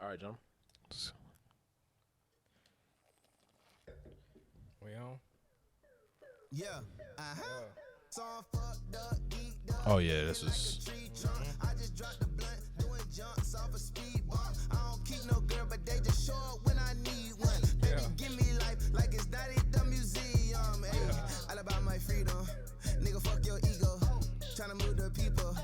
All right, John. We on? Yeah. Uh-huh. So I'm fucked up, geeked up. Oh yeah, this is. I just dropped the blunt, doing jumps off a speed bump. I don't keep no girl, but they just show up when I need one. Baby, give me life like it's not at the museum. Hey, all about my freedom. Nigga, fuck your ego. Tryna move the people.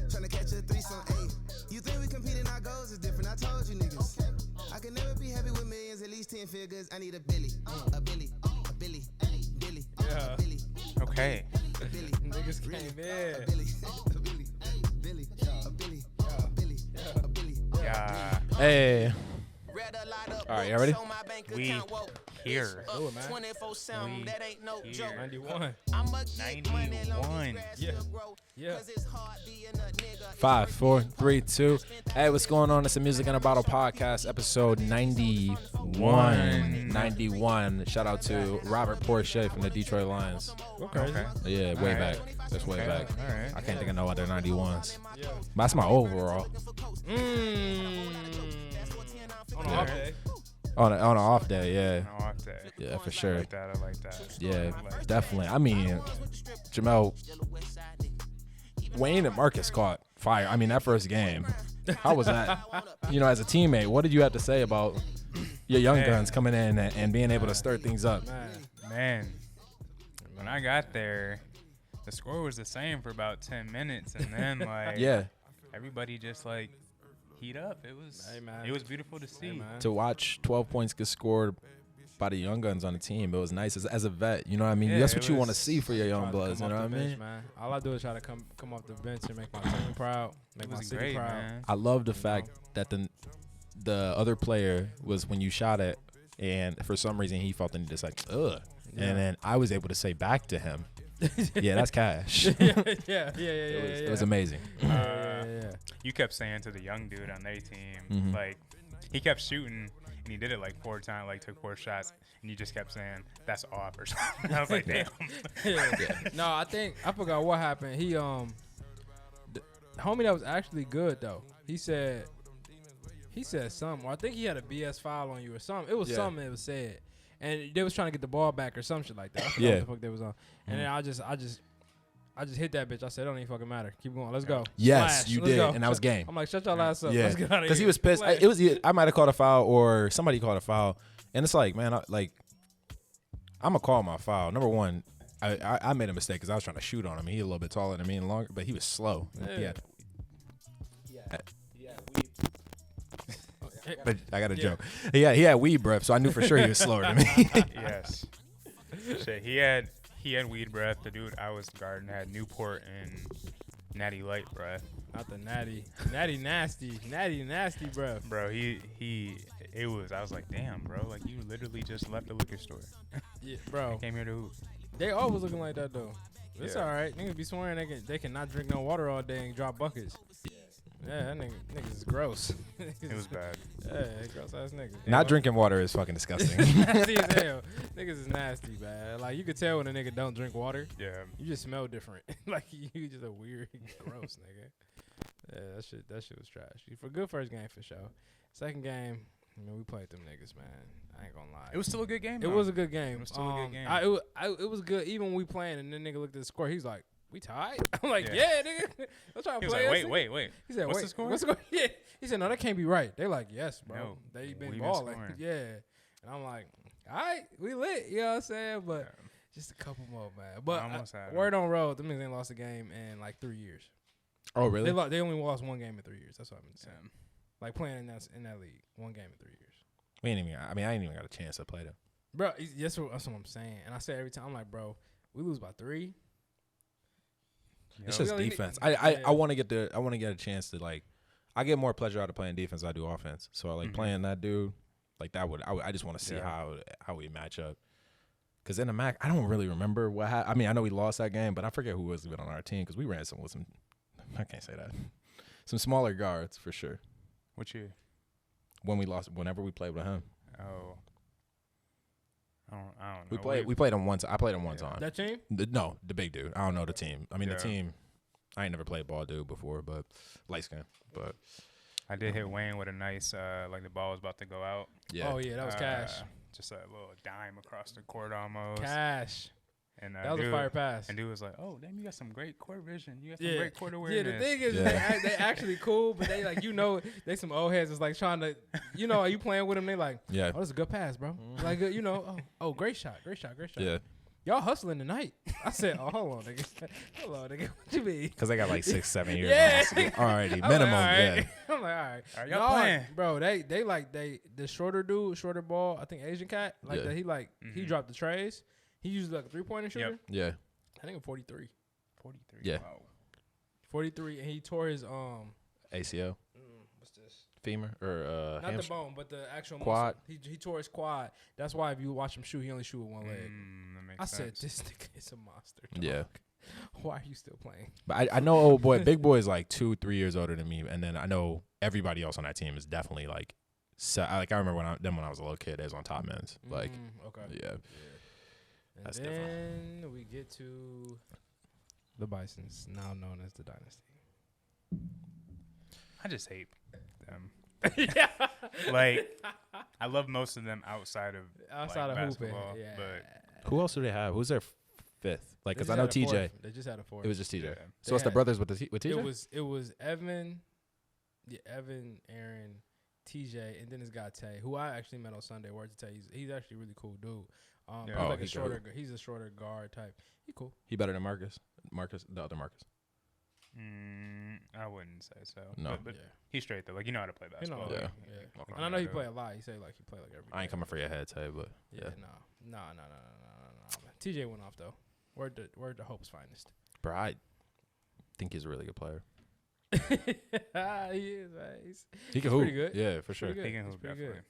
Tryna catch a threesome. Hey, you think we competing our goals is different? I told you niggas. I can never be happy with millions, at least 10 figures. I need a Billy, a Billy, a Billy, Billy, a Billy. Okay. Niggas came in. Yeah. Hey. All right, you ready? We here. Do it, man. We 91. here. 91. Yeah. Yeah. 5, 4, 3, 2. Hey, what's going on? It's the Music in a Bottle podcast, episode 91. 91. Shout out to Robert Porsche from the Detroit Lions. Okay. Yeah, way All back. right. That's way Okay. back. All right. I can't think of no other 91s. Yeah. But that's my overall. On an off day. On an off day, yeah. No, off day. Yeah, for I sure. like that. I like that. Yeah, I like definitely. I mean, Jamel, Wayne and Marcus caught fire. I mean, that first game, how was that? You know, as a teammate, what did you have to say about your young Man. guns coming in and being able to stir things up? Man, when I got there, the score was the same for about 10 minutes, and then like Yeah, everybody just like heat up. It was Hey, man. it was beautiful to see. Hey, man. to watch 12 points get scored by the young guns on the team, it was nice as a vet. You know what I mean? Yeah, That's it what you want to was- see for your young Try to bloods. You come know off what I the mean? bench, man. All I do is try to come off the bench and make my team proud, make It my was city great, proud. man. I love the fact that the other player was when you shot it, and for some reason he felt the need to say, ugh. Yeah. And then I was able to say back to him, yeah, that's cash. yeah. It was amazing. Yeah. You kept saying to the young dude on their team, Mhm. like he kept shooting and he did it like 4 times, like took 4 shots, and you just kept saying that's off or something. I was like, damn. No, I forgot what happened. He the homie that was actually good though. He said something. I think he had a BS foul on you or something. It was something that was said, and they was trying to get the ball back or some shit like that. I forgot what the fuck they was on. And then I just hit that bitch. I said, it don't even fucking matter. Keep going. Let's go. Yes, Splash. you Let's did, go. and that was game. I'm like, shut your ass up. Yeah, Let's get out of here. because he was pissed. Splash. I might have called a foul or somebody called a foul, and it's like, man, I'm gonna call my foul. Number one, I made a mistake because I was trying to shoot on him. He a little bit taller than me and longer, but he was slow. Yeah. But I got a joke. He had weed breath, so I knew for sure he was slower than me. Yes. Shit, he had weed breath. The dude I was guarding had Newport and Natty Light breath. Not the natty nasty, bro. Bro, I was like, damn, bro, like you literally just left the liquor store. Yeah, bro. Came here to hoop. They always looking like that though. It's Yeah. all right. Niggas be swearing they can not drink no water all day and drop buckets. Yeah, that niggas is gross. It was bad. Yeah, gross ass niggas. Not drinking water is fucking disgusting. Nasty as hell. Niggas is nasty, man. Like you could tell when a nigga don't drink water. Yeah. You just smell different. Like you just a weird, gross nigga. Yeah, that shit was trash. For good first game for sure. Second game, we played them niggas, man. I ain't gonna lie. It was still a good game. It was a good game. It was still a good game. It was good even when we playing and then nigga looked at the score. He's like, we tied? I'm like, Yeah. yeah nigga. I'm trying to He was play. like, wait. He said, What's wait, the score? What's the score? Yeah. He said, no, that can't be right. They like, yes, bro. No, They we've been been balling. scoring. Yeah. And I'm like, all right, we lit. You know what I'm saying? But just a couple more, man. But Almost had 'em. word on road, them niggas ain't lost a game in like 3 years. Oh, really? They only lost one game in 3 years. That's what I've been saying. Like playing in that league, one game in 3 years. I ain't even got a chance to play them. Bro, that's what I'm saying. And I say every time, I'm like, bro, we lose by 3. It's Yep. just We only defense. need- I want to get a chance to like. I get more pleasure out of playing defense than I do offense. So like playing that dude, like that I just want to see how we match up. Because in the MAC, I don't really remember what happened. I mean, I know we lost that game, but I forget who was even on our team because we ran with some. I can't say that. Some smaller guards for sure. What year? Whenever we played with him. Oh. I don't know. We played him once. I played him one time. That team? No, the big dude. I don't know the team. I mean, the Yeah. team. I ain't never played ball dude before, but light skin. But I did hit Wayne with a nice, like the ball was about to go out. Yeah. Oh yeah, that was cash. Just a little dime across the court almost. Cash. And That was a fire pass. And dude was like, "Oh, damn, you got some great court vision. You got some Yeah. great court awareness." Yeah, the thing is, they actually cool, but they like, they some old heads is like trying to, are you playing with them? They like, Yeah. oh, that's a good pass, bro. Like, great shot. Yeah. Y'all hustling tonight. I said, oh, hold on, nigga. What you mean? Because they got like 6-7 years. Yeah. Already I'm minimum. like, all right. Yeah. I'm like, all right. Y'all playing? Bro, the shorter dude, shorter ball, I think Asian cat, like that. He dropped the trays. He used like a 3-pointer shooter. Yep. Yeah. I think 43. 43. Yeah. Wow. 43, and he tore his ACL, what's this? femur, or Not the bone, but the actual Quad. muscle. He tore his quad. That's why if you watch him shoot, he only shoot with one leg. That makes I sense. said, this nigga is a monster. Dog. Yeah. Why are you still playing? But I know old boy, big boy is like 2-3 years older than me, and then I know everybody else on that team is definitely like. So I remember when I was a little kid, they was on top men's. Like, Okay. yeah. And That's then different. we get to the Bisons, now known as the Dynasty. I just hate them. Yeah. Like, I love most of them outside of of hooping. basketball, Yeah. but Who else do they have? Who's their fifth? Like, They because just I know had a TJ. fourth. They just had a fourth. It was just TJ. Yeah. So it's the had- brothers with TJ. It was Evan, Evan, Aaron, TJ, and then this guy Tay, who I actually met on Sunday. Word to Tay, he's actually a really cool dude. Yeah. He's Oh, like he's he's a shorter guard type. He cool. He better than Marcus. The other Marcus. I wouldn't say so. No. But Yeah. he's straight though. Like, you know how to play You know, basketball. Yeah. yeah. Okay. And I know he play a lot. He say like he play like every. I ain't day. coming for your head, Tay, but Yeah, no. TJ went off though. Word the Hope's finest. bro, I think he's a really good player. He is. He can He's hoop. pretty good. Yeah, for sure. Pretty good. He can He's hoop, pretty definitely.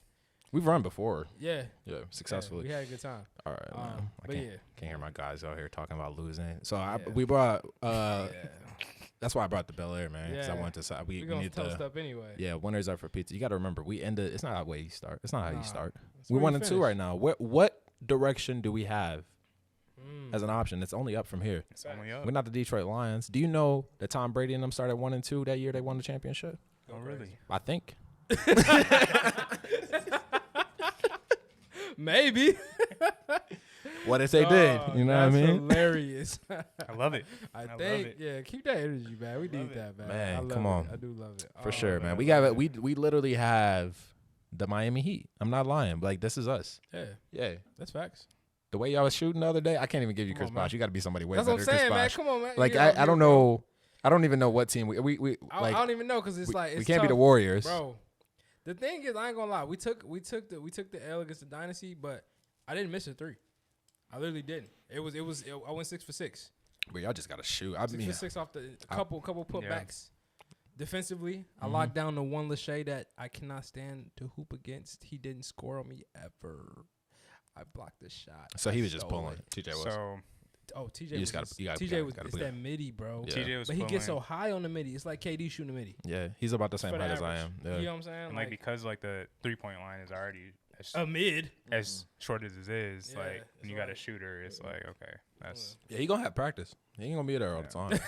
We've run before. Yeah. Yeah, successfully. We had a good time. All right, man. I But can't, yeah. can't hear my guys out here talking about losing. So Yeah. we brought. Yeah. That's why I brought the Bel Air, man. Because I Yeah. wanted to. We We're gonna need toast to. up anyway. Yeah, winners are for pizza. You got to remember, we ended. It's not how you start. It's not how Nah, you start. That's We're where you 1-2 finish. right now. What direction do we have Mm. as an option? It's only up from here. It's only up. We're not the Detroit Lions. Do you know that Tom Brady and them started 1-2 that year they won the championship? Oh, really? I think. Maybe. What if they did? You know what I that's mean? Hilarious. I love it. I love think. it. Yeah, keep that energy, man. We need Love it. that, man. Man, I love come it. on. I do love it. For Oh, sure, man. I We love got it. we literally have the Miami Heat. I'm not lying. Like, this is us. Yeah, Yeah. that's facts. The way y'all was shooting the other day, I can't even give you Come Chris on, man. Bosh. You got to be somebody way That's better what I'm than Chris saying, man. Bosh. Come on, man. Like, You I here, don't bro. know. I don't even know what team we I like. don't even know because it's like it's we can't be tough. the Warriors. Bro, the thing is, I ain't gonna lie. We took the L against the Dynasty, but I didn't miss a three. I literally didn't. I went 6 for 6. But y'all just got to shoot. I 6 mean, for 6 off the couple Yeah. putbacks. Defensively, Mm-hmm. I locked down the one Lachey that I cannot stand to hoop against. He didn't score on me ever. I blocked the shot. so he was just Stole pulling. it. TJ was. So Oh, TJ You was just gotta- just- you gotta- TJ was gotta it's put it. that midi, bro. Yeah. TJ was But he pulling, gets so high on the midi. It's like KD shooting the midi. Yeah, he's about the same For the height as I average. am. Yeah. You know what I'm saying? and like because like the 3-point line is already as, a mid. as short as it is, Yeah, like it's when you got a like- shooter, it's like okay, that's Yeah, he gonna have practice. He ain't gonna be there all the time.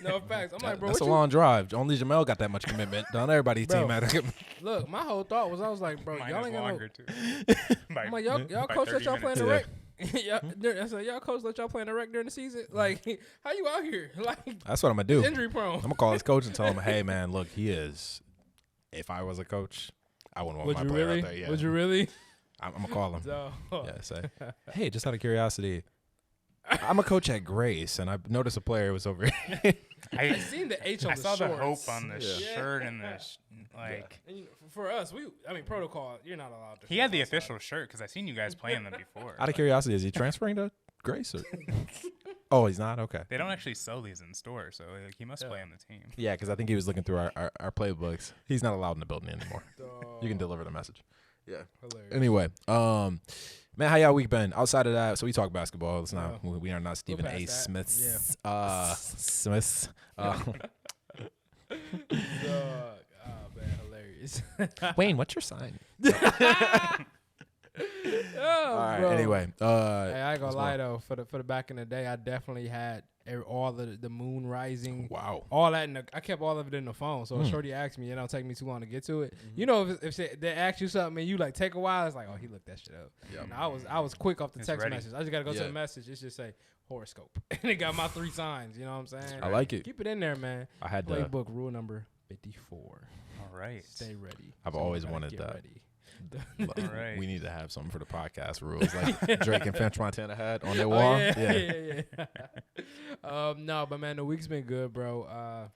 No facts. I'm like, bro, That's a what you long drive. Only Jamel got that much commitment. Don't everybody's Bro. team had look? My whole thought was, I was like, bro, mine y'all is ain't got no. longer too. I'm like, y'all by coach let 30 y'all play in the minutes. rec. I said, y'all coach let y'all play in the rec during the season. Like, how you out here? Like, That's what I'm gonna do. injury prone. I'm gonna call his coach and tell him, hey man, look, he is. If I was a coach, I wouldn't want Would my you player really? out there. Yeah. Would you really? I'm gonna call him. So, Yeah, say, hey, just out of curiosity, I'm a coach at Grace, and I noticed a player was over here. I seen the H on I the saw the shorts. hope on the Yeah. shirt and the like. And, you know, for us, protocol. You're not allowed to. He had the shoot outside. official shirt because I seen you guys playing them before. Out of curiosity, is he transferring to Grace? Or? Oh, he's not. Okay. They don't actually sell these in stores, so like, he must Yeah. play on the team. Yeah, because I think he was looking through our playbooks. He's not allowed in the building anymore. You can Dog. deliver the message. Yeah. Hilarious. Anyway, man, how y'all week been? Outside of that, so we talk basketball. It's not. Yeah. We are not Stephen past A. that. Smiths. Smiths. Dog. Oh man, hilarious. Wayne, what's your sign? Oh, All right. bro. Anyway, Hey, I ain't gonna what's lie going though. For the back in the day, I definitely had all the moon rising. Wow. All that, I kept all of it in the phone. So if Shorty asked me, it don't take me too long to get to it. You know, if they ask you something and you like take a while, it's like, oh, he looked that shit up. Yep. And I was quick off the It's text ready. message. I just gotta go to the message. It's just say horoscope, and it got my 3 signs. You know what I'm saying? I like it. Keep it in there, man. I had to. Playbook rule number 54. All right. Stay ready. I've always Gotta wanted get that. ready. Right. We need to have something for the podcast rules, like Drake and French Montana had on their wall. Yeah. No, but man, the week's been good, bro.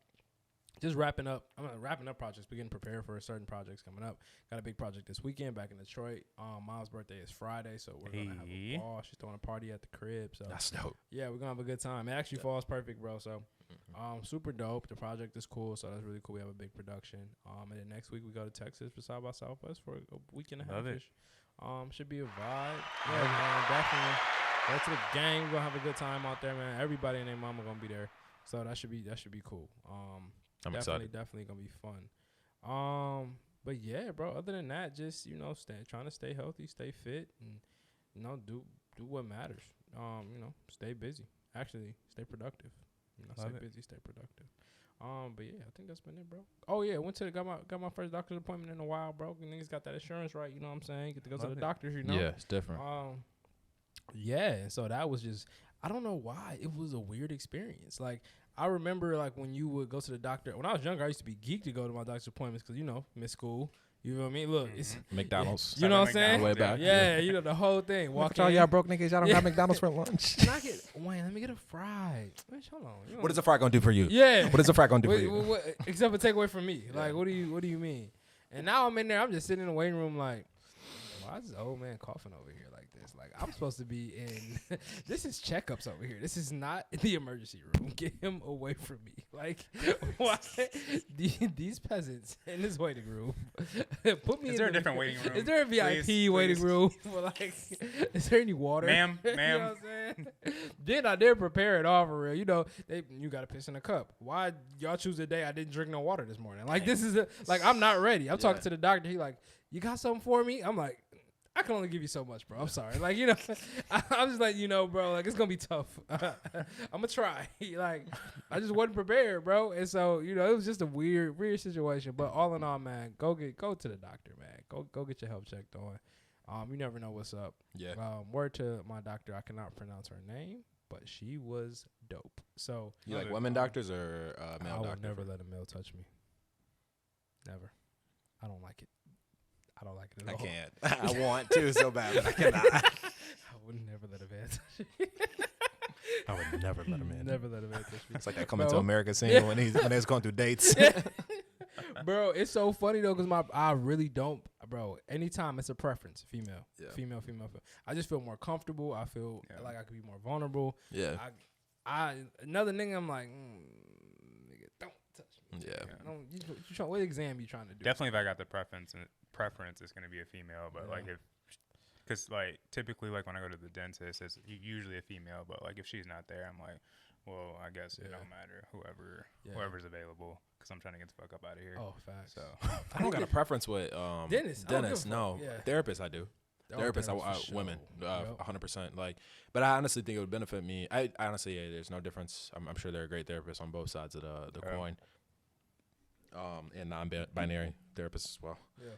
Just wrapping up. I'm wrapping up projects. We're getting prepared for certain projects coming up. Got a big project this weekend back in Detroit. Mom's birthday is Friday, so we're gonna have a ball. She's throwing a party at the crib. So That's dope. yeah, we're gonna have a good time. It actually falls perfect, bro. So super dope. The project is cool, so that's really cool. We have a big production. And then next week we go to Texas for South by Southwest for a week and a half. Love it. Should be a vibe. Yeah, man, definitely. Go to the gang. We're gonna have a good time out there, man. Everybody and their mama gonna be there. So that should be cool. I'm excited. Definitely gonna be fun. But yeah, bro. Other than that, just trying to stay healthy, stay fit, and do what matters. Stay busy. Actually, stay productive. Stay busy, stay productive. But yeah, I think that's been it, bro. Oh yeah, got my first doctor's appointment in a while, bro. Niggas got that insurance, right? You know what I'm saying? Get to go to the doctors, you know. Yeah, it's different. Yeah, and so that was just, I don't know why, it was a weird experience. Like, I remember, like, when you would go to the doctor, when I was younger, I used to be geeked to go to my doctor's appointments because, miss school. You know what I mean? Look, it's McDonald's. You know what I'm saying? Way back. Yeah, the whole thing. Walk y'all broke niggas. Y'all don't got McDonald's for lunch. Wayne, let me get a fried. Bitch, hold on. What is a fry gonna do for you? Yeah. What is a fry gonna do for you? What, except for take away from me. Like, what do you mean? And now I'm in there. I'm just sitting in the waiting room like, why is this old man coughing over here like this? Like, I'm supposed to be in. This is checkups over here. This is not the emergency room. Get him away from me. Like, why these peasants in this waiting room? Put me. Is there a different waiting room? Is there a VIP Please. waiting room? Like, is there any water, Ma'am? You know what I'm saying? Then I did prepare it all for real. You got to piss in a cup. Why y'all choose a day I didn't drink no water this morning? Like, this is I'm not ready. I'm talking to the doctor. He like, you got something for me? I'm like, I can only give you so much, bro. I'm sorry. Like, I'm just like, bro, like, it's going to be tough. I'm going to try. Like, I just wasn't prepared, bro. And so, it was just a weird situation. But all in all, man, go to the doctor, man. Go get your health checked on. You never know what's up. Yeah. Word to my doctor, I cannot pronounce her name, but she was dope. So, You like women doctors or male doctors? I would never let a male touch me. Never. I don't like it. I don't like it at all. I can't. I want to so bad, but I cannot. I would never let a man touch me. I would never let a man. Never let a man touch me. It's like that Coming to America scene when he's going through dates. Bro, it's so funny though, because I really don't, bro. Anytime it's a preference, female, female. I just feel more comfortable. I feel like I could be more vulnerable. Yeah. I another nigga, I'm like, nigga, don't touch me. Yeah. What exam you trying to do? Definitely, if I got the preference, it's gonna be a female. But because typically when I go to the dentist, it's usually a female. But like if she's not there, I'm like, well, I guess it don't matter. Whoever's available, because I'm trying to get the fuck up out of here. Oh, facts. So I don't got a preference with dentist. No, therapist I do. Therapists, women, 100%. Like, but I honestly think it would benefit me. I honestly, there's no difference. I'm sure there are great therapists on both sides of the coin. And non-binary therapists as well. Yeah.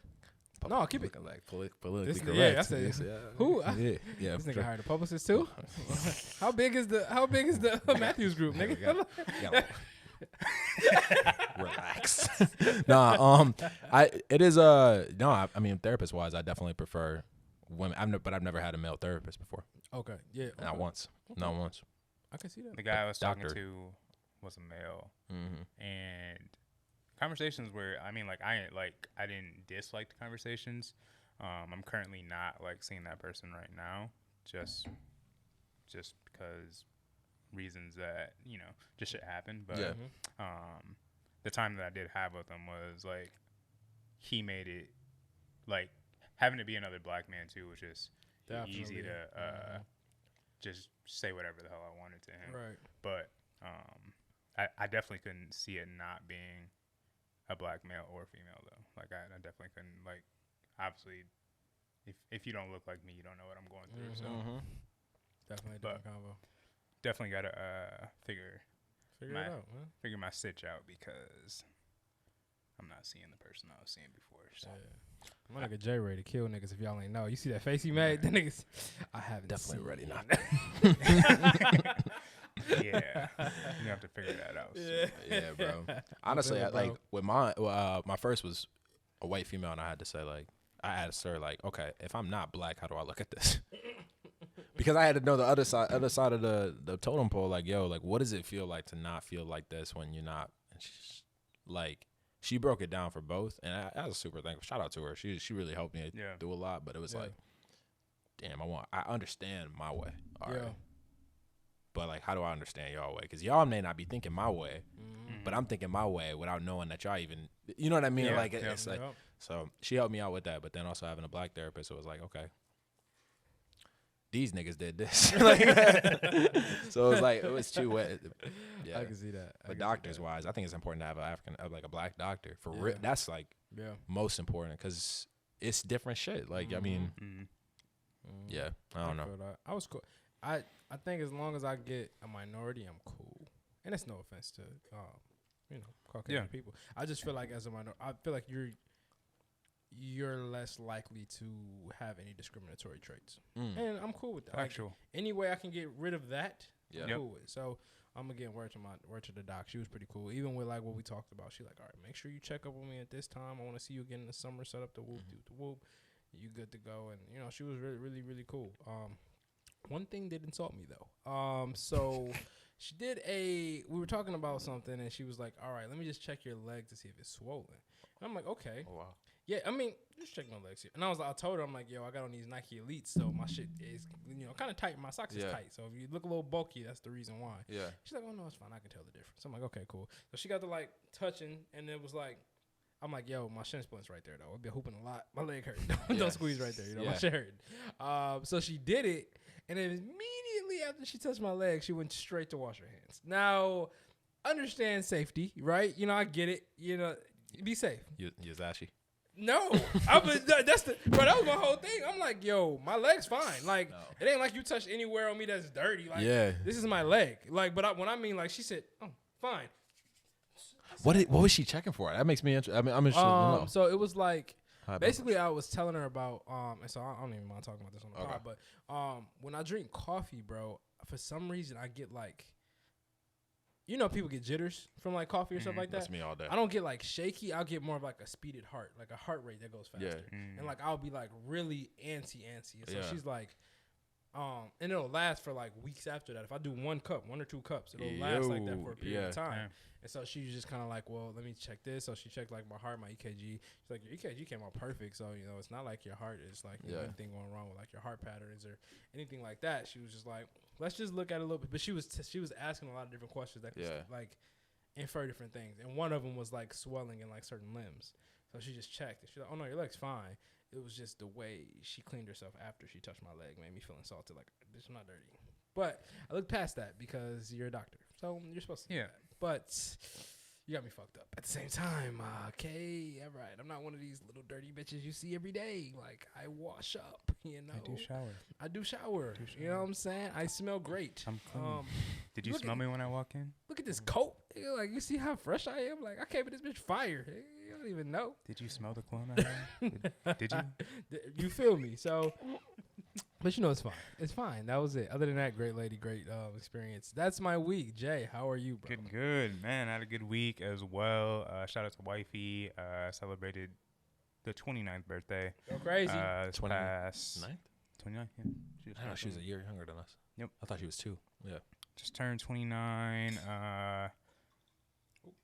No, keep it like politically correct. Yeah, that's it. Who? Yeah. This nigga hired a publicist too. How big is the Matthews group, nigga? Relax. I mean, therapist wise, I definitely prefer women. But I've never had a male therapist before. Okay. Yeah. Not once. I can see that. the guy I was talking to was a male, and conversations where I didn't dislike the conversations. I'm currently not seeing that person right now, just because reasons that just shit happened. But the time that I did have with him was he made it having to be another black man too was just easy to just say whatever the hell I wanted to him. Right. But I definitely couldn't see it not being a black male or female though. I definitely couldn't obviously if you don't look like me, you don't know what I'm going through. So definitely a different combo. definitely gotta figure it out, man. Figure my sitch out because I'm not seeing the person I was seeing before. So. Yeah. My nigga Jay ready to kill niggas if y'all ain't know. You see that face he made? The niggas, I haven't Definitely ready not. Yeah, you have to figure that out. Yeah, Yeah, bro. Honestly, like with my first was a white female, and I had to say like, I asked her like, okay, if I'm not black, how do I look at this? Because I had to know the other side of the totem pole. Like, yo, like, what does it feel like to not feel like this when you're not? And she's like, she broke it down for both, and I was super thankful. Shout out to her. She really helped me do a lot. But it was like, damn, I understand my way. All right. But like, how do I understand y'all way? Because y'all may not be thinking my way, but I'm thinking my way without knowing that y'all even, you know what I mean? Yeah, like, it's like, so she helped me out with that. But then also having a black therapist, it was like, okay, these niggas did this. So it was like, it was too wet. Yeah, I can see that. But doctors wise, I think it's important to have a black doctor for real. That's like most important because it's different shit. Like, I mean, yeah, I don't know. I was cool. I think as long as I get a minority, I'm cool. And it's no offense to, Caucasian people. I just feel like as a minority, I feel like you're less likely to have any discriminatory traits. And I'm cool with that. Factual. Like, any way I can get rid of that, I'm Yep. cool with. So I'm again word to the doc. She was pretty cool. Even with like what we talked about, she like, all right, make sure you check up on me at this time. I want to see you again in the summer. Set up the whoop, do the whoop. You good to go. And she was really, really, really cool. One thing did insult me though. So she did we were talking about something and she was like, all right, let me just check your leg to see if it's swollen. And I'm like, okay. Oh, wow. Yeah, I mean, just check my legs here. And I told her, I'm like, yo, I got on these Nike Elites, so my shit is, kind of tight. My socks is tight. So if you look a little bulky, that's the reason why. Yeah. She's like, oh, no, it's fine. I can tell the difference. I'm like, okay, cool. So she got to, like, touching, and it was like, I'm like, yo, my shin splint's right there, though. I've been hooping a lot. My leg hurt. Don't squeeze right there. My shit hurt. So she did it, and then immediately after she touched my leg, she went straight to wash her hands. Now, understand safety, right? I get it. Be safe. Yazashi. No, that was my whole thing. I'm like, yo, my leg's fine. Like, it ain't like you touched anywhere on me that's dirty. Like, this is my leg. Like, but when I mean, like, she said, oh, fine. What was she checking for? That makes me interested. I mean, I'm interested to know. So it was like, basically, I was telling her about, and so I don't even mind talking about this on the pod, but when I drink coffee, bro, for some reason I get like, people get jitters from like coffee or stuff like that. That's me all day. I don't get like shaky. I'll get more of like a speeded heart, like a heart rate that goes faster. Yeah. And like I'll be like really antsy. And so she's like, and it'll last for like weeks after that. If I do 1 or 2 cups, it'll last like that for a period of time. And so she was just kind of like, well, let me check this. So she checked like my heart, my EKG. She's like, your EKG came out perfect. So, it's not like your heart is like anything going wrong with like your heart patterns or anything like that. She was just like, let's just look at it a little bit. But she was asking a lot of different questions that could like infer different things. And one of them was like swelling in like certain limbs. So she just checked. And she's like, oh no, your leg's fine. It was just the way she cleaned herself after she touched my leg made me feel insulted. Like, this is not dirty. But I looked past that because you're a doctor. So you're supposed to do that. But you got me fucked up. At the same time, okay, all right. I'm not one of these little dirty bitches you see every day. Like, I wash up, I do shower. You know what I'm saying? I smell great. I'm clean. Did you smell me when I walk in? Look at this coat. Like, you see how fresh I am? Like, I came with this bitch fire. You don't even know. Did you smell the cologne I had? Did you? You feel me? So, but it's fine. It's fine. That was it. Other than that, great lady, great experience. That's my week. Jay, how are you, bro? Good, man. I had a good week as well. Shout out to wifey. Celebrated the 29th birthday. Go crazy. 29th? 29th, yeah. I know she was a year younger than us. Yep. I thought she was 2. Yeah. Just turned 29.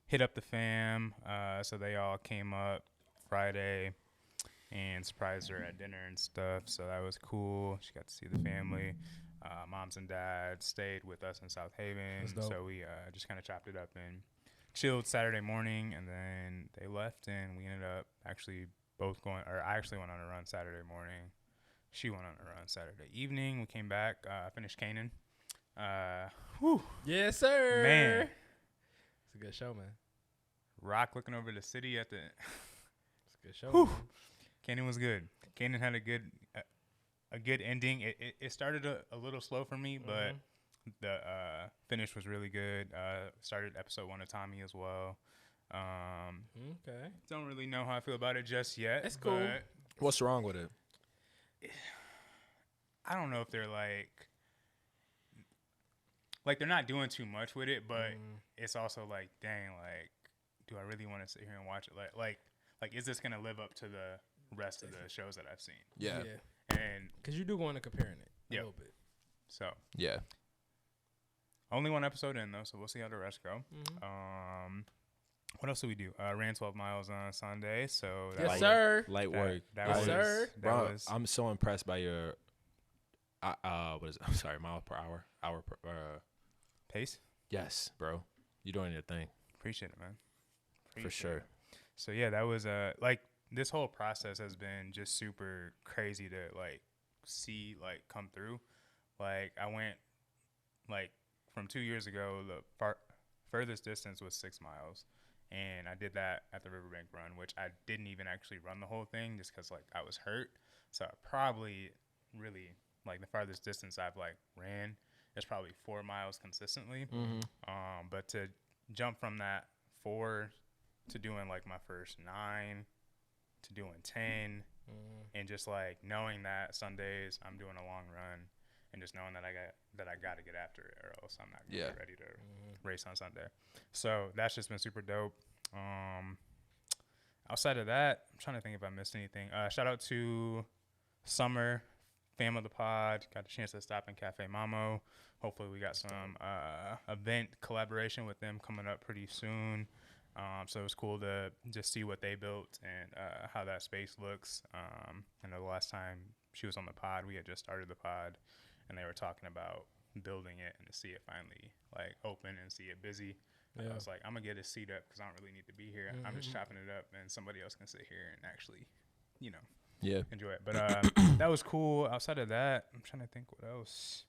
Hit up the fam. So they all came up Friday and surprised her at dinner and stuff. So that was cool. She got to see the family. Moms and dads stayed with us in South Haven. So we just kind of chopped it up and chilled Saturday morning. And then they left and we ended up actually both going, or I actually went on a run Saturday morning. She went on a run Saturday evening. We came back. I finished Kanan. Yes, sir. Man. It's a good show, man. Rock looking over the city at the. It's a good show. Kanan was good. Kanan had a good ending. It started a little slow for me, but the finish was really good. Started episode 1 of Tommy as well. Okay. Don't really know how I feel about it just yet. It's cool. What's wrong with it? I don't know if they're like they're not doing too much with it, but it's also like, dang, like, do I really want to sit here and watch it? Like, is this gonna live up to the rest of the shows that I've seen? Yeah. And because you do want to comparing it a little bit. So yeah. Only 1 episode in though, so we'll see how the rest go. What else do we do? Ran 12 miles on Sunday, so Yes, sir. Light work. Yes, sir. Bro, I'm so impressed by your what is it? I'm sorry, mile per hour, pace. Yes, bro, you're doing your thing. Appreciate it, man. For sure. So yeah, that was like this whole process has been just super crazy to like see like come through. Like I went like from 2 years ago, the furthest distance was 6 miles. And I did that at the Riverbank Run, which I didn't even actually run the whole thing just because like I was hurt. So I probably really like the farthest distance I've like ran is probably 4 miles consistently. But to jump from that 4 to doing like my first 9 to doing 10 and just like knowing that Sundays I'm doing a long run and just knowing that I got to get after it or else I'm not gonna be ready to race on Sunday. So that's just been super dope. Outside of that, I'm trying to think if I missed anything. Shout out to Summer, fam of the pod. Got a chance to stop in Cafe Mamo. Hopefully we got some event collaboration with them coming up pretty soon. So it was cool to just see what they built and how that space looks. I know the last time she was on the pod, we had just started the pod, and they were talking about building it and to see it finally like open and see it busy. I was like, I'm gonna get a seat up because I don't really need to be here. I'm just chopping it up, and somebody else can sit here and actually, enjoy it. But that was cool. Outside of that, I'm trying to think what else.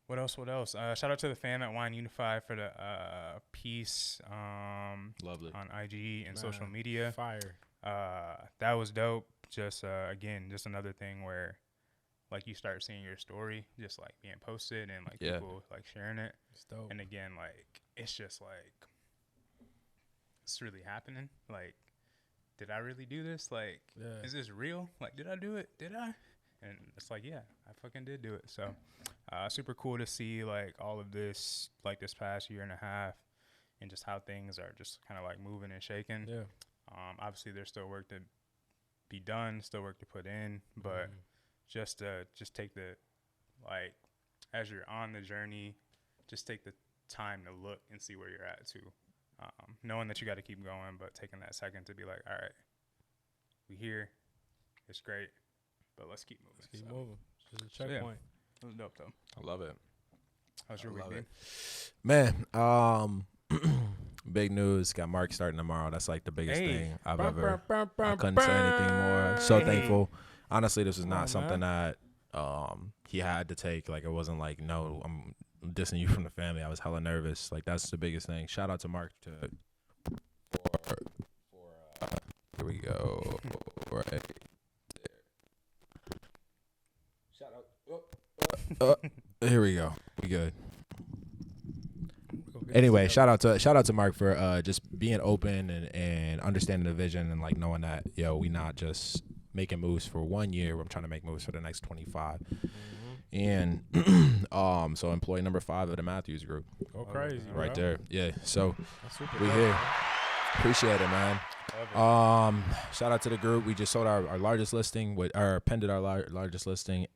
Shout out to the fam at Wine Unify for the piece Lovely. on IG and social media. Fire. That was dope. Just again, just another thing where like you start seeing your story just like being posted and like people like sharing it. It's dope. And again, like it's just like it's really happening. Like, did I really do this? Like, is this real? Like, did I do it? Did I? And it's like, yeah, I fucking did do it. So super cool to see like all of this like this past year and a half and just how things are just kind of like moving and shaking. Yeah. Obviously there's still work to be done, still work to put in, but just take the, like, as you're on the journey, just take the time to look and see where you're at too. Knowing that you got to keep going, but taking that second to be like, all right, we here, it's great, but let's keep moving. Keep moving. Just a checkpoint. It was dope though. I love it. How's your week been? Man, big news. Got Mark starting tomorrow. That's like the biggest thing I've ever. I couldn't say anything more. So thankful. Honestly, this is not something that he had to take. Like, it wasn't like, no, I'm dissing you from the family. I was hella nervous. Like, that's the biggest thing. Shout out to Mark for here we go. Right there. Shout out. Here we go. We good. Anyway, shout out to Mark for just being open and understanding the vision and like knowing that we not just making moves for 1 year. I'm trying to make moves for the next 25. And so employee number 5 of the Matthews Group. Go crazy, right bro. there. Yeah. So super we dope, here. man. Appreciate it, man. Shout out to the group. We just sold our largest listing pended our largest listing.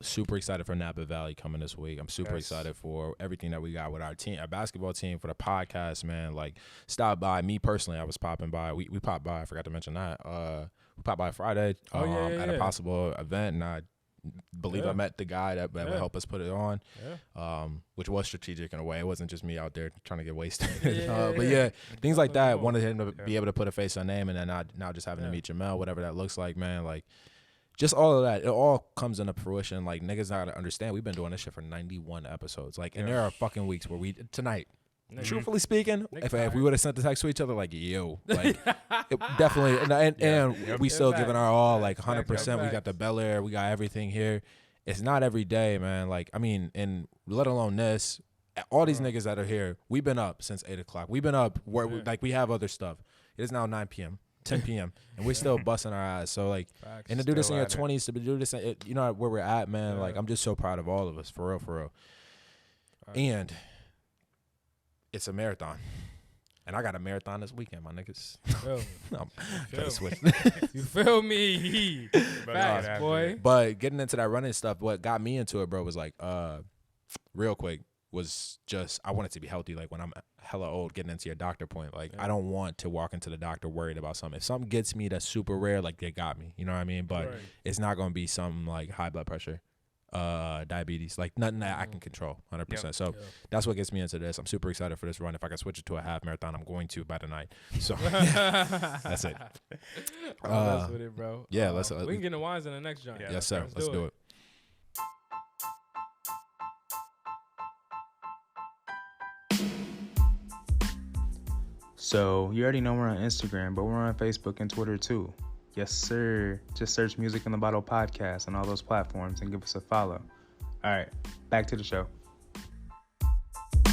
Super excited for Napa Valley coming this week. I'm super excited for everything that we got with our team, our basketball team, for the podcast, man. Like, stop by. Me personally, I was popping by. We popped by. I forgot to mention that. We popped by Friday at a possible event, and I believe I met the guy that would help us put it on, which was strategic in a way. It wasn't just me out there trying to get wasted. But things like that. Wanted him to be able to put a face on name, and then now just having to meet Jamel, whatever that looks like, man. Like, just all of that. It all comes into fruition. Like, niggas gotta understand, we've been doing this shit for 91 episodes. Like, and there are fucking weeks where tonight, truthfully speaking, if we would have sent the text to each other, like, yo, like, it definitely, and we still giving our all, like, 100%. We got the Bel Air, we got everything here, it's not every day, man. Like, I mean, and let alone this, all these niggas that are here, we've been up since 8 o'clock. We've been up where like we have other stuff. It is now 9 p.m., 10 p.m., and we're still busting our ass. So like, and to do this in your 20s, to do this, you know where we're at, man. Like, I'm just so proud of all of us, for real, for real. And it's a marathon. And I got a marathon this weekend, my niggas. I'm trying to switch. You feel me? Fast, boy. But getting into that running stuff, what got me into it, bro, was like, real quick, was just I wanted to be healthy. Like when I'm hella old, getting into your doctor point, like I don't want to walk into the doctor worried about something. If something gets me that's super rare, like they got me. You know what I mean? But it's not gonna be something like high blood pressure, diabetes, like nothing that I can control 100%. So that's what gets me into this. I'm super excited for this run. If I can switch it to a half marathon, I'm going to by the night. So that's it. That's with it, bro. Yeah, let's. We can get the wines in the next joint. Yes, sir. Let's do it. So you already know we're on Instagram, but we're on Facebook and Twitter too. Yes, sir. Just search Music in the Bottle podcast on all those platforms and give us a follow. All right, back to the show. But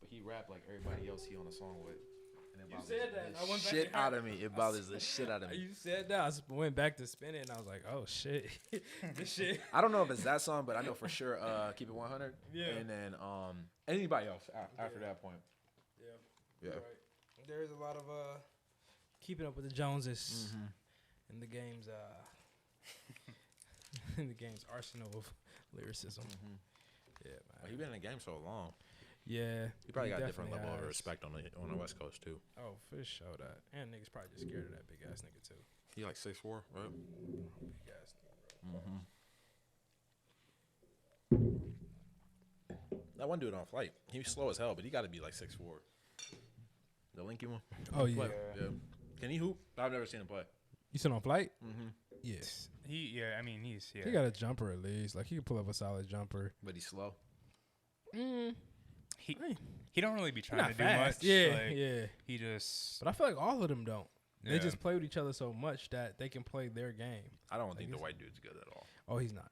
he rap like everybody else he on a song with. And You said that. I went back shit out of me. It bothers the shit out of me. You said that. I went back to spin it, and I was like, oh, shit. This shit. I don't know if it's that song, but I know for sure Keep It 100. Yeah. And then anybody else after that point. Yeah. Right. There's a lot of keeping up with the Joneses in the game's arsenal of lyricism. Yeah, man. Well, he been in the game so long. Yeah. He probably got a different level has. of respect on the West Coast too. Oh, for sure that. And niggas probably just scared of that big ass nigga too. He like 6'4", right? Big ass nigga, bro. That one dude on Flight, he was slow as hell, but he got to be like 6'4". The Linky one. Oh yeah. Yeah. Can he hoop? I've never seen him play. You said on Flight? Yes. He He got a jumper at least. Like he can pull up a solid jumper. But he's slow. He don't really be trying to do fast. much. Yeah, like, yeah. He just. But I feel like all of them don't. They Yeah. just play with each other so much that they can play their game. I don't think the white dude's good at all. Oh, he's not.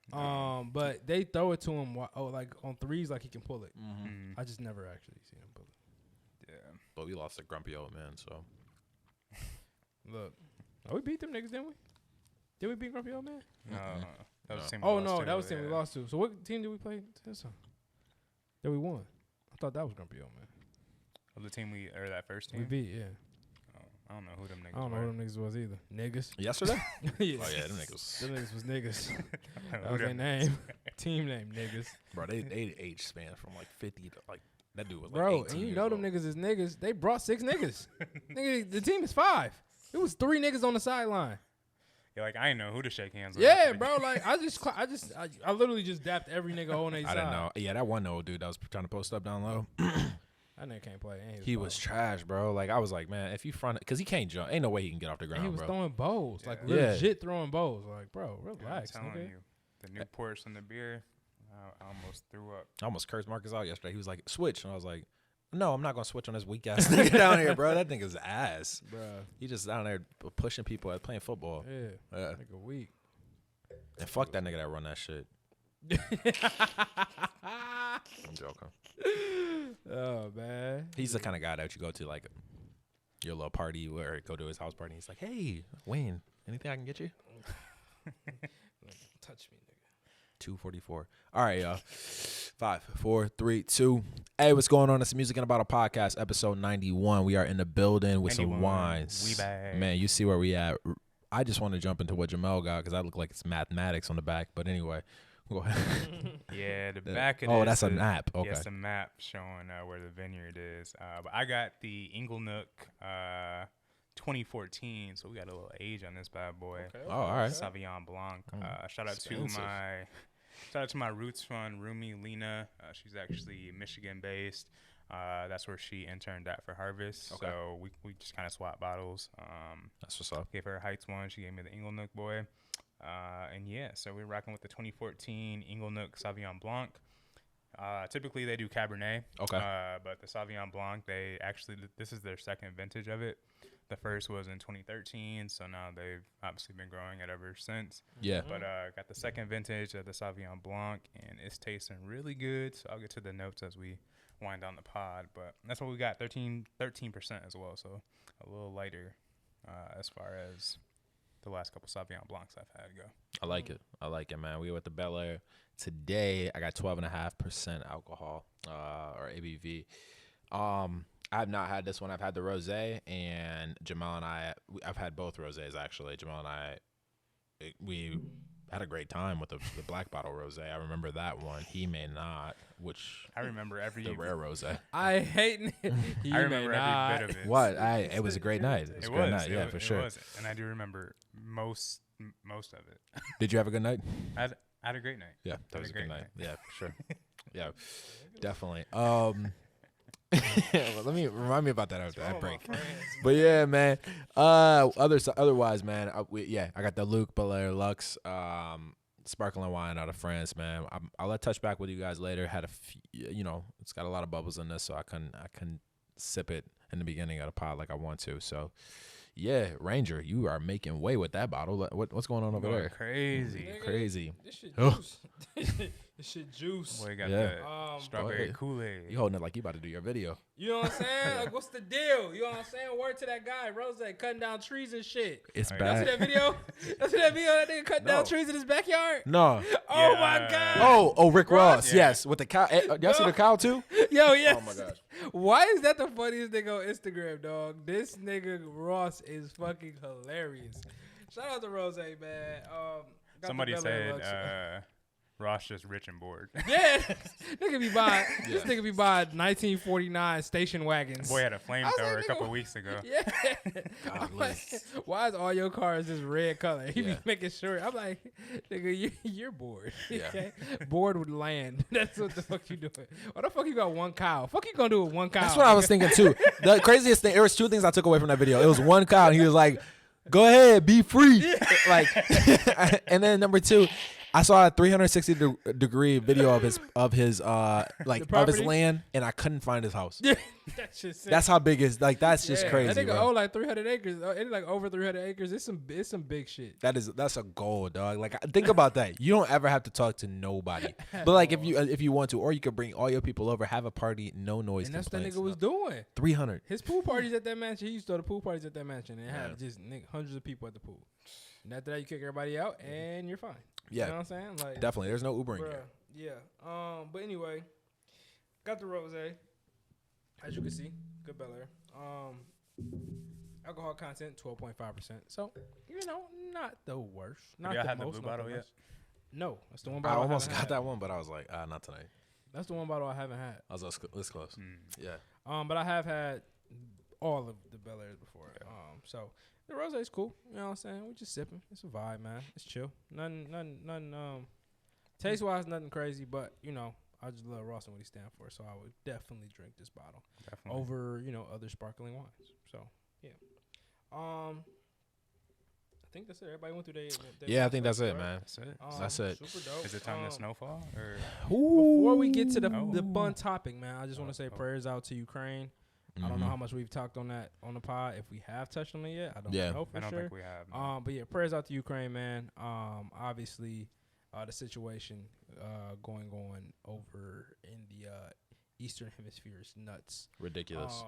But they throw it to him. Like on threes, like he can pull it. I just never actually seen him pull it. Yeah. But we lost a grumpy old man, so. Look, we beat them niggas, didn't we? Did we beat Grumpy Old Man? No. That was the team. Oh no, that was the team we lost to. So what team did we play this time? That we won. I thought that was Grumpy Old Man. Of the team that first team. We beat, yeah. I don't know who them niggas. I don't know who them niggas was either. Niggas. Yesterday? Yeah. Oh yeah, them niggas. Them niggas was niggas. That was their name. Team name, niggas. Bro, they age span from like 50 to like that dude was like Bro, 18 and you years know old. them niggas is niggas. They brought 6 niggas. Nigga, the team is 5. It was 3 niggas on the sideline. Yeah, like I didn't know who to shake hands with. Yeah, bro. Like I literally just dapped every nigga on their side. I didn't know. Yeah, that one old dude that was trying to post up down low. That nigga can't play. And He was trash, bro. Like I was like, man, if you front, because he can't jump. Ain't no way he can get off the ground, and he was bro. throwing bows, like Yeah. legit throwing bows. Like, bro, relax, I'm telling nigga. you, the Newports and the beer, I almost threw up. I almost cursed Marcus out yesterday. He was like, switch. And I was like, no, I'm not going to switch on this weak ass nigga down here, bro. That nigga's ass. Bro. He just down there pushing people at playing football. Yeah. Nigga weak. And fuck that nigga that run that shit. I'm joking. Oh, man. He's the kind of guy that you go to like your little party or go to his house party. And he's like, hey, Wayne, anything I can get you? Touch me, nigga. 2:44. All right, y'all. 5, 4, 3, 2. Hey, what's going on? It's Music in a Bottle podcast, episode 91. We are in the building with 91. Some wines. We back. Man, you see where we at. I just want to jump into what Jamel got because I look like it's mathematics on the back. But anyway, go ahead. Yeah, the back of oh, this that's a is- map. Okay. Yeah, it's a map showing where the vineyard is. But I got the Inglenook 2014, so we got a little age on this bad boy. Okay. Oh, all right. Sauvignon Blanc. Shout out Expensive. to my roots friend, Rumi Lena. She's actually Michigan based. That's where she interned at for Harvest. Okay. So we just kind of swapped bottles. That's what's up. Gave her a Heights one. She gave me the Inglenook boy. And yeah, so we're rocking with the 2014 Inglenook Sauvignon Blanc. Typically they do Cabernet. Okay. But the Sauvignon Blanc, this is their second vintage of it. The first was in 2013, so now they've obviously been growing it ever since. Yeah. But got the second vintage of the Sauvignon Blanc, and it's tasting really good. So I'll get to the notes as we wind down the pod. But that's what we got, 13% as well. So a little lighter as far as the last couple Sauvignon Blancs I've had go. I like it. I like it, man. We were at the Bel Air today. I got 12.5% alcohol or ABV. I have not had this one. I've had the rosé, and Jamal and I've had both rosés actually. Jamal and I, we had a great time with the black bottle rosé. I remember that one. He may not, which I remember the rare rosé. I hate it. I remember every bit of it. What? It was a great night. It was a great night. Yeah, for sure. It was, and I do remember most of it. Did you have a good night? I had a great night. Yeah, that was a good night. Yeah, for sure. Yeah, definitely. Let me remind me about that after that break. But yeah, man. Otherwise, man. I got the Luke Belair Lux sparkling wine out of France, man. I'll let touch back with you guys later. Had a few, it's got a lot of bubbles in this, so I couldn't sip it in the beginning of the pod like I want to. So yeah, Ranger, you are making way with that bottle. What's going on over there? Crazy. This shit juice. This shit juice. Boy, got the strawberry Kool-Aid. You holding it like you about to do your video. You know what I'm saying? Like, what's the deal? You know what I'm saying? Word to that guy, Rose, cutting down trees and shit. It's Y'all bad. see that video? Y'all see that video? That nigga cutting down trees in his backyard? No. Oh, my God. Oh, Rick Ross. Yeah. Yes, with the cow. Y'all see the cow too? Yo, yes. Oh my gosh. Why is that the funniest nigga on Instagram, dog? This nigga Ross is fucking hilarious. Shout out to Rose, man. Got Somebody the Bel Air said Lux. Ross just rich and bored. Yeah, nigga be buying. This nigga be buying 1949 station wagons. Boy had a flamethrower like, a couple nigga, weeks ago. Yeah. I'm like, why is all your cars this red color? He be making sure. I'm like, nigga, you're bored. Yeah. Okay? Bored with land. That's what the fuck you doing. Why the fuck you got one cow? Fuck you gonna do with one cow? That's what I was thinking too. The craziest thing, there was two things I took away from that video. It was one cow, and he was like, "Go ahead, be free." Like, and then number two, I saw a 360-degree video of his land, and I couldn't find his house. That's how big is that's just crazy. That nigga bro. own like 300 acres. It's like over 300 acres. It's some big shit. That's a goal, dog. Like, think about that. You don't ever have to talk to nobody. But like, if you want to, or you could bring all your people over, have a party, no noise. And that's what complaints. that nigga was doing. 300. His pool parties at that mansion. He used to throw the pool parties at that mansion and have just hundreds of people at the pool. And after that, you kick everybody out and you're fine. Yeah, you know what I'm saying? Like, definitely. There's no Ubering here. Yeah. But anyway, got the rosé. As you can see, good Bel Air. Alcohol content 12.5%. So not the worst. Not Y'all the had the most, blue not bottle the yet? worst. No, that's the one I bottle. almost haven't got had. that one, but I was like, not tonight. That's the one bottle I haven't had. I was this close. Yeah. But I have had all of the Bel Airs before. So the rosé is cool. You know what I'm saying? We just sipping. It's a vibe, man. It's chill. Nothing. Taste wise, nothing crazy. But I just love Ross and what he stand for. So I would definitely drink this bottle over other sparkling wines. So yeah. I think that's it. Everybody went through their Yeah, I think that's it, right? man. That's it. That's it. Super dope. Is it time to snowfall? Or Before we get to the fun topic, man, I just want to say prayers out to Ukraine. I don't know how much we've talked on that on the pod. If we have touched on it yet, I don't know for sure. I don't think we have. No. But yeah, prayers out to Ukraine, man. Obviously, the situation going on over in the Eastern Hemisphere is nuts. Ridiculous.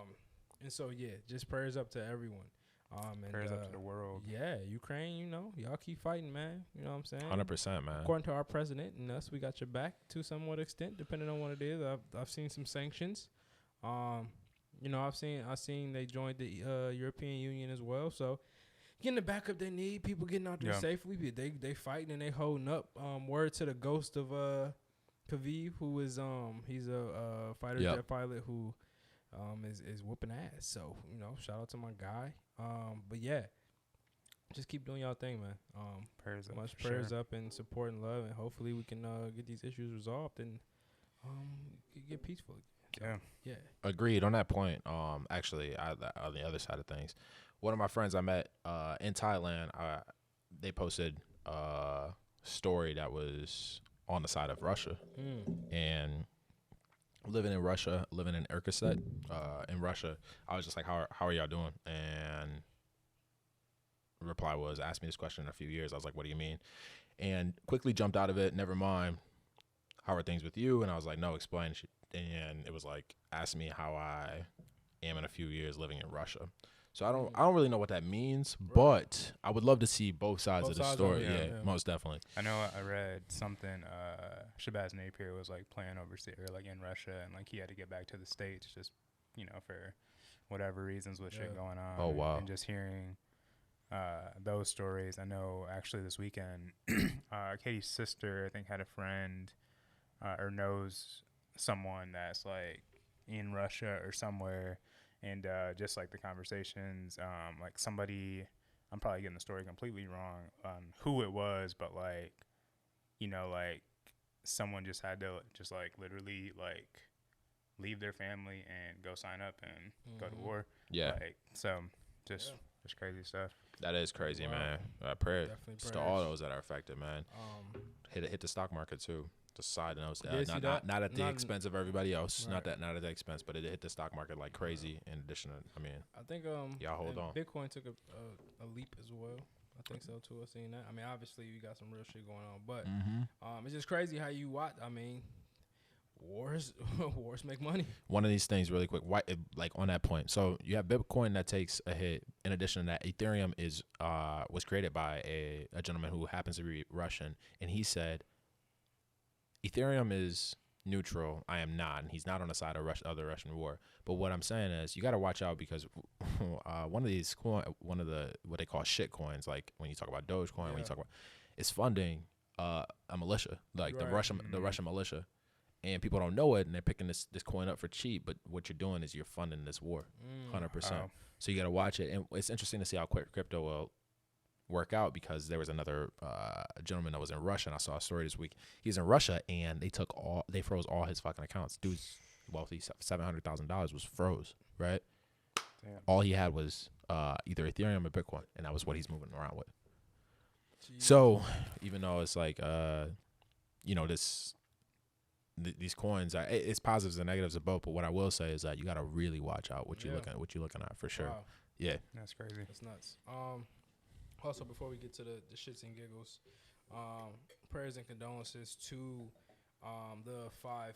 And so yeah, just prayers up to everyone. And prayers up to the world. Yeah, Ukraine, y'all keep fighting, man. You know what I'm saying? 100%, man. According to our president and us, we got your back to somewhat extent, depending on what it is. I've seen some sanctions. I've seen they joined the European Union as well. So getting the backup they need, people getting out there safely. They fighting and they holding up. Word to the ghost of Kyiv, who is he's a fighter jet pilot who is whooping ass. So shout out to my guy. But yeah, just keep doing y'all thing, man. Prayers up and support and love, and hopefully we can get these issues resolved and get peaceful. Yeah. Agreed on that point. Actually, on the other side of things, one of my friends I met in Thailand, they posted a story that was on the side of Russia, and living in Irkutsk, in Russia. I was just like, how are y'all doing? And reply was, ask me this question in a few years. I was like, what do you mean? And quickly jumped out of it. Never mind. How are things with you? And I was like, no, explain. And it was like, ask me how I am in a few years living in Russia. So I don't really know what that means, but I would love to see both sides of the story. Yeah, most definitely. I know I read something. Shabazz Napier was like playing overseas or like in Russia, and like he had to get back to the States just for whatever reasons with shit going on. Oh wow! And just hearing those stories. I know actually this weekend, Katie's sister I think had a friend or knows someone that's like in Russia or somewhere. And just like the conversations, like somebody, I'm probably getting the story completely wrong on who it was, but like, like someone just had to just like literally like leave their family and go sign up and go to war. Yeah. Like, so just crazy stuff. That is crazy, man. Prayers to all those that are affected, man. Hit the stock market too. Just side notes, not at the expense of everybody else. Right. Not at the expense, but it hit the stock market like crazy. In addition to, I think y'all hold on. Bitcoin took a leap as well. I think so too. I've seen that. Obviously you got some real shit going on, but it's just crazy how you watch. Wars make money. One of these things, really quick, like on that point. So you have Bitcoin that takes a hit. In addition to that, Ethereum was created by a gentleman who happens to be Russian, and he said, Ethereum is neutral. I am not, and he's not on the side of the Russian war. But what I'm saying is, you got to watch out because one of the what they call shit coins, like when you talk about Dogecoin, when you talk about, it's funding a militia, like the Russian militia, and people don't know it, and they're picking this coin up for cheap. But what you're doing is you're funding this war, 100%. So you got to watch it, and it's interesting to see how quick crypto will work out because there was another gentleman that was in Russia, and I saw a story this week. He's in Russia, and they froze all his fucking accounts. Dude's wealthy, $700,000 was froze, right? Damn. All he had was either Ethereum or Bitcoin, and that was what he's moving around with. Jeez. So even though it's like these coins, it's positives and negatives of both. But what I will say is that you got to really watch out what you're looking at for sure. Wow. Yeah, that's crazy. That's nuts. Also, before we get to the shits and giggles, prayers and condolences to the 5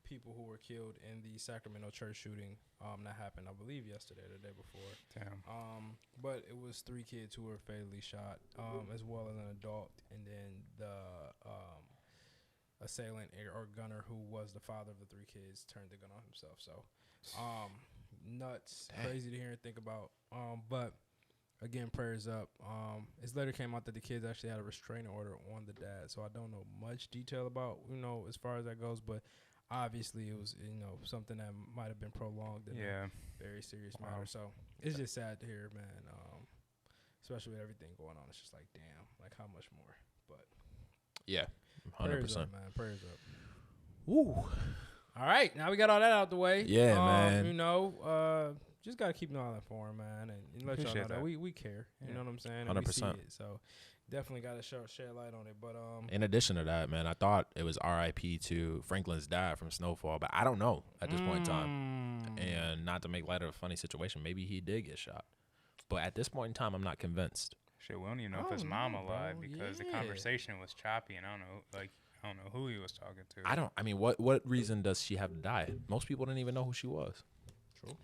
people who were killed in the Sacramento church shooting that happened, I believe, yesterday or the day before. Damn. But it was 3 kids who were fatally shot, as well as an adult, and then the assailant or gunner, who was the father of the 3 kids, turned the gun on himself. So, nuts, crazy to hear and think about. But again, prayers up. It later came out that the kids actually had a restraining order on the dad, so I don't know much detail about, as far as that goes, but obviously it was, something that might have been prolonged in a very serious matter. So it's just sad to hear, man, especially with everything going on. It's just like, damn, like how much more? But yeah, 100%. Prayers up, man. Prayers up. Woo. All right, now we got all that out the way. Yeah, man. Just gotta keep an eye for him, man, and let y'all know that we care. You know what I'm saying? 100%. We see it, so definitely gotta shed light on it. But in addition to that, man, I thought it was R.I.P. to Franklin's dad from Snowfall, but I don't know at this point in time. And not to make light of a funny situation, maybe he did get shot, but at this point in time, I'm not convinced. Shit, we don't even know if his mom alive because the conversation was choppy, and I don't know who he was talking to. What reason does she have to die? Most people didn't even know who she was. True.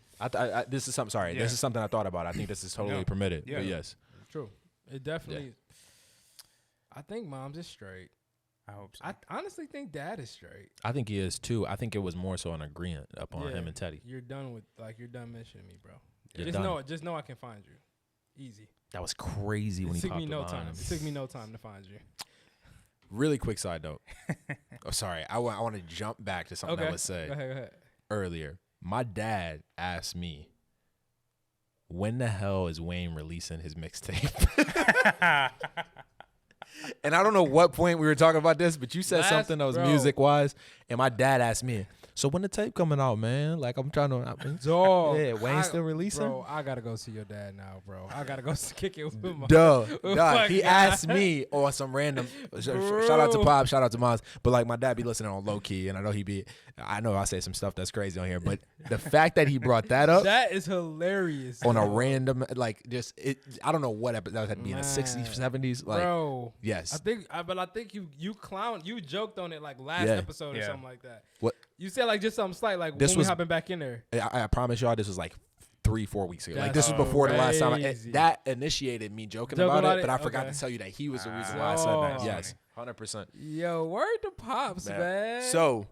This is something. Sorry, this is something I thought about. I think this is totally permitted. Yeah. But yes, true. It definitely. Yeah. I think mom's is straight. I hope so. I honestly think dad is straight. I think he is too. I think it was more so an agreement upon him and Teddy. You're done mentioning me, bro. Just know I can find you, easy. That was crazy when he popped up. It took me no time to find you. Really quick side note. Sorry, I want to jump back to something I was saying go ahead. earlier. My dad asked me, when the hell is Wayne releasing his mixtape? And I don't know what point we were talking about this, but you said something that was music-wise, and my dad asked me, So when the tape coming out, man? Like I'm trying to. Dog. Yeah, Wayne still releasing. Bro, I gotta go see your dad now, bro. I gotta go kick it with my. Duh. my He guy. asked me on some random. Shout out to Pop. Shout out to Moms. But like my dad be listening on low key, and I know I know I say some stuff that's crazy on here, but the fact that he brought that up. That is hilarious. On a dog. random, like, just I don't know what episode that had to be in the 60s, 70s. Like, bro. yes. I think you joked on it like last episode or something like that. What? You said like just something slight, like This when was- we hopping back in there. I promise y'all, this was like 3-4 weeks ago. Like, That's this was before the last time. crazy. That initiated me joking Joking about about it, but it? I forgot Okay. to tell you that he was the reason why I said Oh. that. Yes, 100%. Yo, word to pops, man. So,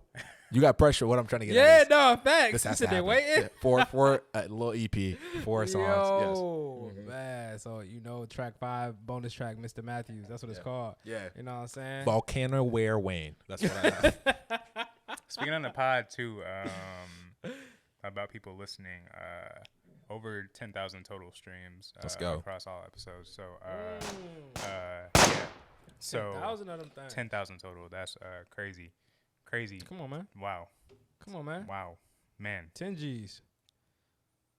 you got pressure. What I'm trying to get yeah, at is, no, this facts. You has said to they happen. waiting. Yeah, for a little EP, 4 songs. Yo, man. So track 5, bonus track, Mr. Matthews. That's what it's called. Yeah. You know what I'm saying? Yes. Volcano Ware Wayne. That's what I have. Speaking on the pod too, about people listening, over 10,000 total streams. Let's go. Across all episodes. So, yeah. So 10,000 of them things. 10,000 total. That's crazy. Crazy. Come on, man. Wow. Come on, man. Wow. Man. 10 G's.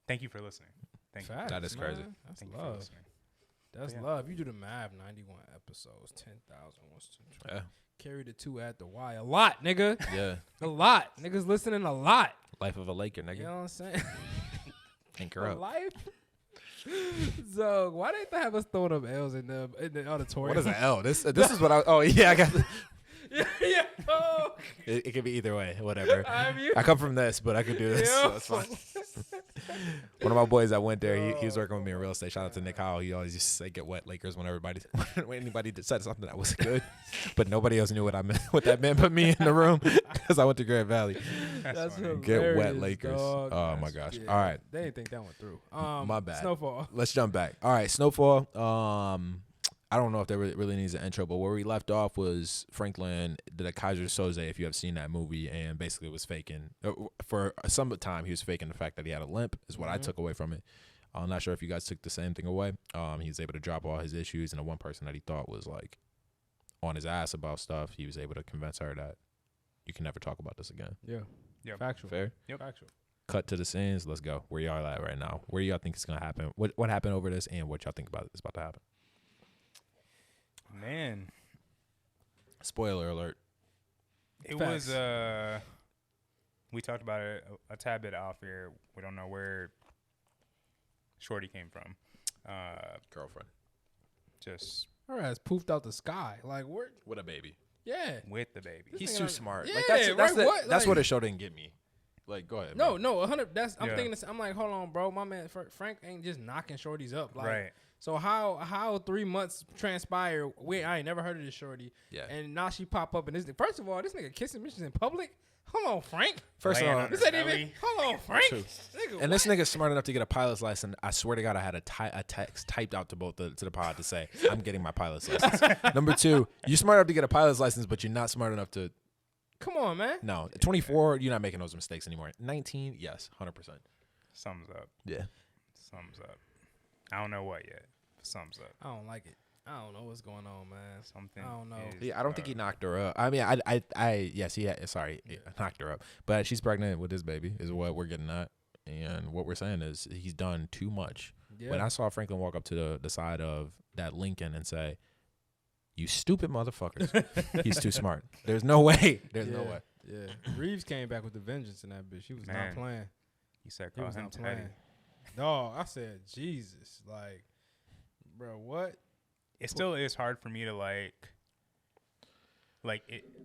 Thank you for listening. Thank you. Facts, That is crazy. man. That's Thank you for love. listening. That's Yeah. love. You do the math. 91 episodes. 10,000. What's 10? Yeah. Carry the 2 at the Y. A lot, nigga. Yeah. A lot. Niggas listening a lot. Life of a Laker, nigga. You know what I'm saying? Anchor For up. life. So why didn't they have us throwing up L's in the auditorium? What is an L? This is what I. Oh yeah, I got. yeah. Oh. It could be either way. Whatever. I'm you. I come from this, but I could do this. So Yo. it's fine. One of my boys that went there, he was working with me in real estate. Shout out to Nick Howell. He always used to say "get wet Lakers" when anybody said something that was good, but nobody else knew what I meant. What that meant, but me in the room because I went to Grand Valley. That's funny. Get wet hilarious, Lakers. dog. Oh my gosh. Yeah, All right. They didn't think that went through. My bad. Snowfall. Let's jump back. All right, Snowfall. I don't know if there really needs an intro, but where we left off was Franklin did a Kaiser Soze, if you have seen that movie, and basically was faking for some time. He was faking the fact that he had a limp, is what I took away from it. I'm not sure if you guys took the same thing away. He was able to drop all his issues, and the one person that he thought was like on his ass about stuff, he was able to convince her that you can never talk about this again. Yeah. Yep. Factual. Fair. Yep. Factual. Cut to the scenes. Let's go. Where y'all at right now? Where y'all think is gonna happen? What happened over this, and what y'all think about is about to happen? Man. Spoiler alert. It Facts. was we talked about it a tad bit off here. We don't know where Shorty came from. Girlfriend. Just Her ass poofed out the sky. Like where? With a baby. Yeah. with the baby. This He's nigga too don't- smart. Yeah, Like that's right, what? that's Like- what the show didn't get me. Like, go ahead. No, bro. no, 100. I'm Yeah. thinking this. I'm like, hold on, bro. My man Frank ain't just knocking shorties up. Like, Right. So how 3 months transpire? I ain't never heard of this shorty. Yeah. And now she pop up and this. First of all, this nigga kissing bitches in public. Hold on, Frank. First of Laying all, on This her ain't even. belly. Hold on, Frank. True. Nigga, and this nigga's smart enough to get a pilot's license. I swear to God, I had a text typed out to the pod to say, I'm getting my pilot's license. Number 2, you're smart enough to get a pilot's license, but you're not smart enough to. Come on, man. No, 24, you're not making those mistakes anymore. 19, yes, 100%. Sums up. Yeah. Sums up. I don't know what yet. Sums up. I don't like it. I don't know what's going on, man. Something. I don't know. is, Yeah, I don't think he knocked her up. I mean, yes, he had, sorry, he knocked her up. But she's pregnant with this baby, is what we're getting at. And what we're saying is he's done too much. Yeah. When I saw Franklin walk up to the side of that Lincoln and say, "You stupid motherfuckers," he's too smart. There's no way. There's no way. Yeah. Reeves came back with the vengeance in that bitch. He was not Man. playing. You said He call was him not Teddy. playing. No, I said Jesus. Like, bro, what? It still is hard for me to like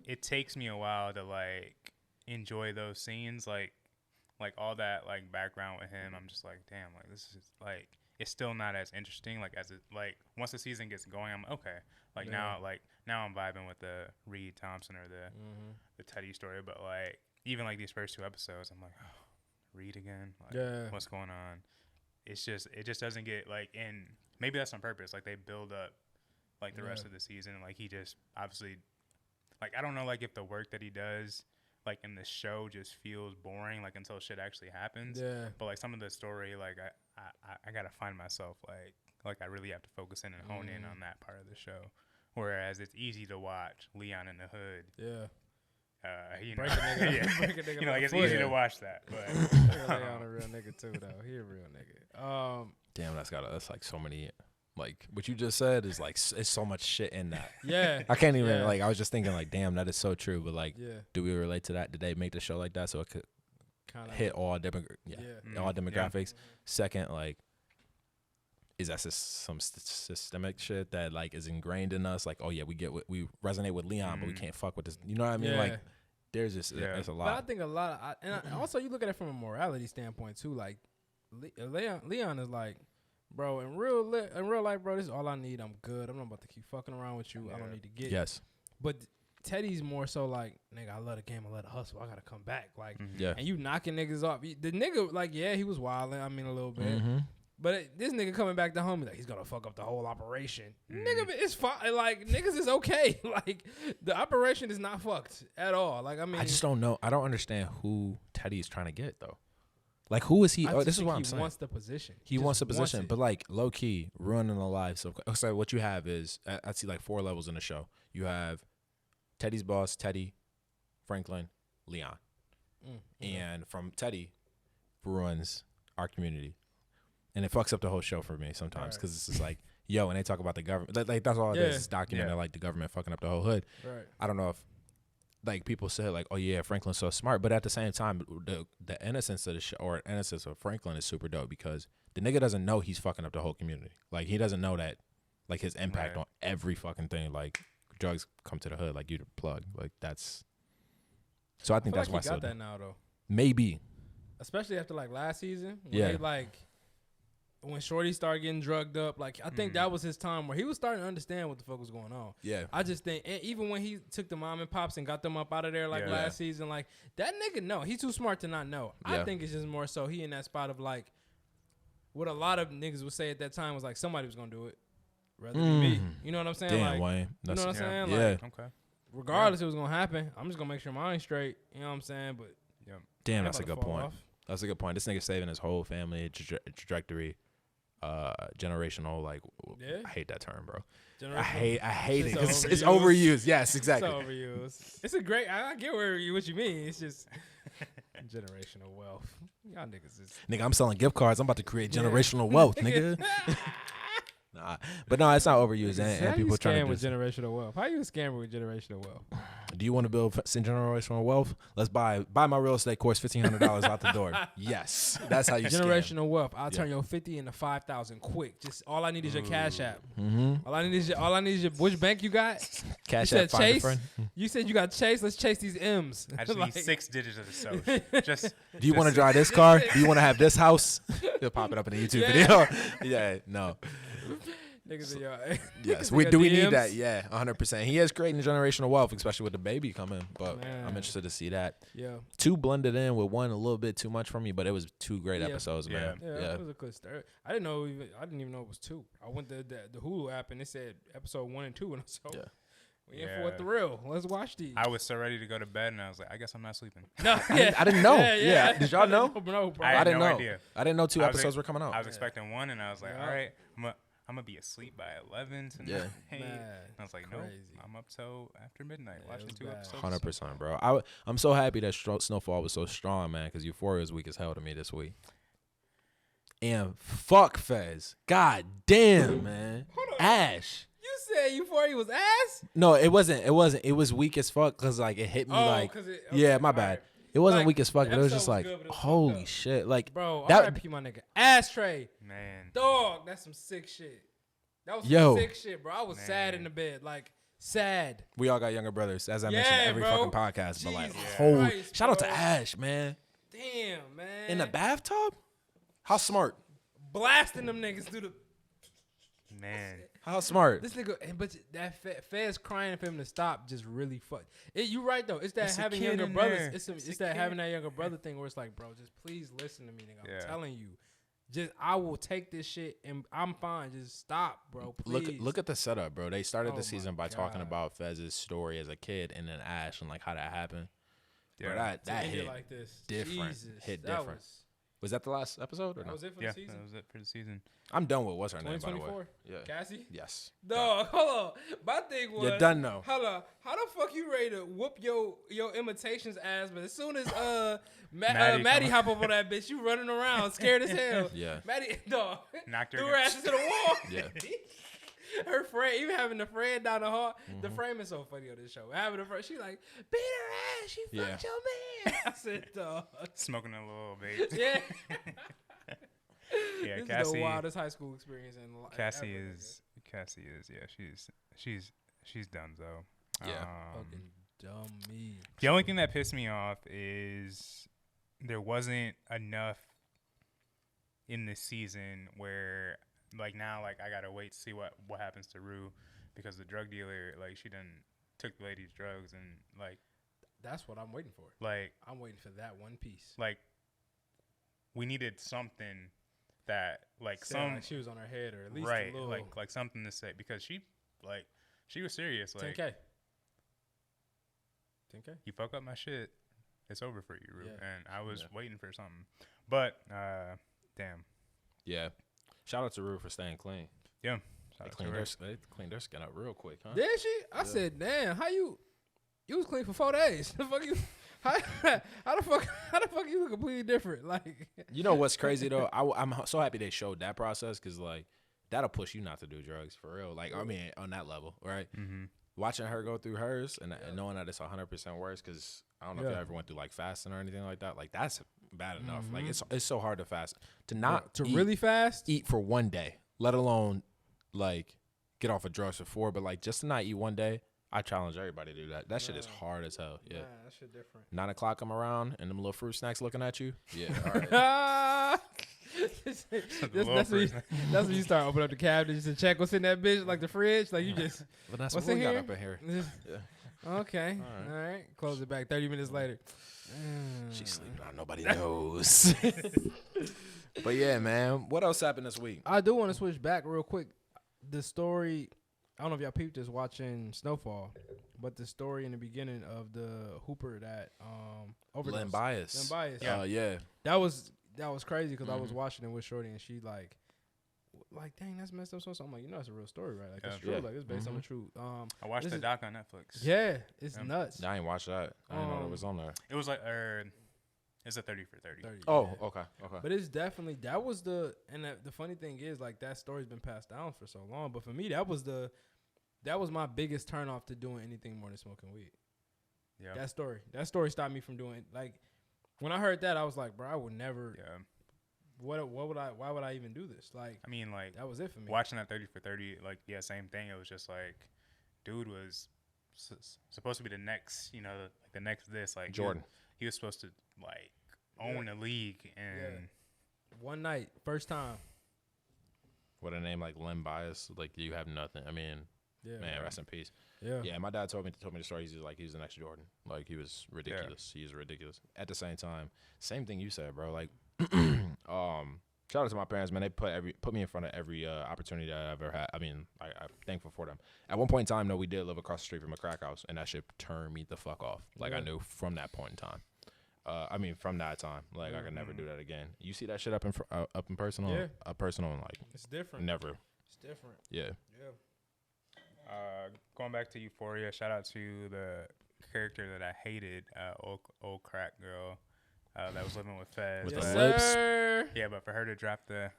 it takes me a while to like enjoy those scenes, like all that like background with him. I'm just like, damn, like this is like it's still not as interesting like as it like once the season gets going, I'm okay. Like now I'm vibing with the Reed Thompson or the Teddy story, but like even like these first 2 episodes, I'm like, oh, Reed again. Like, Yeah. what's going on? It just doesn't get like, and maybe that's on purpose. Like they build up like the rest of the season. Like he just obviously, like I don't know, like if the work that he does like in the show just feels boring, like until shit actually happens. Yeah. But like some of the story, like I gotta find myself like I really have to focus in and hone in on that part of the show. Whereas it's easy to watch Leon in the Hood Yeah. Break a nigga. yeah. Break a nigga. You know, like it's foot. easy to watch that, but Leon a real nigga too, though. He a real nigga. Damn, that's like so many. Like what you just said is like it's so much shit in that. Yeah. I can't even like. I was just thinking like, damn, that is so true. But like, Yeah. do we relate to that? Did they make the show like that so it could Kind of hit all all demographics? Yeah. Second, like, is that some systemic shit that like is ingrained in us? Like, oh yeah, we resonate with Leon, but we can't fuck with this. You know what I mean? Yeah. Like, there's just there's a lot. But I think a lot of, and also you look at it from a morality standpoint too. Like, Leon is like, bro, in real life, bro, this is all I need. I'm good. I'm not about to keep fucking around with you. I don't need to get. Yes. But Teddy's more so like, nigga, I love the game. I love the hustle. I gotta come back. Like, Yeah. and you knocking niggas off. The nigga, like, yeah, he was wilding. I mean, a little bit. Mm-hmm. But this nigga coming back to home, like, he's gonna fuck up the whole operation. Nigga, it's fine. Like, niggas is okay. Like, the operation is not fucked at all. Like, I mean, I just don't know. I don't understand who Teddy is trying to get though. Like, who is he? I Oh, just this is think what I'm he saying. wants the position. He Just wants the position, it. but like low key ruining the lives. So what you have is I see like 4 levels in the show. You have Teddy's boss, Teddy, Franklin, Leon, and from Teddy ruins our community, and it fucks up the whole show for me sometimes because it's just like yo, and they talk about the government. Like that's all it is. It's documented like the government fucking up the whole hood. Right. I don't know if like people say like, oh yeah, Franklin's so smart, but at the same time, the innocence of the show or innocence of Franklin is super dope because the nigga doesn't know he's fucking up the whole community. Like he doesn't know that, like his impact on every fucking thing. Like drugs come to the hood, like you the plug. Like that's. So I think that's why he got that now though. Maybe. Especially after like last season, when Yeah. they, like when Shorty started getting drugged up, like I think that was his time where he was starting to understand what the fuck was going on. Yeah. I just think, and even when he took the mom and pops and got them up out of there like last season, like that nigga, no, he's too smart to not know. I think it's just more so he in that spot of like what a lot of niggas would say at that time was like somebody was gonna do it, rather than me. You know what I'm saying? Damn, like, Wayne. you know what I'm saying? Yeah. Like, okay. regardless, it was gonna happen. I'm just gonna make sure mine's straight. You know what I'm saying? But Damn, I'm that's a about to good fall point. off. That's a good point. This nigga saving his whole family trajectory, generational. Like, I hate that term, bro. I hate it. It's overused. Yes, exactly. It's overused. It's a great. I get what you mean. It's just generational wealth. Y'all niggas is. Nigga, I'm selling gift cards. I'm about to create generational wealth, nigga. Nah, but no, it's not overused. And people trying to with generational wealth. How you a scammer with generational wealth? Do you want to build generational wealth? Let's buy my real estate course $1,500 out the door. Yes, that's how you generational scam. wealth. I'll turn your 50 into 5,000 quick. Just all I need is your Cash App. Mm-hmm. All I need is your which bank you got? Cash you App. said Chase. You said you got Chase. Let's chase these M's. I just need 6 digits of the social. Just. Do you want to drive this car? Do you want to have this house? You'll pop it up in a YouTube video. Yeah, no. Niggas in your Yes, niggas in do we your need DMs? that? Yeah, 100%. He is creating generational wealth, especially with the baby coming. But Man. I'm interested to see that. Yeah. 2 blended in with 1 a little bit too much for me, but it was 2 great episodes, man. Yeah, it was a good start. I didn't even know it was 2. I went to the Hulu app and it said episode 1 and 2, and so we in for it the real. Let's watch these. I was so ready to go to bed, and I was like, I guess I'm not sleeping. No, I didn't know. Yeah. Did y'all know? No, bro. I had didn't no know. idea. I didn't know 2 episodes were coming out. I was expecting 1, and I was like, all right, I'm gonna be asleep by 11 tonight. Man, I was like, no, I'm up till after midnight watching 2 episodes. 100%, bro. I'm so happy that Snowfall was so strong, man, because Euphoria was weak as hell to me this week. And fuck Fez. God damn, man. Ash. You said Euphoria was ass? No, it wasn't. It was weak as fuck because like it hit me yeah, my bad. It wasn't Like, weak as fuck, the but it was episode just was like, good, but it was holy fucked up. shit. Like, Bro, that- RIP my nigga. Ashtray. Man. Dog, that's some sick shit. That was Yo. some sick shit, bro. I was sad in the bed. Like, sad. we all got younger brothers, as I mentioned every bro. fucking podcast. But like, Jesus holy, Christ, shout out to bro. Ash, man. Damn, man. In the bathtub? How smart? Blasting them niggas through the... Man. How smart? This nigga, but that Fez crying for him to stop just really fuck. You right though. It's that It's a having kid younger in brothers. there. It's It's a that kid. having that younger brother thing where it's like, bro, just please listen to me, nigga. Yeah. I'm telling you, just I will take this shit and I'm fine. Just stop, bro. Please. Look at the setup, bro. They started Oh the season my by talking God. about Fez's story as a kid and then Ash and like how that happened. Yeah. Bro, that To end it hit like this. different. Jesus, Hit that different. was- Was that the last episode or That no? was it for Yeah, the season. that was it for the season. I'm done with what's her name, by the way. 2024. Yeah. Cassie. Yes. No, hold on. My thing was You're done though. Hold on. How the fuck you ready to whoop your imitations ass? But as soon as Maddie hop up on that bitch, you running around scared as hell. Yeah. Maddie, dog, Knocked her threw her ass into the wall. Yeah. Her friend, even having the friend down the hall, the frame is so funny on this show. Having a friend, she like beat her ass. She fucked your man. I said, dog. Smoking a little vape. Yeah. Yeah, This Cassie. is the wildest high school experience in life. Cassie is. Yeah, she's done though. Yeah. Fucking dummy. The only thing that pissed me off is there wasn't enough in this season where like now like I gotta wait to see what happens to Rue because the drug dealer like she done took the lady's drugs and like That's what I'm waiting for. like I'm waiting for that one piece. like we needed something that like Sound some like she was on her head or at least right a little like something to say because she was serious like 10K. 10K? you fuck up my shit, it's over for you, Rue. Yeah. And I was waiting for something. But damn. Yeah. Shout out to Rue for staying clean. Yeah. They Shout out to her. cleaned their skin up real quick, huh? Did she? I said, damn, how you was clean for 4 days. The fuck you how the fuck you look completely different? Like You know what's crazy though? I'm so happy they showed that process because like that'll push you not to do drugs for real. Like I mean on that level, right? Mm-hmm. Watching her go through hers and knowing that it's 100% worse because I don't know if you ever went through like fasting or anything like that. Like that's bad enough. Like it's so hard to fast to not to eat, really fast. eat for one day, let alone like get off of drugs for 4. But like just to not eat one day, I challenge everybody to do that. That shit is hard as hell. Yeah. Nah, that shit different. 9 o'clock come around and them little fruit snacks looking at you. Yeah. All right. that's when you start opening up the cabinet just to check what's in that bitch, like the fridge. Like you just But that's what's what in we got here? up in here. Yeah. Okay. All right. Close it back. 30 minutes later. She's sleeping on nobody knows. But yeah, man. What else happened this week? I do want to switch back real quick. The story, I don't know if y'all peeped this watching Snowfall, but the story in the beginning of the Hooper that overdosed. Len Bias. Len Bias. Yeah. Yeah. That was crazy because I was watching it with Shorty and she like dang, that's messed up. So I'm like, it's a real story, right? Like it's true. Yeah. Like it's based on the truth. I watched this the is- doc on Netflix. Yeah, it's nuts. I ain't watched that. I didn't know it was on there. It was like it's a 30 for 30. 30, Oh, yeah. okay. But it's definitely that was the funny thing is like that story's been passed down for so long. But for me, that was my biggest turn off to doing anything more than smoking weed. Yeah. That story stopped me from doing like when I heard that I was like, bro, I would never. Yeah. Why would I even do this? Like, I mean, like that was it for me. watching that 30 for 30, like yeah, same thing. It was just like, dude was supposed to be the next, like the next this, like Jordan. He was supposed to like own the league and One night, first time. With a name like Len Bias, like you have nothing. I mean, Yeah, man, rest in peace. Yeah. Yeah, my dad told me the story. He's like, he's the next Jordan. Like he was ridiculous. He was ridiculous. At the same time, same thing you said, bro. Like, shout out to my parents, man. They put me in front of every opportunity that I ever had. I mean, I'm thankful for them. At one point in time, though, we did live across the street from a crack house, and that shit turned me the fuck off. Like I knew from that point in time. From that time, like I could never do that again. You see that shit up in personal, personal, and like It's different. never. It's different. Yeah. Yeah. going back to Euphoria, shout out to the character that I hated, old crack girl that was living with Fez. With Yes, the lips. sir. Yeah, but for her to drop the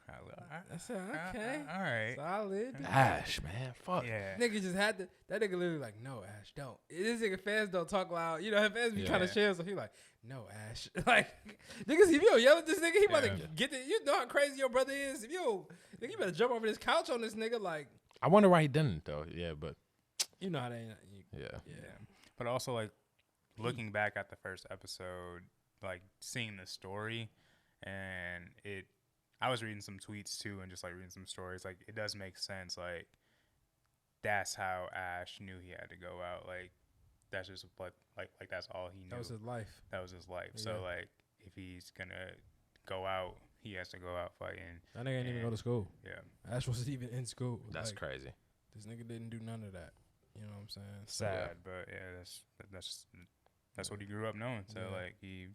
That's okay. all right. Solid. Ash, man, fuck. Yeah. Nigga just had to. That nigga literally like, no, Ash, don't. This nigga fans don't talk loud. Fans be kind of chill, so he like, no, Ash. Like, niggas, if you don't yell at this nigga, he about to get the. You know how crazy your brother is. If you, nigga, you better jump over this couch on this nigga. Like, I wonder why he didn't though. Yeah, but you know how they. yeah. But also like looking back at the first episode, like seeing the story, and I was reading some tweets too, and just like reading some stories. Like it does make sense. Like that's how Ash knew he had to go out. Like that's just what like that's all he knew. That was his life. That was his life. Yeah. So like if he's gonna go out, he has to go out fighting. That nigga didn't even go to school. Yeah. Ash wasn't even in school. That's Like, crazy. This nigga didn't do none of that. You know what I'm saying? Sad, but yeah, that's what he grew up knowing. So Yeah. like he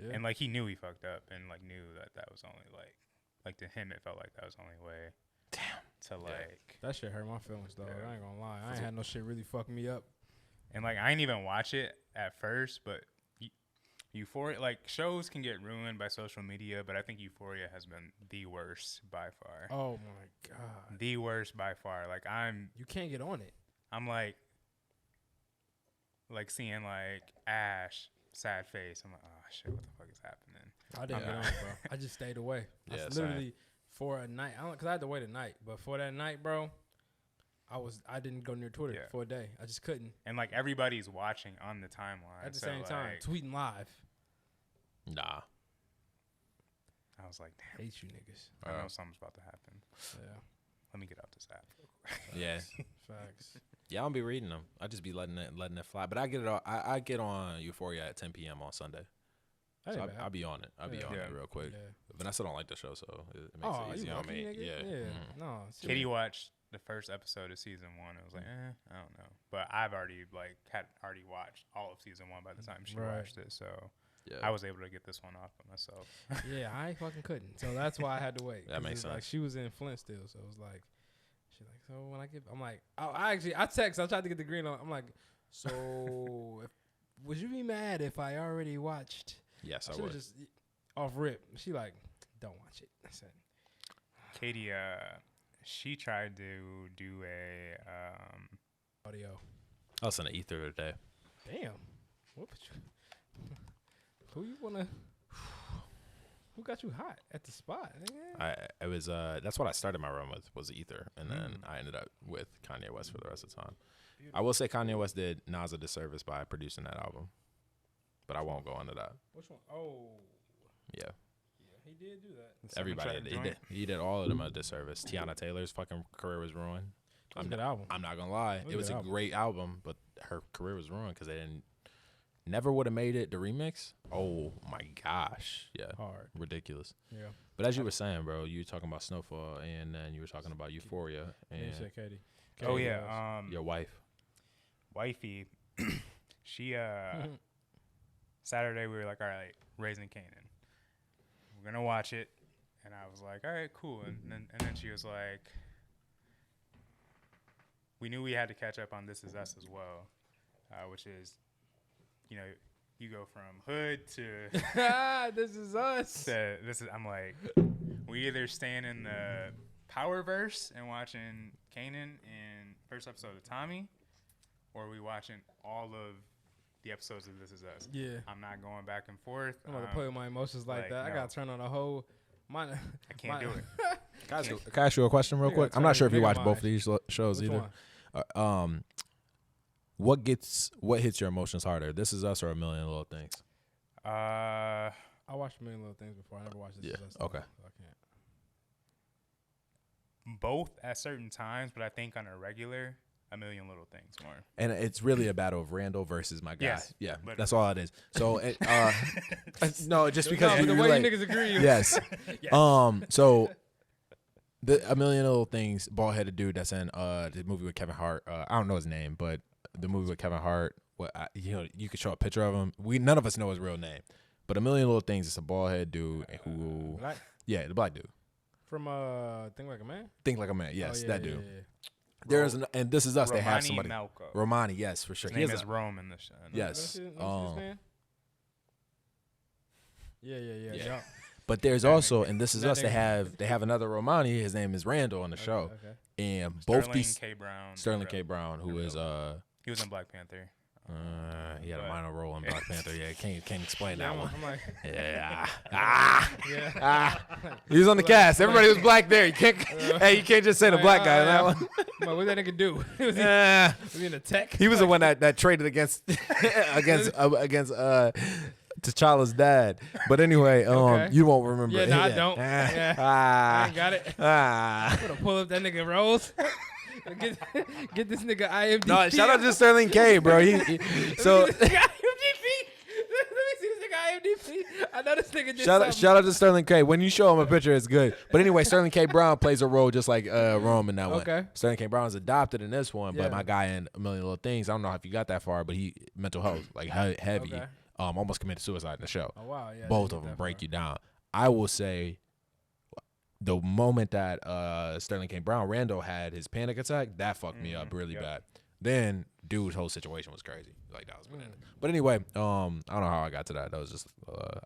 Yeah. And like he knew he fucked up, and like knew that was only like to him it felt like that was the only way. To like that shit hurt my feelings though. I ain't gonna lie. I ain't had no shit really fuck me up. And like I ain't even watch it at first, but Euphoria, like shows can get ruined by social media, but I think Euphoria has been the worst by far. Oh my god. The worst by far. Like you can't get on it. I'm like seeing like Ash, sad face. I'm like, oh shit, what the fuck is happening? I didn't get on it, bro. I just stayed away. Yeah, I literally for a night. Cause I had to wait a night, but for that night, bro, I didn't go near Twitter for a day. I just couldn't. And like everybody's watching on the timeline At the same time, tweeting live. Nah. I was like, damn. Hate you niggas. I know something's about to happen. Yeah. Let me get out this app. Yeah. Facts. Yeah, I don't be reading them. I just be letting it fly. But I get it all. I get on Euphoria at 10 p.m. on Sunday. So I'll be on it. I'll be on it real quick. Yeah. Vanessa don't like the show, so it makes it easy on me. Nigga? Yeah. Mm-hmm. No. Katie watched the first episode of season 1. It was like, I don't know. But I've already had watched all of season 1 by the time she watched it. So I was able to get this one off of myself. Yeah, I fucking couldn't. So that's why I had to wait. That makes sense. Like she was in Flint still, so it was like, she's like, so when I'm like, I text. I tried to get the green on. I'm like, so would you be mad if I already watched? Yes, I would. Just off rip. She like, don't watch it. I said, Katie, she tried to do a audio. I was in the ether today. Damn. What would you? Who you wanna? Who got you hot at the spot? It was that's what I started my run with was ether, and then I ended up with Kanye West for the rest of the time. Beautiful. I will say Kanye West did Nas a disservice by producing that album, but I won't go into that. Which one? Oh. Yeah. He did do that. Everybody he did all of them a disservice. Tiana Taylor's fucking career was ruined. Good album. I'm not gonna lie, it was a great album, but her career was ruined because they never would have made it the remix. Oh my gosh, yeah, hard, ridiculous. Yeah. But as you were saying, bro, you were talking about Snowfall, and then you were talking about Euphoria. And you said Katie. Oh yeah, your wifey, she Saturday we were like, all right, Raising Kanan. We're gonna watch it, and I was like, all right, cool. And then she was like, we knew we had to catch up on This Is Us as well, which is, you know, you go from hood to This Is Us. I'm like, we either staying in the Powerverse and watching Kanan and first episode of Tommy, or we watching all of the episodes of This Is Us. Yeah. I'm not going back and forth. I'm gonna play with my emotions like that. No. I gotta turn on a whole. I can't do it. Can I ask you a question real quick? I'm not sure if you watch both of these shows either. What hits your emotions harder, This Is Us or A Million Little Things? I watched A Million Little Things before. I never watched This Is Us. Okay. So I can't. Both at certain times, but I think on a regular, A Million Little Things more. And it's really a battle of Randall versus my guy. Yes, yeah, that's all it is. So, no, just because the way you niggas agree. Yes. Yes. So, the A Million Little Things, bald-headed dude that's in the movie with Kevin Hart. I don't know his name, but the movie with Kevin Hart. You could show a picture of him. None of us know his real name, but A Million Little Things is a bald-headed dude who. Black? Yeah, the black dude. From Think Like a Man. Think Like a Man. Yes, that dude. Yeah. There's and This Is Us. Romani they have somebody. Malco. Romani, yes, for sure. His name is Rome in the show. Yes. Yeah. But there's also, and This Is Us, they have another Romani. His name is Randall on the show. Okay. And both these Sterling K. Brown, who is he was in Black Panther. He had a minor role in Black Panther. Yeah, can't explain that one. I'm like, He was on the cast. Everybody was black there. You can't just say the black guy in that one. What that nigga do? Was he in the tech? He was the one that traded against T'Challa's dad. But anyway, you won't remember. Yeah, no, I don't. I ain't got it. I'm gonna pull up that nigga Rose. Get this nigga IMDb. No, shout out to Sterling K, bro. So let me see this nigga IMDb. I know this nigga did shout out to Sterling K. When you show him a picture, it's good. But anyway, Sterling K. Brown plays a role just like Rome in that one. Okay. Sterling K. Brown's adopted in this one, but my guy in A Million Little Things, I don't know if you got that far, but he mental health, like heavy. Okay. almost committed suicide in the show. Oh wow, yeah. Both of them break you down. I will say, the moment that Sterling K. Brown, Randall, had his panic attack, that fucked me up really bad. Then dude's whole situation was crazy. Like that was bananas. But anyway, I don't know how I got to that. That was just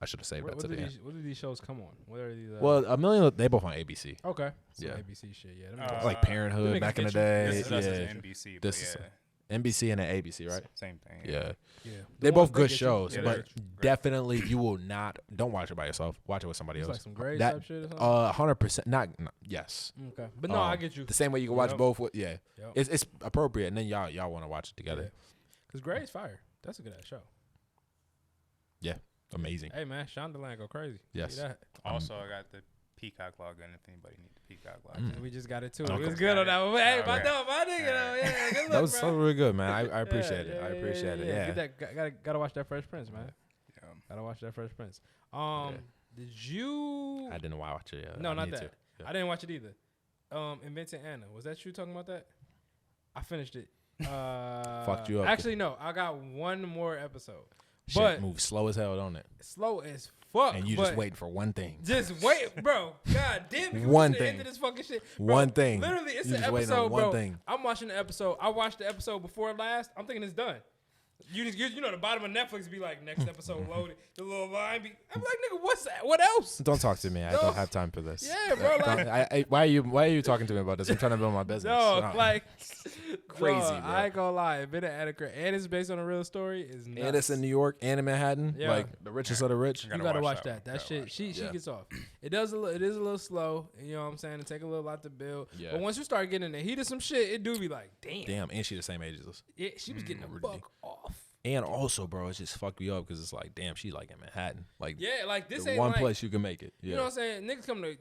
I should have saved that to the end. What do these shows come on? What are these? Well, a million. They both on ABC. Okay. Yeah. ABC shit. Yeah. Like Parenthood back in the day. This is NBC. This is NBC and then ABC, right? Same thing. Yeah. Yeah. They both good shows, Yeah, but definitely you will not. Don't watch it by yourself. Watch it with somebody It's else. like some Grey's That type shit or something? 100%. Not yes. Okay. But no, I get you. The same way you can watch both. With, yeah. Yep. It's appropriate, and then y'all want to watch it together. Because Grey's fire. That's a good ass show. Yeah. Amazing. Hey man, Shondaland go crazy. Yes. See that? Also, I got the Peacock login if anybody needs the Peacock login. We just got it too. Okay. It was good on that one. Hey, my Okay. dog, my nigga though. Yeah, good look, That was bro. really good, man. I appreciate it. Yeah, I appreciate it. Yeah. Get that, gotta watch that Fresh Prince, man. Yeah. Gotta watch that Fresh Prince. Did you? I didn't watch it. No, I not need that. to. Yeah. I didn't watch it either. Inventing Anna. Was that you talking about that? I finished it. Fucked you up. Actually, no. I got one more episode. Shit But moves slow as hell, don't it? slow as fuck. And you but just waiting for one thing. Just wait, bro. God damn it. One End thing. of this fucking shit. Bro, One thing. Literally, it's You an just waiting on episode, one bro. thing. I'm watching the episode. I watched the episode before last. I'm thinking it's done. You know the bottom of Netflix be like next episode loaded. The little line be. I'm like, nigga, what's that? What else? Don't talk to me. I No. don't have time for this. Yeah, bro. Like, Why are you talking to me about this? I'm trying to build my business. no, like Crazy, dog, bro. I ain't gonna lie. Been an adequate, and it's based on a real story. Is nuts. And it's in New York and in Manhattan. Yeah. Like the richest of the rich. You gotta watch that. one. That Gotta shit, watch she Yeah. gets off. It is a little slow. You know what I'm saying? It take a little lot to build. Yeah. But once you start getting in the heat of some shit, it do be like, damn. Damn, and she the same age as us. Yeah, she was getting the fuck off. And also, bro, it just fucked me up because it's like, damn, she like in Manhattan. Like, Yeah, like this the ain't one like, place you can make it. Yeah. You know what I'm saying? Niggas come to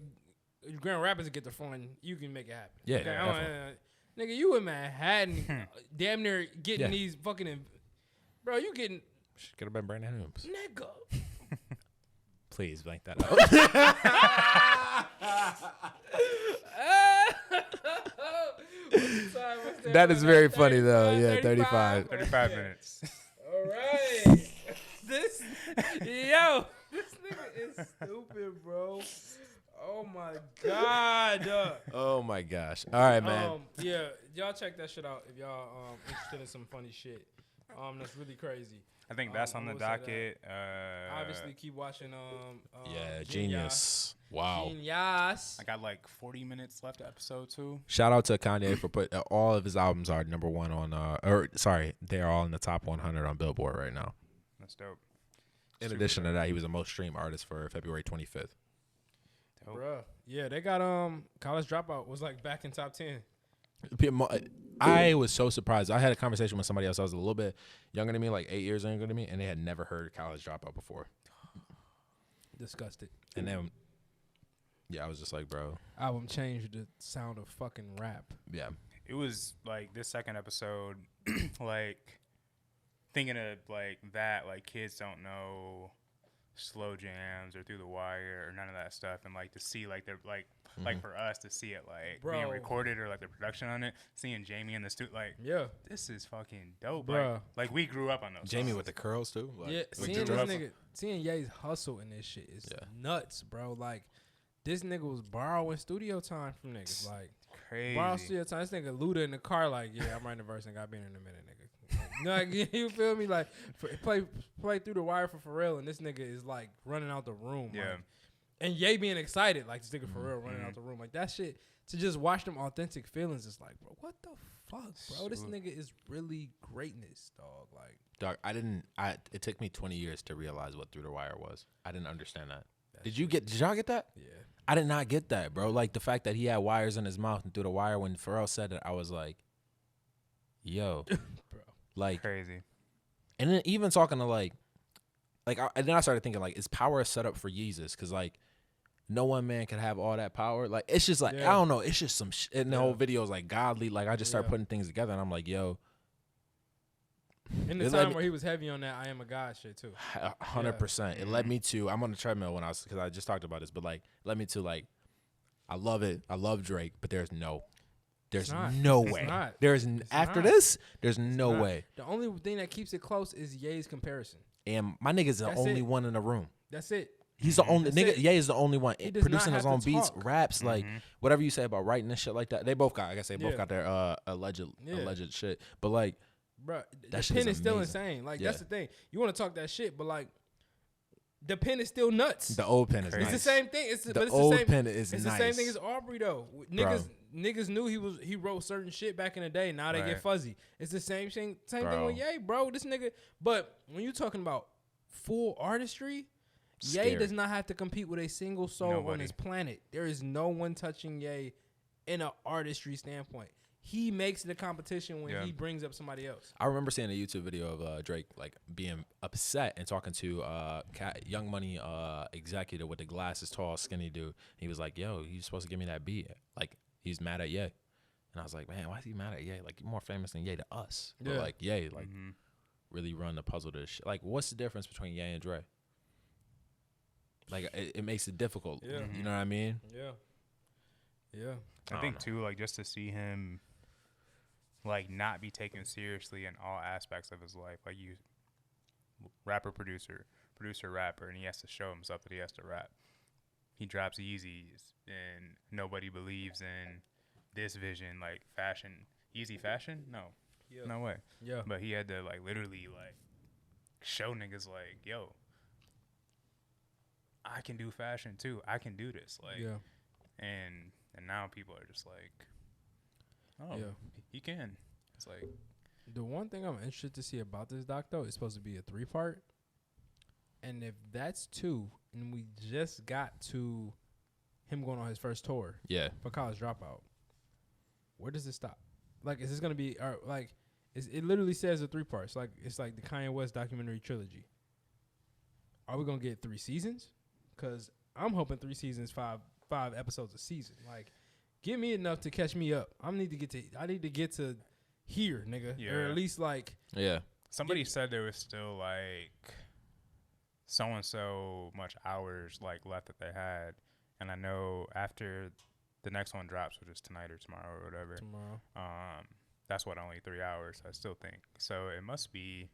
Grand Rapids to get the fun. You can make it happen. Yeah, Okay, definitely. nigga, you in Manhattan, damn near getting Yeah. these fucking, bro. You getting Could have been Brandon Holmes. nigga. Please blank that out. That is very funny, though. Yeah, 35. 35 minutes. All right. This nigga is stupid, bro. Oh my god. Oh my gosh. All right, man. Yeah, y'all check that shit out if y'all interested in some funny shit. That's really crazy. I think that's on the I will say that. docket. Obviously, keep watching. Yeah, Jeen-Yuhs. genius. Wow. Jeen-Yuhs. I got like 40 minutes left of episode 2. Shout out to Kanye for put all of his albums are number one on they're all in the top 100 on Billboard right now. That's dope. In addition to that, he was the most streamed artist for February 25th. Dope. Bruh. Yeah, they got College Dropout was like back in top 10. I was so surprised. I had a conversation with somebody else that was a little bit younger than me, like 8 years younger than me, and they had never heard College Dropout before. Disgusted. And then, yeah, I was just like, bro, Album changed the sound of fucking rap. yeah. It was like this second episode, like thinking of like that, like kids don't know slow jams or Through the Wire or none of that stuff, and like to see like they're like for us to see it like being Bro. recorded or like the production on it, seeing Jamie in the studio, like Yeah. this is fucking dope. Bruh. Like we grew up on those. Jamie songs. with the curls, too. Like, Yeah, with seeing the this dress. nigga, seeing Ye's hustle in this shit is Yeah. nuts, bro. Like, this nigga was borrowing studio time from niggas. Like, crazy. borrow studio time. This nigga Luda in the car, like, yeah, I'm writing the verse and got been in a minute, nigga. Like, you feel me? Like, play Through the Wire for Pharrell, and this nigga is like running out the room. Yeah. Like, and Ye being excited, like this nigga Pharrell running out the room, like that shit. To just watch them authentic feelings, it's like, bro, what the fuck, bro? This nigga is really greatness, dog. Like, Dog, it took me 20 years to realize what Through the Wire was. I didn't understand that. Did y'all get that? yeah. I did not get that, bro. Like the fact that he had wires in his mouth and Through the Wire, when Pharrell said it, I was like, yo, Bro. like, Crazy. and then even talking to and then I started thinking like, is power set up for Jesus? Cause like, no one man can have all that power. Like, it's just like, Yeah. I don't know. It's just some shit. And the Yeah. whole video is like godly. Like, I just start Yeah. putting things together and I'm like, yo, In the It led time me- where he was heavy on that I Am a God shit too. 100%. It led me to, I'm on the treadmill because I just talked about this, but like, led me to like, I love it. I love Drake, but there's no not. It's way. not. There's It's after not. this, there's no Nah. way. The only thing that keeps it close is Ye's comparison. And my nigga's the That's only it. one in the room. That's it. He's the only That's nigga. it. Ye is the only one He does producing not his have own to beats, talk. raps, like whatever you say about writing and shit like that. They both got, I guess they both Yeah. got their alleged shit. But like, Bro, That the shit pen is is still amazing. insane. Like Yeah. that's the thing. You want to talk that shit, but like the pen is still nuts. the old pen is Crazy. It's nice. the same thing. It's The but it's old the same. pen is It's nice. the same thing as Aubrey though. Niggas knew he wrote certain shit back in the day. Now they Right. get fuzzy. It's the same thing. Same Bro. thing with Ye, bro. This nigga. But when you talking about full artistry, Ye Scary. does not have to compete with a single soul on Nobody. this planet. There is no one touching Ye in an artistry standpoint. He makes the competition when Yeah. he brings up somebody else. I remember seeing a YouTube video of Drake like being upset and talking to Young Money executive with the glasses, tall, skinny dude. He was like, "Yo, you supposed to give me that beat?" Like he's mad at Ye, and I was like, "Man, why is he mad at Ye? Like you're more famous than Ye to us." But Yeah. like Ye, like really run the puzzle to this shit. Like what's the difference between Ye and Dre? Like it makes it difficult. Yeah. You know what I mean? Yeah. Yeah. I think too, like just to see him like not be taken seriously in all aspects of his life. Like you rapper, producer, rapper, and he has to show himself that he has to rap. He drops Yeezys and nobody believes in this vision, like fashion. Yeezy fashion? No. Yeah. No way. Yeah. But he had to like literally like show niggas like, yo, I can do fashion too. I can do this. Like Yeah. and now people are just like, oh, Yeah. he can. It's like, The one thing I'm interested to see about this doc though, it's supposed to be a 3-part. And if that's 2, and we just got to him going on his first tour Yeah. for College Dropout, where does it stop? Like, is this gonna be like? It literally says a 3 parts. Like it's like the Kanye West documentary trilogy. Are we gonna get 3 seasons? Cause I'm hoping 3 seasons, 5 episodes a season. Like, give me enough to catch me up. I need to get to here, nigga, or Yeah. at least like. Yeah. somebody said there was still like so and so much hours like left that they had, and I know after the next one drops, which is tonight or tomorrow or whatever, Tomorrow. that's what, only 3 hours. I still think so. It must be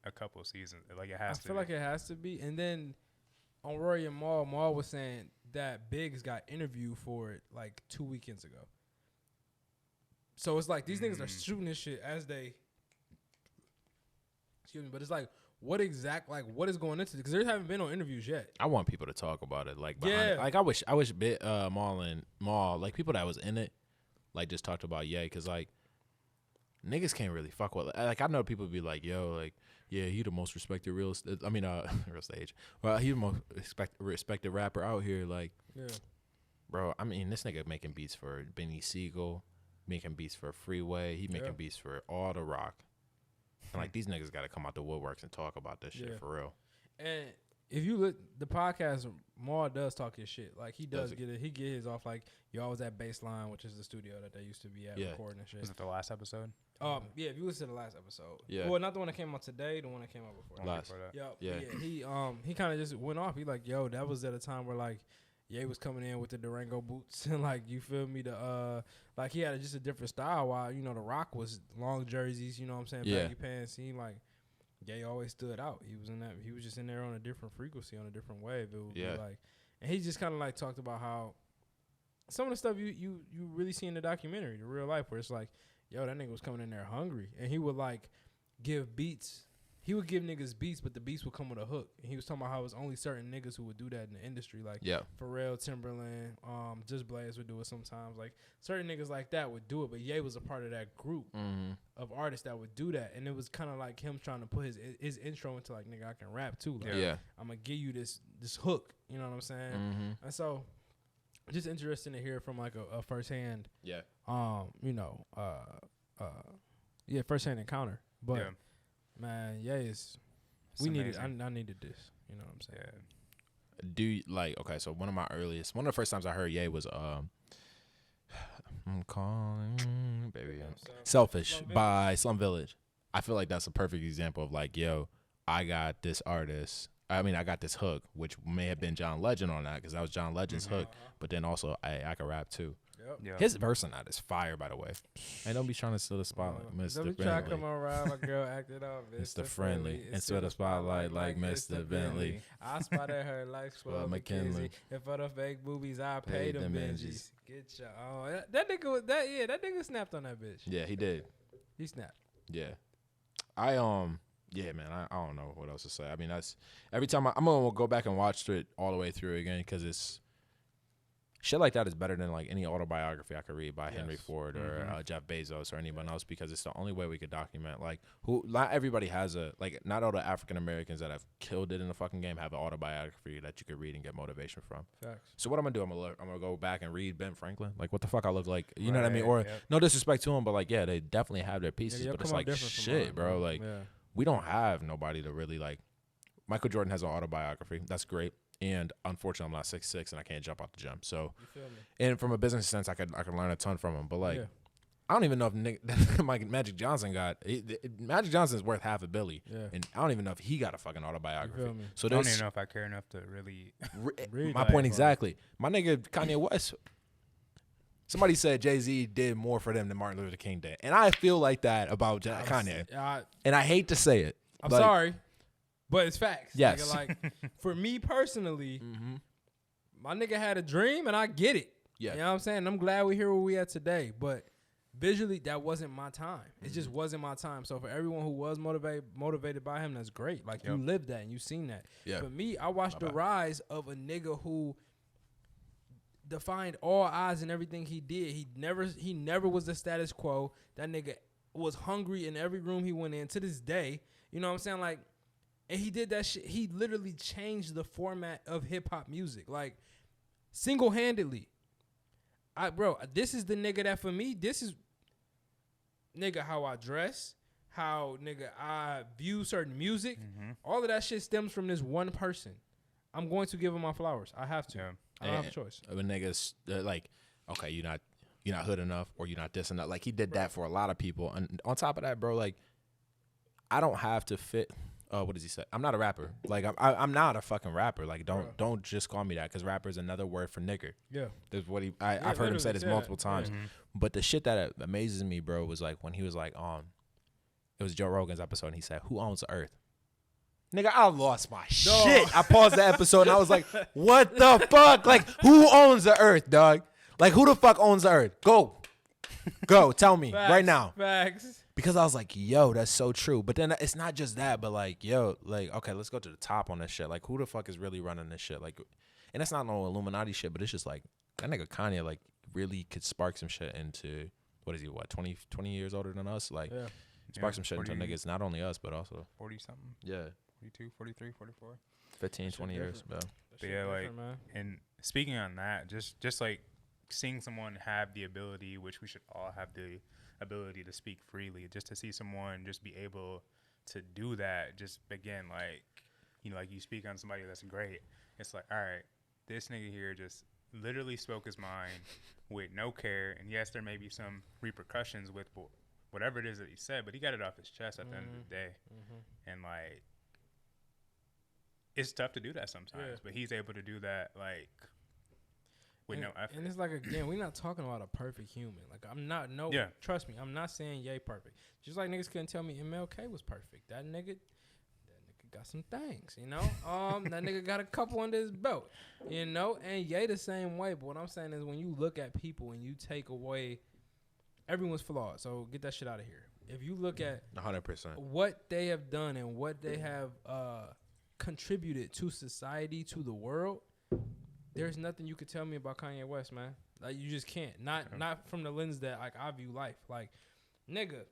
a couple of seasons. Like it has I to. feel like it has to be. And then on Rory and Maul was saying that Biggs got interviewed for it like 2 weekends ago. So it's like these niggas are shooting this shit as they. Excuse me, but it's like what is going into it? Because there haven't been no interviews yet. I want people to talk about it. Like, behind Yeah. it. Like I wish Maul, like people that was in it, like just talked about Ye, because like niggas can't really fuck with. Like I know people be like, yo, like yeah, he the most respected real estate. I mean, real stage. Well, he the most respected rapper out here. Like, Yeah. bro, I mean, this nigga making beats for Benny Siegel, making beats for Freeway. He making beats for all the rock. And like these niggas got to come out the woodworks and talk about this shit for real. And if you look, the podcast, Maul does talk his shit. Like he does Does get it. He get his off. Like you always at Baseline, which is the studio that they used to be at recording and shit. Was it the last episode? Yeah, if you listen to the last episode. Yeah. Well, not the one that came out today, the one that came out before. Last. Before that. Yeah. He kind of just went off. He like, yo, that was at a time where like Ye was coming in with the Durango boots and like, you feel me, like he had just a different style while, you know, the Rock was long jerseys, you know what I'm saying, Yeah. baggy pants. He like Ye always stood out. He was just in there on a different frequency, on a different wave. It would be like, and he just kind of like talked about how some of the stuff you really see in the documentary, the real life, where it's like, yo, that nigga was coming in there hungry, and he would like give beats. He would give niggas beats, but the beats would come with a hook. And he was talking about how it was only certain niggas who would do that in the industry, like Pharrell, Timberland, Just Blaze would do it sometimes. Like certain niggas like that would do it, but Ye was a part of that group of artists that would do that, and it was kind of like him trying to put his intro into like, nigga, I can rap too. Like, I'm gonna give you this hook. You know what I'm saying? And so, just interesting to hear from like a firsthand, firsthand encounter. But man, we needed. I needed this. You know what I'm saying? Yeah. Do you, like, okay, so one of the first times I heard Ye was I'm calling baby Selfish by Slum Village. I feel like that's a perfect example of like, yo, I got this artist. I mean, I got this hook, which may have been John Legend on that, because that was John Legend's hook. But then also, I can rap too. Yeah. His verse on that is fire, by the way. And don't be trying to steal the spotlight, Mr. Don't be trying to come Bentley. around, my girl acted off. Mr. Friendly. And steal the spotlight like Mr. Bentley. I spotted her like Swell McKinsey. And for the fake boobies, I paid them Benjis. Get your that nigga was that nigga snapped on that bitch. Yeah, he did. He snapped. Yeah. Yeah, man, I don't know what else to say. I mean, that's every time I'm going to go back and watch it all the way through again because it's shit like that is better than like any autobiography I could read by Henry Ford or Jeff Bezos or anyone else because it's the only way we could document like not everybody has not all the African Americans that have killed it in the fucking game have an autobiography that you could read and get motivation from. Facts. So what I'm gonna do? I'm gonna go back and read Ben Franklin. Like what the fuck I look like? You know what I mean? Or no disrespect to him, but like yeah, they definitely have their pieces. But it's like shit, bro. Like we don't have nobody to really like. Michael Jordan has an autobiography. That's great. And unfortunately, I'm not 6'6" and I can't jump out the gym. So, and from a business sense, I could learn a ton from him. But like, I don't even know if Magic Johnson Magic Johnson's worth half a billy, and I don't even know if he got a fucking autobiography. So I don't even know if I care enough to really read my point exactly. My nigga Kanye West. Somebody said Jay-Z did more for them than Martin Luther King did, and I feel like that about Kanye. And I hate to say it. I'm sorry. But it's facts. Yes. Nigga, like, for me personally, my nigga had a dream, and I get it. Yeah. You know what I'm saying? I'm glad we're here where we at today. But visually, that wasn't my time. It just wasn't my time. So for everyone who was motivated by him, that's great. Like, you lived that, and you seen that. Yeah. For me, I watched the rise of a nigga who defined all odds and everything he did. He never was the status quo. That nigga was hungry in every room he went in to this day. You know what I'm saying? Like, and he did that shit. He literally changed the format of hip-hop music. Like, single-handedly. Bro, this is the nigga that for me, this is, nigga, how I dress, how, nigga, I view certain music. All of that shit stems from this one person. I'm going to give him my flowers. I have to. Yeah. I don't have a choice. When niggas, like, okay, you're not hood enough or you're not this enough. Like, he did that for a lot of people. And on top of that, bro, like, I don't have to fit. What does he say? I'm not a rapper. Like I'm not a fucking rapper. Like don't just call me that because rapper is another word for nigger. Yeah, that's what I've heard him say this multiple times. But the shit that amazes me, bro, was like when he was like it was Joe Rogan's episode and he said, "Who owns the earth?" Nigga, I lost my shit. I paused the episode and I was like, "What the fuck? Like who owns the earth, dog? Like who the fuck owns the earth? Go, tell me right now." Facts. Because I was like, yo, that's so true. But then it's not just that, but like, yo, like, okay, let's go to the top on this shit. Like, who the fuck is really running this shit? Like, and it's not no Illuminati shit, but it's just like, that nigga Kanye, like, really could spark some shit into, 20 years older than us? Like, spark some shit 40, into niggas, not only us, but also 40-something. Yeah. 42, 43, 44. 15, 20 years, bro. But yeah, like, and speaking on that, just like seeing someone have the ability, which we should all have the ability to speak freely, just to see someone just be able to do that, just again, like, you know, like you speak on somebody that's great. It's like, all right, this nigga here just literally spoke his mind with no care. And yes, there may be some repercussions with whatever it is that he said, but he got it off his chest at the end of the day. And like, it's tough to do that sometimes, but he's able to do that, like, with no effort. And it's like, again, we're not talking about a perfect human. Like, I'm not, trust me, I'm not saying Ye perfect. Just like niggas couldn't tell me MLK was perfect. That nigga got some things, you know? That nigga got a couple under his belt, you know? And Ye the same way. But what I'm saying is when you look at people and you take away, everyone's flawed. So get that shit out of here. If you look at 100% what they have done and what they have contributed to society, to the world, there's nothing you could tell me about Kanye West, man. Like, you just can't. Not from the lens that, like, I view life. Like, nigga,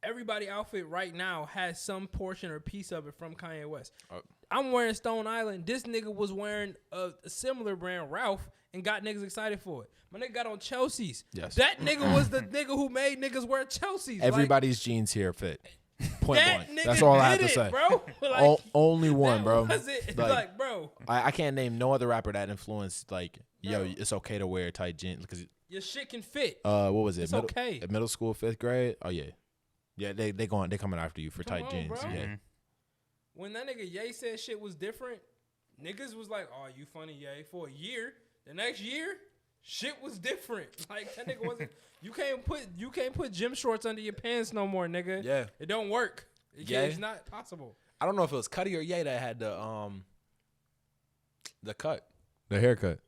everybody outfit right now has some portion or piece of it from Kanye West. I'm wearing Stone Island. This nigga was wearing a similar brand, Ralph, and got niggas excited for it. My nigga got on Chelsea's. Yes. That nigga was the nigga who made niggas wear Chelsea's. Everybody's jeans here fit. Point blank. That's all I have to say, bro. Like, only one, bro. Was it. Like, bro. I can't name no other rapper that influenced, like, yo, it's okay to wear tight jeans because your shit can fit. What was it? It's okay. Middle school, 5th grade. Oh yeah, they coming after you for tight jeans. Bro. Yeah. When that nigga Ye said shit was different, niggas was like, "Oh, you funny, Ye?" For a year. The next year, shit was different. Like that nigga wasn't. You can't put gym shorts under your pants no more, nigga. Yeah. It don't work. It's not possible. I don't know if it was Cudi or Ye that had the haircut.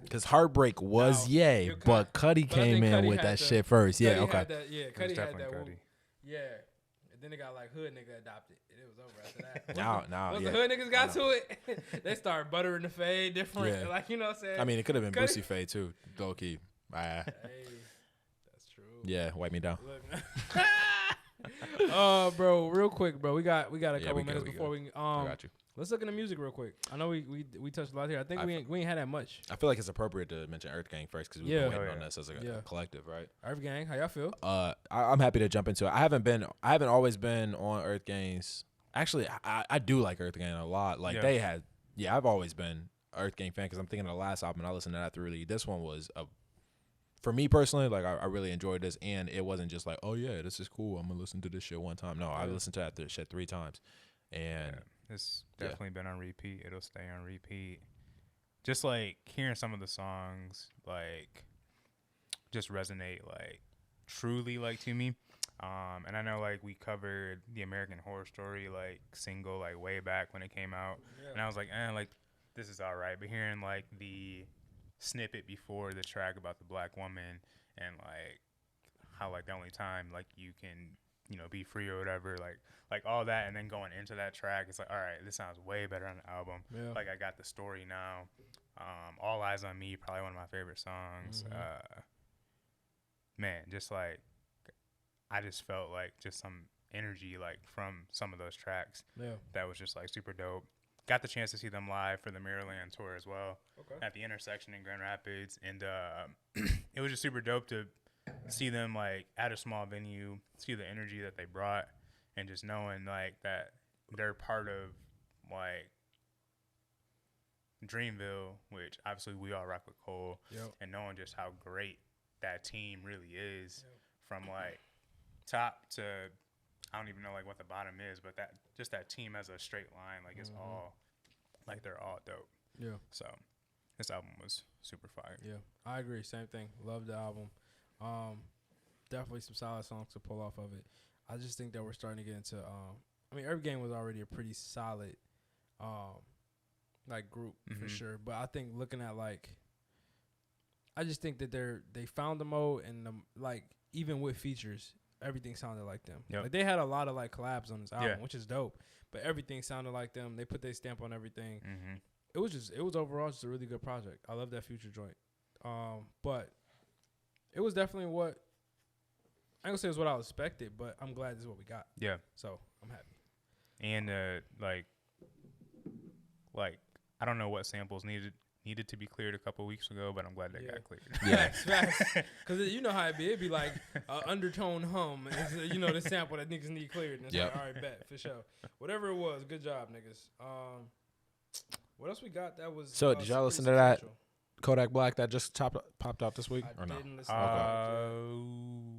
Because Heartbreak was Ye, but Cudi came in with that shit first. Yeah, okay. Cudi had that. Cudi. Yeah. And then they got like hood nigga adopted. And it was over after that. Now, the hood niggas got to it, they started buttering the fade different. Yeah. Like, you know what I'm saying? I mean, it could have been Boosie Fade too, low key. Hey, that's true. Yeah, wipe me down. Bro, real quick, bro. We got a couple minutes before we I got you. Let's look into music real quick. I know we touched a lot here. I think we ain't had that much. I feel like it's appropriate to mention EARTHGANG first because we've been waiting on this as a collective, right? EARTHGANG, how y'all feel? I'm happy to jump into it. I haven't always been on EARTHGANG's. Actually, I do like EARTHGANG a lot. Like I've always been EARTHGANG fan because I'm thinking of the last album and I listened to that thoroughly. This one was for me personally, like I really enjoyed this, and it wasn't just like, oh yeah, this is cool, I'm gonna listen to this shit one time. No, I listened to that shit 3 times, and it's definitely been on repeat. It'll stay on repeat. Just like hearing some of the songs, like just resonate like truly like to me. And I know like we covered the American Horror Story like single like way back when it came out, and I was like, like this is all right. But hearing like the snippet before the track about the black woman and like how like the only time like you can be free or whatever, like all that, and then going into that track, it's like, all right, this sounds way better on the album. Like I got the story now. All Eyes on Me, probably one of my favorite songs. Man, just like I just felt like just some energy like from some of those tracks that was just like super dope. Got the chance to see them live for the Mirrorland tour as well at the Intersection in Grand Rapids, and it was just super dope to see them like at a small venue, see the energy that they brought, and just knowing like that they're part of like Dreamville, which obviously we all rock with Cole, and knowing just how great that team really is from like top to I don't even know like what the bottom is, but that team as a straight line, like it's all like they're all dope. Yeah. So this album was super fire. Yeah, I agree. Same thing. Love the album. Definitely some solid songs to pull off of it. I just think that we're starting to get into. I mean, EARTHGANG was already a pretty solid, like group for sure. But I think looking at like, I just think that they found the mode and like even with features, everything sounded like them. Like they had a lot of like collabs on this album, which is dope. But everything sounded like them. They put their stamp on everything. It was overall just a really good project. I love that Future joint. But it was definitely what I ain't gonna say it was what I expected, but I'm glad this is what we got. Yeah. So I'm happy. And like I don't know what samples needed to be cleared a couple weeks ago, but I'm glad they got cleared. Yeah, because you know how it'd be like undertone hum, and the sample that niggas need cleared. And it's like, all right, bet for sure. Whatever it was, good job, niggas. What else we got? That was did y'all listen to that Kodak Black that just popped out this week or no? Didn't listen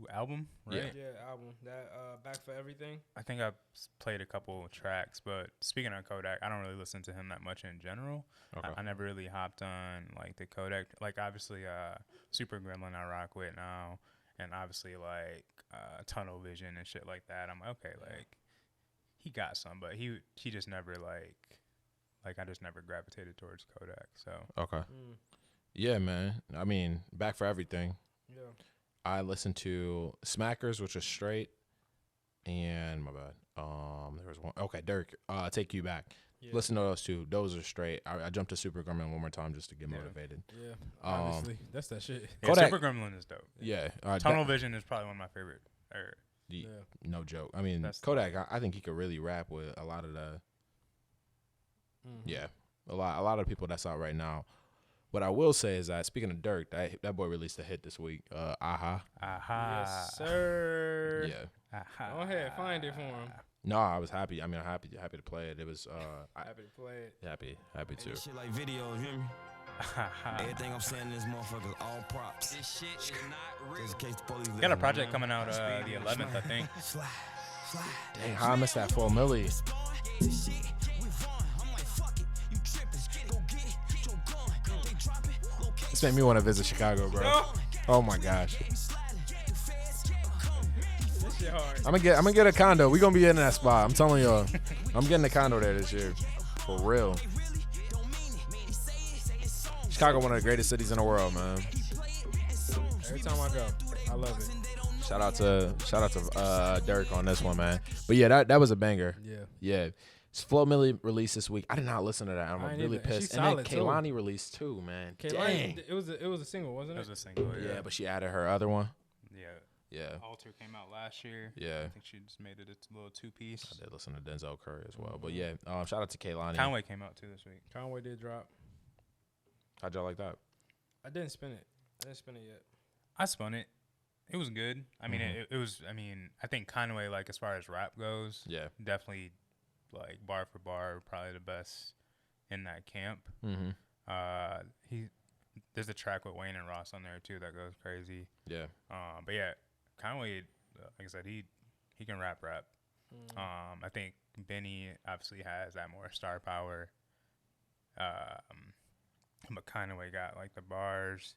album, right? Yeah, album. That Back for Everything. I think I played a couple of tracks, but speaking of Kodak, I don't really listen to him that much in general. I never really hopped on like the Kodak, like obviously Super Gremlin I rock with now, and obviously like Tunnel Vision and shit like that. I'm like, okay, like he got some, but he just never like I just never gravitated towards Kodak. So yeah, man. I mean, Back for Everything. Yeah. I listened to Smackers, which was straight, and my bad. There was one. Okay, Durk. Take You Back. Yeah. Listen to those two. Those are straight. I jumped to Super Gremlin one more time just to get motivated. Yeah. Obviously, that's that shit. Yeah, Super Gremlin is dope. Yeah. Tunnel Vision is probably one of my favorite. No joke. I mean, Kodak. I think he could really rap with a lot of the. Yeah, a lot of people that's out right now. What I will say is that speaking of Durk, that boy released a hit this week. Aha. Yes, sir. Yeah. Go ahead, find it for him. No, I was happy. I mean, I'm happy to play it. It was happy to play it. Happy too. Shit like videos, you hear me? Everything I'm saying in this motherfucker all props. This shit is not real. Just in case the police got a project coming out the 11th, I think. Dang, how I missed that 4 milli. I'm like, fuck it, you trippin', go get your gun. They droppin', This made me want to visit Chicago, bro. No. Oh my gosh. This shit hard. I'm gonna get a condo. We gonna be in that spot. I'm telling y'all. I'm getting a condo there this year. For real. Chicago, one of the greatest cities in the world, man. Every time I go, I love it. Shout out to Durk on this one, man. But yeah, that was a banger. Yeah. Flo Milli released this week. I did not listen to that. I'm really pissed. And then Kehlani released too, man. Dang. It was a single, wasn't it? It was a single. Yeah, but she added her other one. Yeah. Alter came out last year. Yeah. I think she just made it a little 2-piece. I did listen to Denzel Curry as well. But yeah, shout out to Kehlani. Conway came out too this week. Conway did drop. How'd y'all like that? I didn't spin it. Yet. I spun it. It was good. I mean, it was. I mean, I think Conway, like as far as rap goes, definitely, like bar for bar, probably the best in that camp. There's a track with Wayne and Ross on there too that goes crazy. Yeah. But yeah, Conway, like I said, he can rap. I think Benny obviously has that more star power. But Conway got like the bars,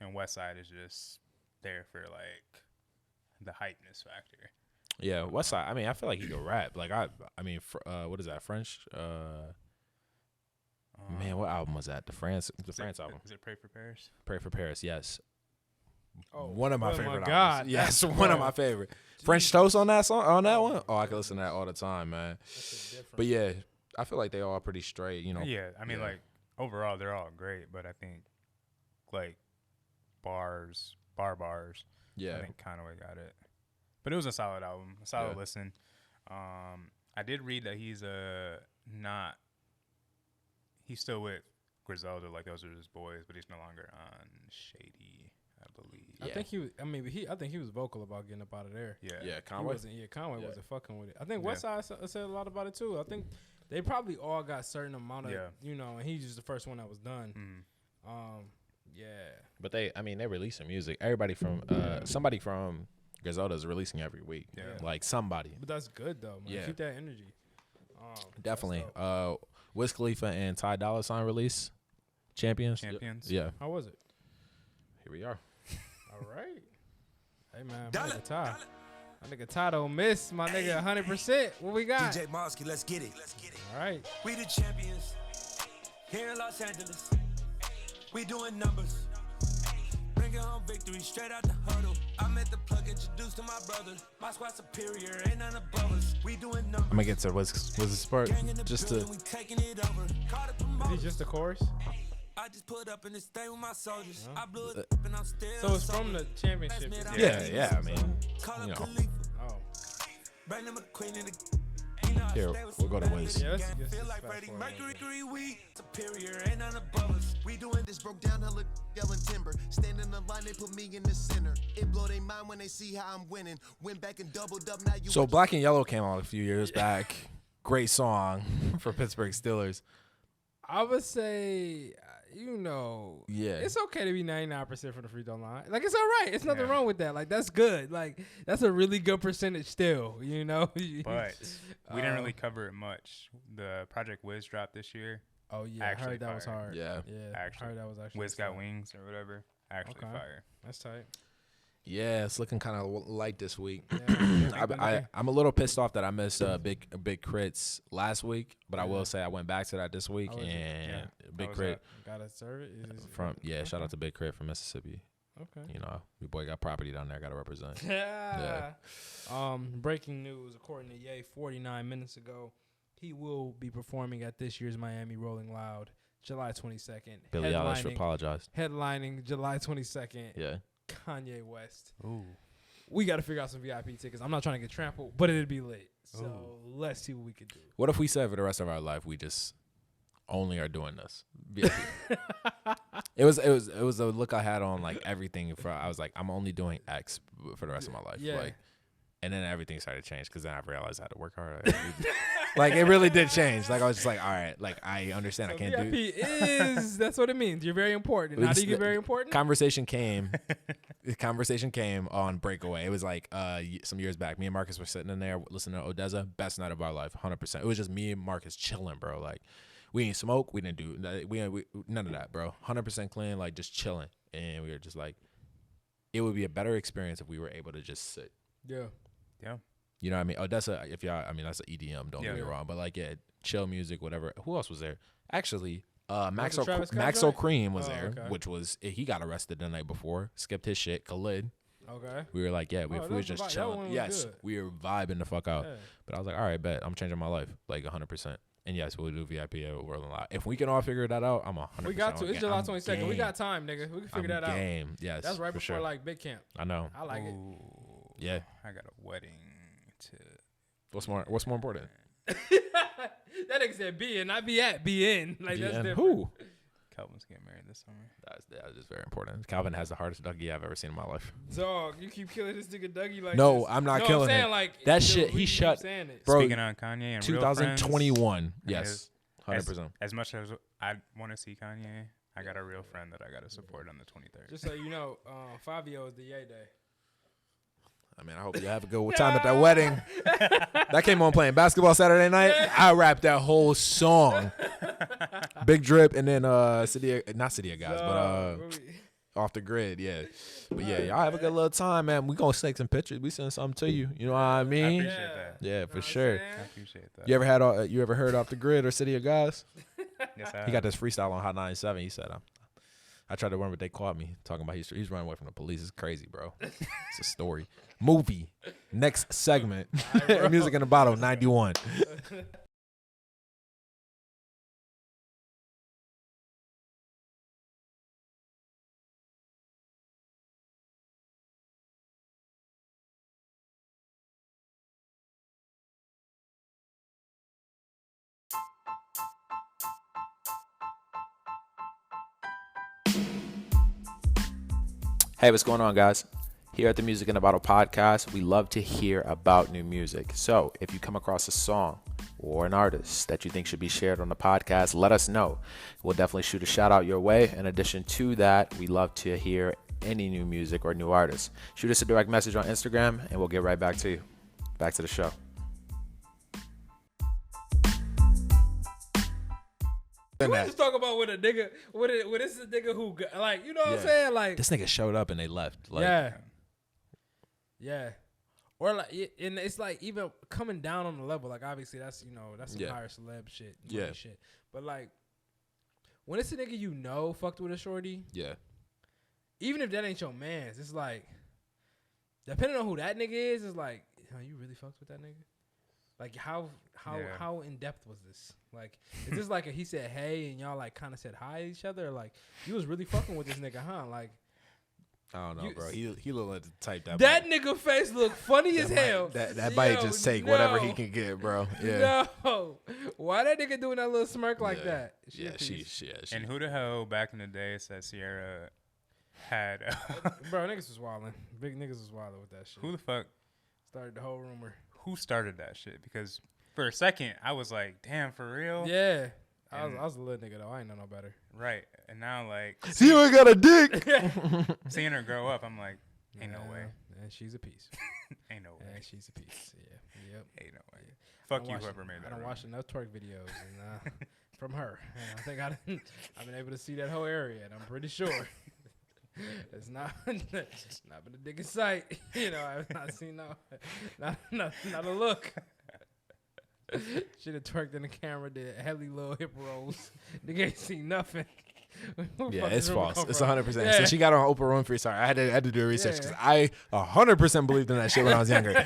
and Westside is just there for like the hypeness factor. Yeah, Westside. I mean, I feel like he could rap. Like I mean, what is that? French? Man, what album was that? The France album. Is it Pray for Paris? Pray for Paris. Yes. Oh, one of my favorite God. albums. Yes, one of my favorite. French Toast on that song, on that one. Oh, I can listen to that all the time, man. But yeah, I feel like they all pretty straight, you know. Yeah, I mean, like overall, they're all great, but I think like bars. Yeah, I think Conway got it. But it was a solid album, a solid listen. I did read that he's still with Griselda, like those are his boys, but he's no longer on Shady, I believe. I think he was vocal about getting up out of there. Yeah, Conway. Conway wasn't fucking with it. I think Westside said a lot about it too. I think they probably all got certain amount of, and he's just the first one that was done. But they releasing music. Everybody from somebody from Griselda is releasing every week. Yeah, like somebody. But that's good though, man. Keep that energy. Definitely. Wiz Khalifa and Ty Dolla $ign release Champions. Yeah. How was it? Here we are. All right. Hey man, my nigga Ty. My nigga Ty don't miss. My nigga 100%. What we got? DJ Mosky, let's get it. All right. We the champions here in Los Angeles. We doing numbers. Bringing home victory straight out the huddle. I met the plug, introduced to my brother. My squad superior, ain't none above us. We doing numbers. I'm gonna get to what's this part just to. Is he just the chorus? I just put up in this thing with my soldiers. I blew it up and I'm still. So it's from the championship. Yeah. I mean, you know. Oh. Here, we'll go to Wiz. Yeah, let's feel like Freddie Mercury, we superior, ain't none above us. We doing this, broke down hella yelling timber. Stand in the line, they put me in the center. It blow their mind when they see how I'm winning. Went back and doubled up, now you. So Black and Yellow came out a few years back. Great song for Pittsburgh Steelers. I would say, it's okay to be 99% from the free throw line. Like, it's all right. It's nothing wrong with that. Like, that's good. Like, that's a really good percentage still, But we didn't really cover it much. The Project Wiz dropped this year. Oh, yeah. I heard that was hard. Yeah. Actually, I heard that was actually Wiz got wings or whatever. Actually fire. That's tight. Yeah, it's looking kind of light this week. Yeah, I'm a little pissed off that I missed Big Crits last week, but I will say I went back to that this week and Big Crit. Gotta serve it. Shout out to Big Crit from Mississippi. Okay. You know, your boy got property down there. Got to represent. Yeah. Breaking news: according to Ye, 49 minutes ago, he will be performing at this year's Miami Rolling Loud, July 22nd. Billie Eilish apologized. Headlining July 22nd. Yeah. Kanye West. Ooh. We got to figure out some VIP tickets. I'm not trying to get trampled, but it'd be lit. So let's see what we can do. What if we said for the rest of our life we just only are doing this? VIP. It was a look I had on like everything. I was like, I'm only doing X for the rest of my life. Yeah. Like, and then everything started to change because then I realized I had to work hard. Like it really did change. Like I was just like, all right, like I understand so I can't VIP do. that's what it means. You're very important. How do you get very important? Conversation came on Breakaway. It was like some years back. Me and Marcus were sitting in there listening to Odessa. Best night of our life, 100%. It was just me and Marcus chilling, bro. Like We ain't smoke. We didn't do we none of that, bro. 100% clean, like just chilling. And we were just like, it would be a better experience if we were able to just sit. Yeah. Yeah. You know what I mean? Oh, that's a that's an EDM. Don't get me wrong, but like chill music, whatever. Who else was there? Actually, Maxo Cream was there, which was he got arrested the night before. Skipped his shit. Khalid. Okay. We were like, we were just chilling. Yes, we were vibing the fuck out. Yeah. But I was like, all right, bet I'm changing my life like 100%. And yes, we'll do VIP at World and Lot. If we can all figure that out, I'm 100%. We got to. It's July 22nd. We got time, nigga. We can figure that out. Yes. That's right before like big camp. I know. I like it. Yeah. I got a wedding to. What's more important? That nigga said be in, not be at, be in. Like that's different. Who? Calvin's getting married this summer. That is very important. Calvin has the hardest Dougie I've ever seen in my life. Dog, you keep killing this nigga Dougie like no, this. I'm not killing him. Like, that shit, he shut. Bro, speaking on Kanye and 2021. Yes, 100%. As much as I want to see Kanye, I got a real friend that I got to support on the 23rd. Just so you know, Fabio is the Yay Day. I mean, I hope you have a good time at that wedding. That came on playing basketball Saturday night. I rapped that whole song. Big Drip and then not City of Gods, but Off the Grid, yeah. But yeah, y'all have a good little time, man. We gonna take some pictures. We send something to you. You know what I mean? I appreciate that. Yeah, for sure. I appreciate that. You ever heard Off the Grid or City of Gods? Yes, I have. He got this freestyle on Hot 97. He said, I tried to remember what they caught me talking about he's running away from the police. It's crazy, bro. It's a story. Movie. Next segment. Music in the Bottle, 91. Hey, what's going on, guys? Here at the Music in a Bottle podcast, we love to hear about new music. So if you come across a song or an artist that you think should be shared on the podcast, let us know. We'll definitely shoot a shout out your way. In addition to that, we love to hear any new music or new artists. Shoot us a direct message on Instagram and we'll get right back to you. Back to the show. You want to talk about with a nigga, with this is a nigga who, like, you know what I'm saying? Like, this nigga showed up and they left. Like, yeah. Or like, and it's like even coming down on the level. Like, obviously that's that's some higher celeb shit, shit. But like, when it's a nigga you know fucked with a shorty, even if that ain't your man's, it's like, depending on who that nigga is, it's like, you really fucked with that nigga? Like how in depth was this? Like, is this like he said hey and y'all like kind of said hi to each other? Or like you was really fucking with this nigga, huh? Like, I don't know, bro. He look like the type that nigga face look funny as hell. That bite just take whatever he can get, bro. Yeah. No, why that nigga doing that little smirk like that? She. And who the hell back in the day said Sierra had? Bro, niggas was wilding. Big niggas was wilding with that shit. Who the fuck started the whole rumor? Who started that shit? Because for a second, I was like, damn, for real? Yeah. I was a little nigga, though. I ain't know no better. Right. And now, like... See, I got a dick! Seeing her grow up, I'm like, ain't no way. And she's a piece. Ain't no way. And she's a piece. Yeah. Yep. Ain't no way. Fuck you, whoever made that. I don't watch enough twerk videos from her. And I think I've been able to see that whole area, and I'm pretty sure. It's not been a dick in sight. I've not seen not a look. Should have twerked in the camera, did heavy little hip rolls. Nigga ain't seen nothing. Yeah, it's false. It's 100%. Yeah. So she got on Oprah Winfrey. Sorry, I had to do research because I 100% believed in that shit when I was younger.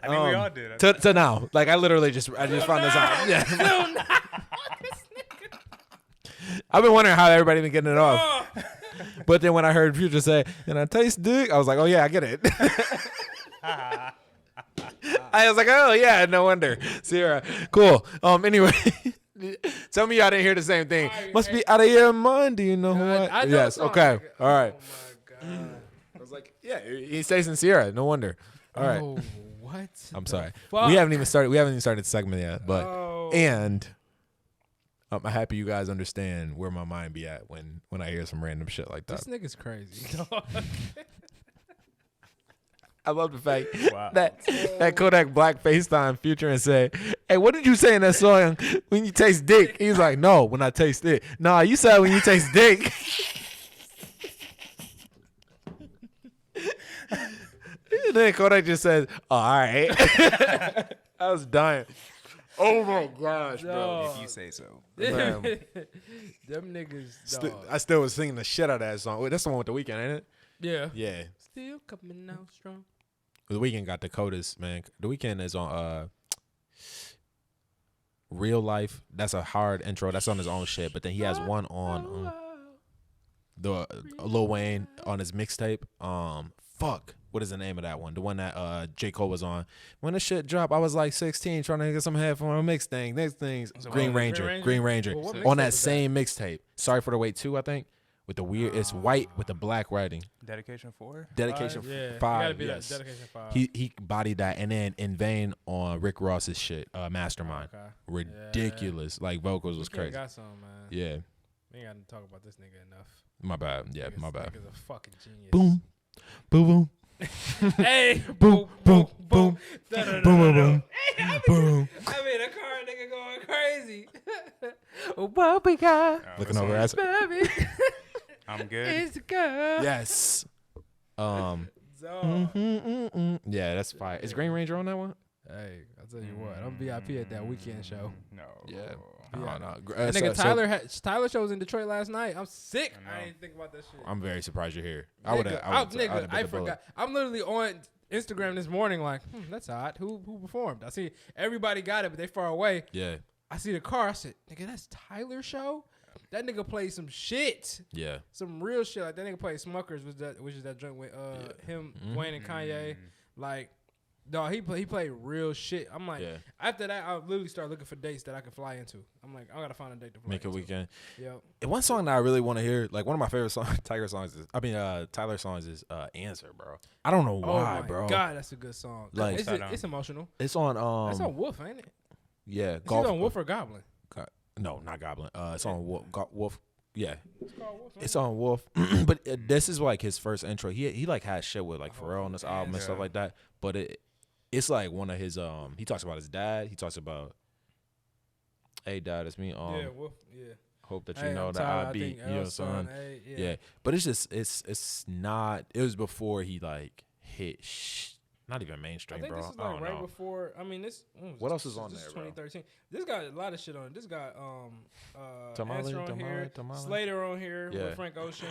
I mean, we all did. To now, like I just found this out. Yeah. I've been wondering how everybody been getting it off. But then when I heard Future say, "And I taste dick," I was like, "Oh yeah, I get it." I was like, "Oh yeah, no wonder." Sierra, cool. Anyway, tell me y'all didn't hear the same thing. Must be out of your mind. Do you know what? I know. Yes. Okay. All right. Oh my god. I was like, "Yeah, he stays in Sierra. No wonder." All right. Oh, what? I'm sorry. Fuck? We haven't even started the segment yet, but and. I'm happy you guys understand where my mind be at when I hear some random shit like that. This nigga's crazy. I love the fact that Kodak Black FaceTime Future and say, Hey, what did you say in that song? When you taste dick? He's like, no, when I taste it. Nah, you said when you taste dick. Then Kodak just says, oh, all right. I was dying. Oh my gosh, bro. If you say so. Man. Them niggas, I still was singing the shit out of that song. Wait, that's the one with The Weeknd, ain't it? yeah. Yeah. Still coming out strong. The Weeknd got the coldest, man. The Weeknd is on Real Life. That's a hard intro. That's on his own shit. But then he has one on the Lil Wayne on his mixtape. Fuck. What is the name of that one? The one that J. Cole was on. When the shit dropped, I was like 16 trying to get some head for a mix thing. Next thing's Green Ranger. Green Ranger. Well, on that same mixtape. Sorry for the Wait 2, I think. With the weird, it's white with the black writing. Dedication 4? Dedication 5. Five. Be Yes. that. Dedication 5. He bodied that, and then In Vain on Rick Ross's shit, Mastermind. Okay. Ridiculous. Like vocals was crazy. Got some, man. Yeah. We ain't got to talk about this nigga enough. My bad. Yeah, my bad. Nigga's a fucking genius. Boom. Boom boom. Hey. Boom boom boom. Boom boom boom. Boom. I mean, a car nigga going crazy. What we got? Looking over at Baby. I'm good. It's good. Yes. So, Yeah, that's fire. Is Green Ranger on that one? hey, I'll tell you what. I'm VIP at that weekend show. No. Yeah. Yeah. No. That nigga Tyler show was in Detroit last night. I'm sick. I didn't think about that shit. I'm very surprised you're here. I forgot. I'm literally on Instagram this morning like, that's odd. Who performed? I see everybody got it, but they far away. Yeah. I see the car. I said, nigga, that's Tyler's show? That nigga played some shit. Yeah. Some real shit. Like that nigga played Smuckers, which is that joint with him, Wayne and Kanye. Like, dog, he played real shit. I'm like, after that, I literally started looking for dates that I could fly into. I'm like, I gotta find a date to fly Make a into. weekend. Yep. And one song that I really want to hear, like one of my favorite Tyler songs is Answer, bro. I don't know why, oh my bro. God, that's a good song. Like, it's emotional. It's on That's on Wolf, ain't it? Yeah, It's on Wolf or Goblin. No, not Goblin. It's on Wolf. Yeah, It's called Wolf. it's on Wolf. But this is like his first intro. He like has shit with like Pharrell on this album and stuff like that. But it's like one of his he talks about his dad. He talks about, hey dad, it's me. Yeah, Wolf. Yeah. Hope that you know that I beat your son. Hey, Yeah, but it's just it's not. It was before he like hit. Not even mainstream, I think bro. this is I like don't right know. before. I mean, What else is on this there, is bro? 2013. This got a lot of shit on it. This got Tamale, Answer on here, Tamale. Slater on here Yeah. with Frank Ocean.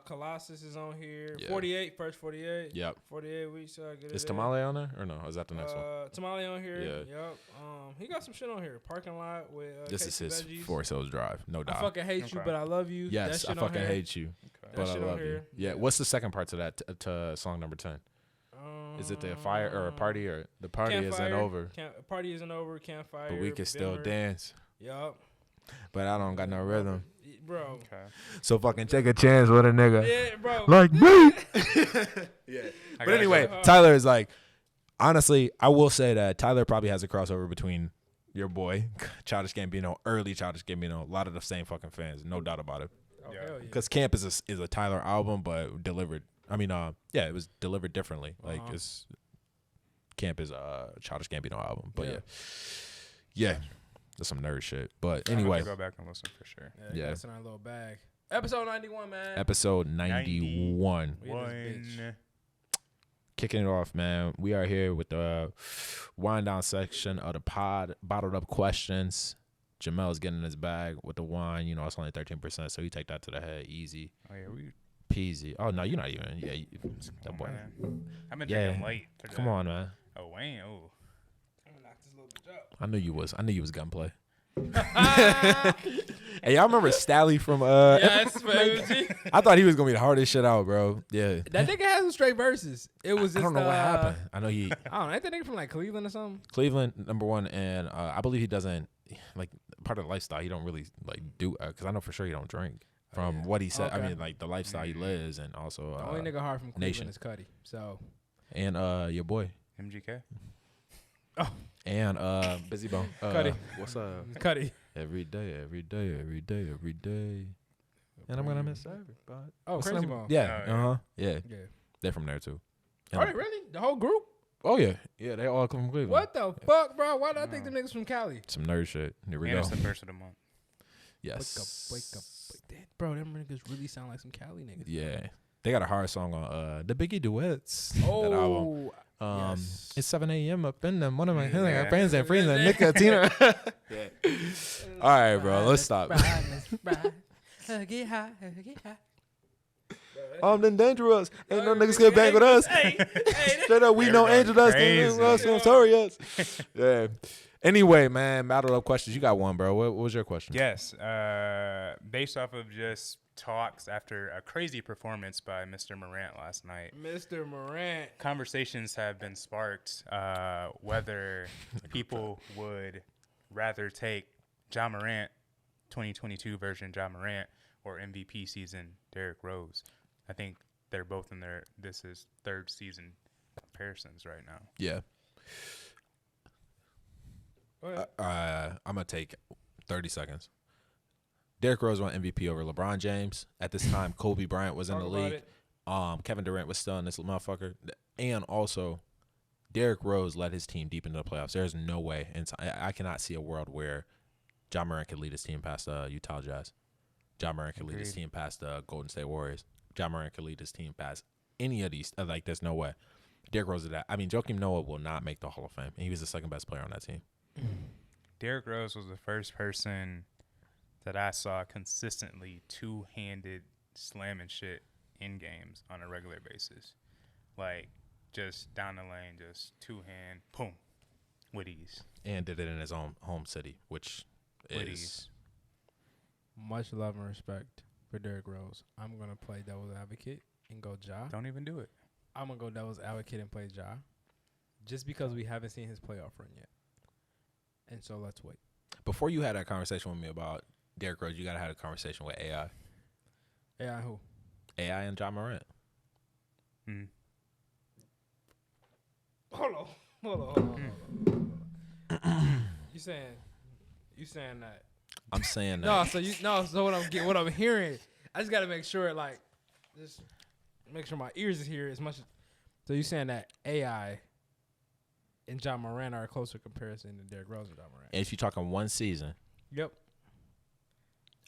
Colossus is on here. Yeah. 48, first 48. Yep. 48 weeks. Get Is it Tamale on there or no? Is that the next one? Tamale on here. Yeah. Yep. He got some shit on here. Parking lot with. This is Casey his Veggies. Forest Hills Drive, no I doubt. fucking hate you, but I love you. Yes, That shit I on fucking here. hate you, That but I shit on love you. here. Yeah. What's the second part to that? To song number 10? Is it the fire or a party or the party isn't over? Party isn't over. Campfire. But we can still dance. Yup. But I don't got no rhythm. Bro. Okay. So fucking take a chance with a nigga Yeah, bro. like me. Yeah. I But anyway, you. Tyler is like, honestly, I will say that Tyler probably has a crossover between your boy, Childish Gambino, early Childish Gambino, a lot of the same fucking fans, no doubt about it. Oh, hell yeah. Because Camp is a Tyler album, but delivered. I mean, it was delivered differently. Like Camp is a Childish Gambino album, but yeah, that's some nerd shit. But anyway, go back and listen for sure. Yeah. That's in our little bag. Episode 91, man. episode 91. We in this bitch. Kicking it off, man. We are here with the wind down section of the pod. Bottled up questions. Jamel's getting his bag with the wine. You know, it's only 13%, so you take that to the head easy. Oh yeah, we Peasy. Oh no, you're not even. Yeah, that boy. man. I've been Yeah. drinking late today. Come on, man. Oh Wayne. Oh. I'm gonna knock this little bitch up. I knew you was gunplay. Hey, y'all remember Stally from Yes, baby. I thought he was gonna be the hardest shit out, bro. Yeah. That nigga has some straight verses. It was just I don't know what happened. I know he I don't know. Ain't that nigga from like Cleveland or something? Cleveland #1, and I believe he doesn't like part of the lifestyle. He don't really like do because I know for sure he don't drink. From what he said, I Okay. mean, like the lifestyle he lives, and also The only nigga hard from Cleveland Nation. is Cuddy. So and your boy MGK. and Busy Bone. Cuddy. What's up? Cuddy. Every day, every day, every day, every day. And I'm gonna miss everybody. Oh, What's Crazy the name? Bone. Yeah. Oh, yeah. Yeah. Yeah. They're from there too. Are they really? The whole group? Oh yeah, they all come from Cleveland. What the fuck, bro? Why did I think them niggas from Cali? Some nerd shit. Here we And go. it's the first of the month. Yes. Wake up. Bro, them niggas really sound like some Cali niggas. Yeah, they got a hard song on the Biggie duets. Oh, that album. yes. It's 7 a.m. up in them. One of my Yeah. friends and Nika, Tina. Yeah. All right, bro. Let's stop. Get high. Then dangerous. Ain't no niggas can bang with us. Straight up, we know Angel Dust. Notorious. Yeah. Anyway, man, battle up questions. You got one, bro. What was your question? Yes. Based off of just talks after a crazy performance by Mr. Morant last night. Mr. Morant. Conversations have been sparked whether people would rather take Ja Morant, 2022 version Ja Morant, or MVP season Derrick Rose. I think they're both in this is third season comparisons right now. Yeah. I'm going to take 30 seconds. Derrick Rose won MVP over LeBron James. At this time, Kobe Bryant was in the league. Kevin Durant was still in this motherfucker. And also, Derrick Rose led his team deep into the playoffs. There's no way. And I cannot see a world where Ja Morant could lead his team past Utah Jazz. Ja Morant could lead his team past the Golden State Warriors. Ja Morant could lead his team past any of these. There's no way. Derrick Rose did that. I mean, Joakim Noah will not make the Hall of Fame. And he was the second best player on that team. Derrick Rose was the first person that I saw consistently two-handed slamming shit in games on a regular basis. Like, just down the lane, just two-hand, boom, with ease. And did it in his own home city, which is... Much love and respect for Derrick Rose. I'm going to play devil's advocate and go Ja. Don't even do it. I'm going to go devil's advocate and play Ja. Just because we haven't seen his playoff run yet. And so let's wait. Before you had that conversation with me about Derrick Rose, you got to have a conversation with AI. AI who? AI and Ja Morant. Hold on. You saying that? I'm saying that. So what I'm hearing, I just got to make sure, just make sure my ears is here as much. So you saying that AI and Ja Morant are a closer comparison than Derrick Rose and Ja Morant? And if you're talking one season, Yep.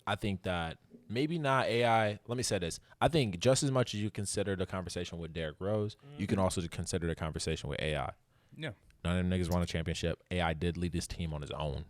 I think that maybe not AI. Let me say this. I think just as much as you consider the conversation with Derrick Rose, you can also consider the conversation with AI. Yeah. None of them niggas won a championship. AI did lead this team on his own.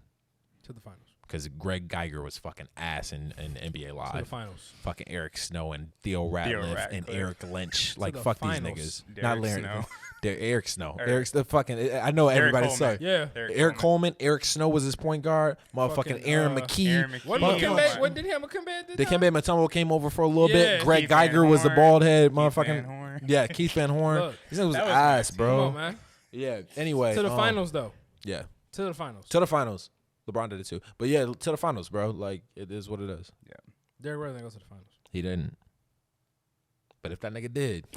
To the finals. Because Greg Geiger was fucking ass in NBA Live. To the finals. Fucking Eric Snow and Theo Ratliff and Eric Lynch. the Fuck finals. these niggas. Derek Not Larry. Snow. Eric Snow. Eric's the fucking. I know everybody's sorry. Yeah. Eric Coleman. Eric Snow was his point guard. Motherfucking Aaron McKee. Aaron McKee. What did he Dikembe Dikembe Mutombo came over for a little bit. Greg Keith Geiger Van was the Horn. bald head. Keith Van Motherfucking. Horn. Yeah, Keith Van Horn. Look, This nigga was that was ass, my bro. Come on, man. Yeah. Anyway. To the finals, though. Yeah. To the finals. To the finals. LeBron did it too. But yeah, to the finals, bro. Like, it is what it is. Yeah. Derrick Rose goes to the finals. He didn't. But if that nigga did.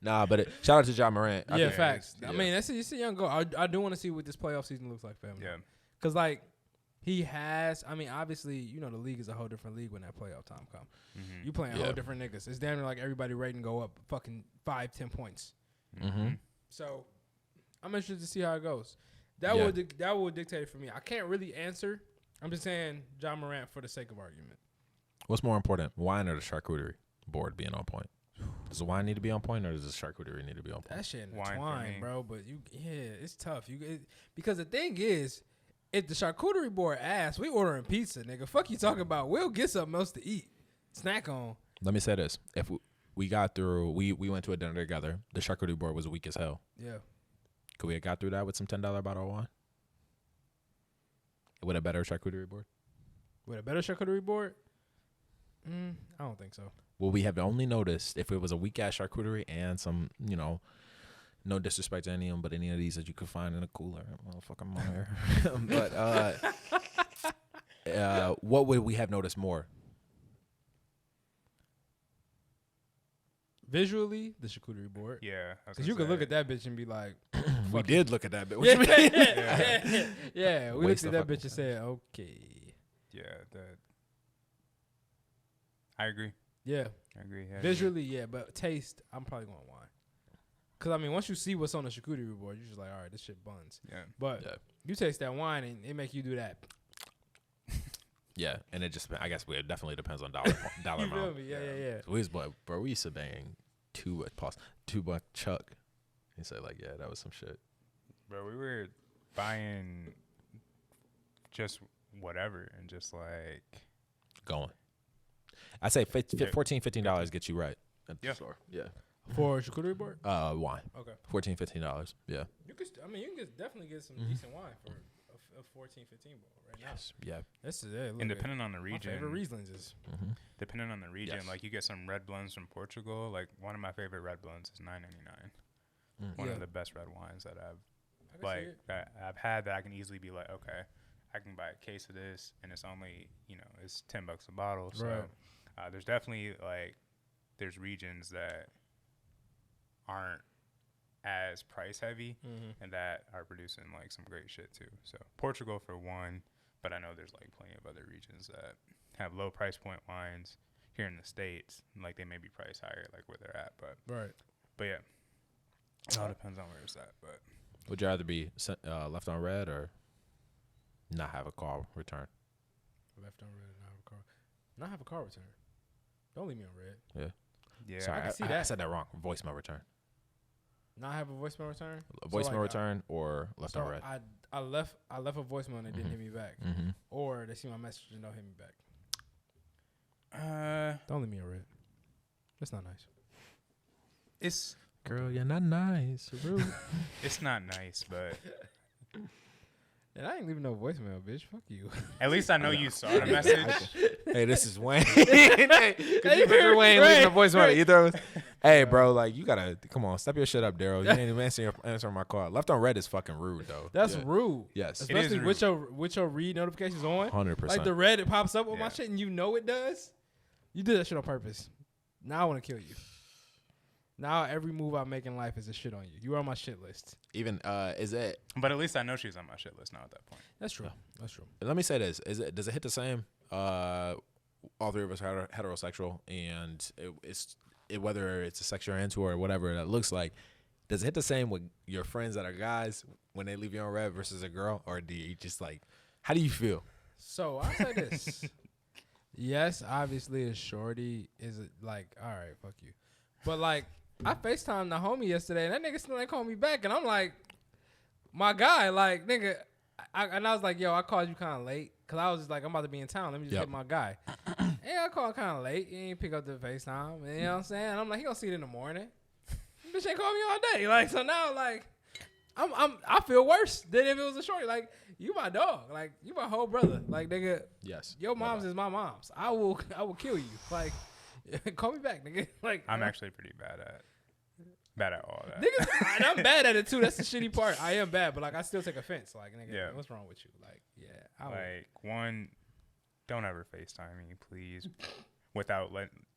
Nah, but shout out to Ja Morant. Yeah, facts. Yeah. I mean, it's a young goal. I do want to see what this playoff season looks like for him. Yeah. Because, he has, obviously, the league is a whole different league when that playoff time comes. Mm-hmm. You playing Yeah. whole different niggas. It's damn near like everybody rating go up fucking 5-10 points. Mm-hmm. So, I'm interested to see how it goes. That will dictate it for me. I can't really answer. I'm just saying Ja Morant for the sake of argument. What's more important, wine or the charcuterie board being on point? Does the wine need to be on point, or does the charcuterie need to be on point? That shit Wine for intertwined, me. bro. But it's tough. Because the thing is, if the charcuterie board asks, we ordering pizza, nigga. Fuck you talking about? We'll get something else to eat, snack on. Let me say this: if we got through, we went to a dinner together. The charcuterie board was weak as hell. Yeah. Could we have got through that with some $10 bottle of wine? With a better charcuterie board? With a better charcuterie board? I don't think so. Well, we have only noticed if it was a weak ass charcuterie and some, no disrespect to any of them, but any of these that you could find in a cooler, motherfucking more. But what would we have noticed more? Visually, the charcuterie board. Yeah. Because you could look at that bitch and be like, We did look at that bit. Yeah, we Waste looked at of that bitch and said, okay. Yeah. I agree. Yeah. I agree. Visually, yeah, but taste, I'm probably going wine. Because, I mean, once you see what's on the charcuterie board, you're just like, all right, this shit buns. Yeah. But you taste that wine, and it make you do that. Yeah, and it just, I guess it definitely depends on dollar You feel amount. me? Yeah. So we used to bang $2 Chuck. He said, like, yeah, that was some shit. Bro, we were buying just whatever and just like Going. I say $14, $15 gets you right at the store. Yeah. For a charcuterie board? Wine. Okay. $14, $15. Yeah. You can, definitely get some decent wine for a 14, 15 ball right now. Yeah. This is it. and depending on the region. My favorite Rieslings is. Depending on the region, like you get some red blends from Portugal. Like one of my favorite red blends is $9.99. One of the best red wines that I've had that I can easily be like, okay, I can buy a case of this and it's only, it's $10 a bottle. So there's definitely there's regions that aren't as price heavy and that are producing like some great shit too. So Portugal for one, but I know there's like plenty of other regions that have low price point wines here in the States. Like they may be priced higher like where they're at, but yeah, it all depends on where it's at. But would you rather be left on red or not have a car return? Left on red and not have a car. Not have a car return. Don't leave me on red. Yeah. Sorry, I can see that. I said that wrong. Voicemail return. Not have a voicemail return. A voicemail return or left on red. I left a voicemail and they didn't hit me back, or they see my message and don't hit me back. Don't leave me on red. That's not nice. It's girl, you're not nice. Rude. it's not nice, but. And I ain't leaving no voicemail, bitch. Fuck you. At least I know you saw the message. Hey, this is Wayne. Hey, could you picture Wayne leaving a voicemail? Either of us? Hey, bro, like you gotta come on, step your shit up, Daryl. You ain't even answering my call. Left on red is fucking rude, though. That's rude. Yes, especially with your read notifications on. 100%. Like the red, it pops up with my shit, and you know it does. You did that shit on purpose. Now I want to kill you. Now every move I make in life is a shit on you. You are on my shit list. Even is it? But at least I know she's on my shit list now at that point. That's true. That's true. Let me say this: does it hit the same? All three of us are heterosexual, and whether it's a sex you're into or whatever that looks like, does it hit the same with your friends that are guys when they leave you on red versus a girl, or do you just like? How do you feel? So I'll say this. Yes, obviously a shorty is like, all right, fuck you, but like. I FaceTimed the homie yesterday, and that nigga still ain't called me back. And I'm like, my guy, like, nigga. And I was like, yo, I called you kind of late. Because I was just like, I'm about to be in town. Let me just hit my guy. And I called kind of late. He ain't pick up the FaceTime. You know what I'm saying? And I'm like, he gonna see it in the morning. Bitch ain't called me all day. Like, so now, like, I feel worse than if it was a shorty. Like, you my dog. Like, you my whole brother. Like, nigga. Yes. Your mom's is my mom's. I will kill you. Like. Call me back, nigga. Like I'm actually pretty bad at all that. Niggas, and I'm bad at it too. That's the shitty part. I am bad, but like I still take offense. Like, nigga, what's wrong with you? Like, one, don't ever FaceTime me, please.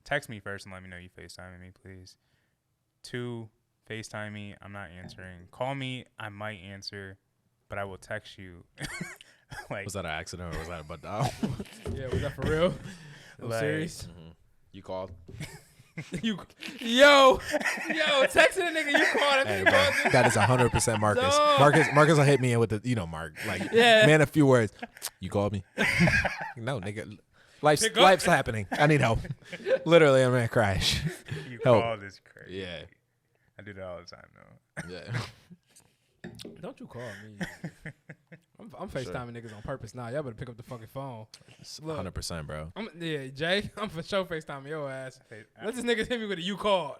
Text me first and let me know you FaceTiming me, please. 2, FaceTime me. I'm not answering. Call me. I might answer, but I will text you. Like, was that an accident or was that a butt dial? Yeah, was that for real? I'm serious. You called? Yo, texting a nigga you called. Hey, bro, that is 100% Marcus. Marcus will hit me in with the, Mark, like, man, a few words. You called me? No, nigga. Life's happening. I need help. Literally, I'm gonna crash. You help. call this crazy. Yeah. I do that all the time, though. Yeah. Don't you call me. I'm FaceTiming niggas on purpose now. Y'all better pick up the fucking phone. 100%, bro. Jay, I'm for sure FaceTiming your ass. Let this nigga hit me with a you called.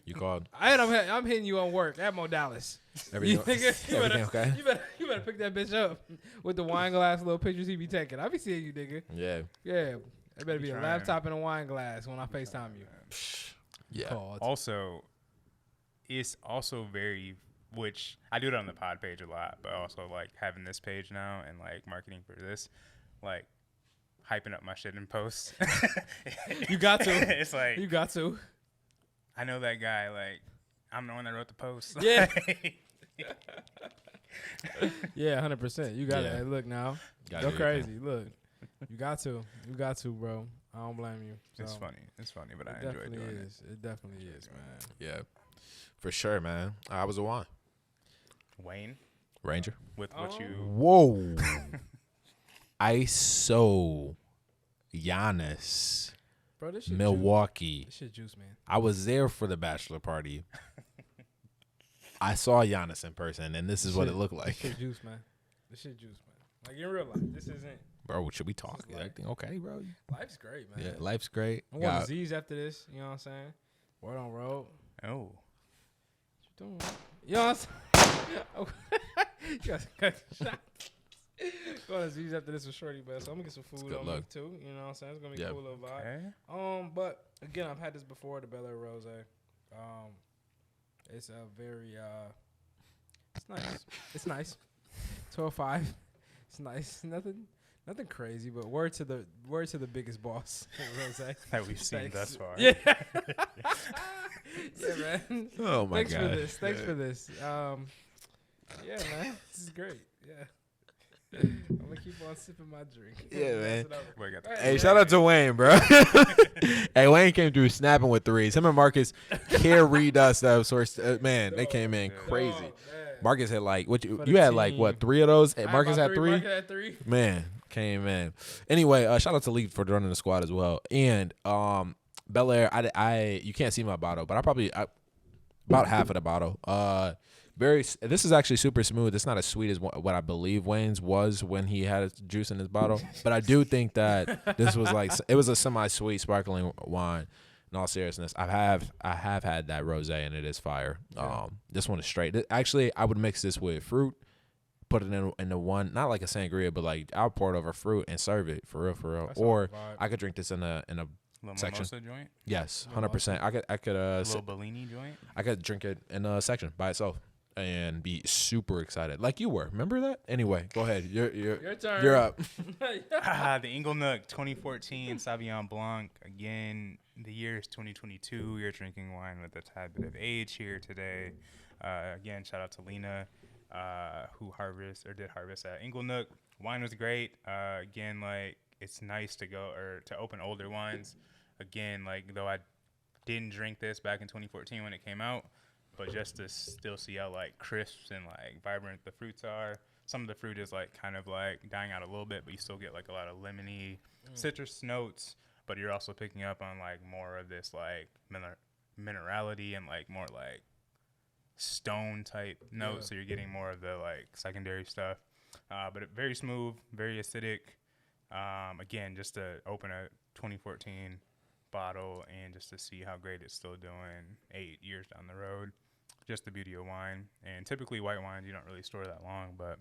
You called? I'm hitting you on work at Mo Dallas. Everything okay? You better pick that bitch up with the wine glass little pictures he be taking. I be seeing you, nigga. Yeah. Yeah. It better be a laptop and a wine glass when I FaceTime you. Yeah. Called. Also, it's also very... Which I do it on the pod page a lot, but also like having this page now and like marketing for this, like hyping up my shit in posts. You got to. It's like you got to. I know that guy. Like I'm the one that wrote the post. Yeah. Yeah, 100%. You got it. Hey, look now. Go crazy. Look, you got to. You got to, bro. I don't blame you. So. It's funny, but I enjoy doing it. It definitely is, man. Yeah. For sure, man. I was a wine. Wayne, Ranger. with what you. Whoa. ISO. Giannis. Bro, this shit Milwaukee. This shit juice, man. I was there for the bachelor party. I saw Giannis in person, and this is what it looked like. This shit juice, man. This shit juice, man. Like in real life, this isn't. Bro, should we talk? Okay, bro. Life's great, man. Yeah, life's great. I'm going to Z's after this. You know what I'm saying? Word on road. Oh. What you doing? You know what I'm saying? You guys got shot. Going to Z's after this with Shorty, but so I'm gonna get some food on me too. You know what I'm saying? It's gonna be a cool little vibe. Okay. But again, I've had this before, the Bel Air Rose. It's a very it's nice. It's nice. 12.5. It's nice. Nothing crazy, but word to the biggest boss. Rose. That we've seen thus far. Yeah. Yeah, man. Oh my God. Thanks for this. Yeah, man. This is great. Yeah. I'm gonna keep on sipping my drink. Yeah, man. Hey, shout out to Wayne, bro. Hey, Wayne came through snapping with threes. Him and Marcus carried us. Man, they came in crazy. Marcus had like you had like what 3 of those? Marcus had 3. Marcus had 3. Man, came in. Anyway, shout out to Lee for running the squad as well. And Bel Air, I you can't see my bottle, but about half of the bottle. This is actually super smooth. It's not as sweet as what I believe Wayne's was when he had juice in his bottle. But I do think that this was it was a semi-sweet sparkling wine. In all seriousness, I have had that rosé and it is fire. Yeah. This one is straight. Actually, I would mix this with fruit, put it in the one, not like a sangria, but like I'll pour it over fruit and serve it for real. That's or I could drink this in a Little section. mimosa joint. Yes, 100%. I could Little Bellini joint. I could drink it in a section by itself and be super excited, like you were. Remember that? Anyway, go ahead. Your turn. You're up. The Inglenook 2014 Sauvignon Blanc. Again, the year is 2022. You're drinking wine with a tad bit of age here today. Again, shout out to Lena, who did harvest at Inglenook. Wine was great. Again, like it's nice to open older wines. Again, like though I didn't drink this back in 2014 when it came out. But just to still see how like crisp and like vibrant the fruits are. Some of the fruit is like kind of like dying out a little bit, but you still get like a lot of lemony citrus notes. But you're also picking up on like more of this like minerality and like more like stone type notes. So you're getting more of the like secondary stuff. But very smooth, very acidic. Again, just to open a 2014 bottle and just to see how great it's still doing 8 years down the road. Just the beauty of wine. And typically white wines you don't really store that long, but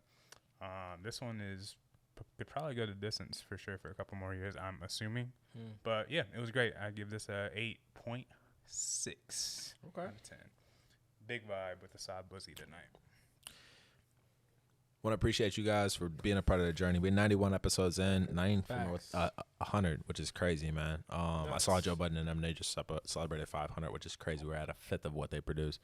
this one could probably go the distance for sure for a couple more years, I'm assuming. But yeah, it was great. I give this a 8.6 out of 10. Big vibe with the Saab Buzzy tonight. Want to appreciate you guys for being a part of the journey. We're 91 episodes in, 100, which is crazy, man. I saw Joe Budden and them. They just celebrated 500, which is crazy. We're at a fifth of what they produce.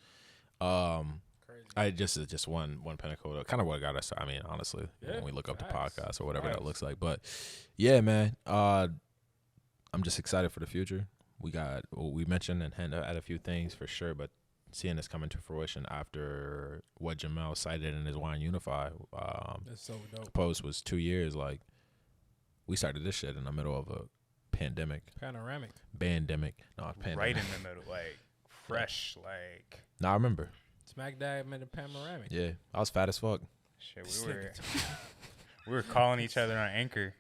I just one pinnacle. Kind of what got us. I mean, honestly, when we look up the podcast or whatever that looks like. But yeah, man, I'm just excited for the future. We mentioned and had a few things for sure, but seeing this coming to fruition after what Jamel cited in his Wine Unify that's so dope. Post was 2 years. Like, we started this shit in the middle of a pandemic. Panoramic. Pandemic. No, pandemic. Right in the middle, like fresh, like. No, I remember. Smack dab in the panoramic. Yeah, I was fat as fuck. Shit, we were calling each other on Anchor.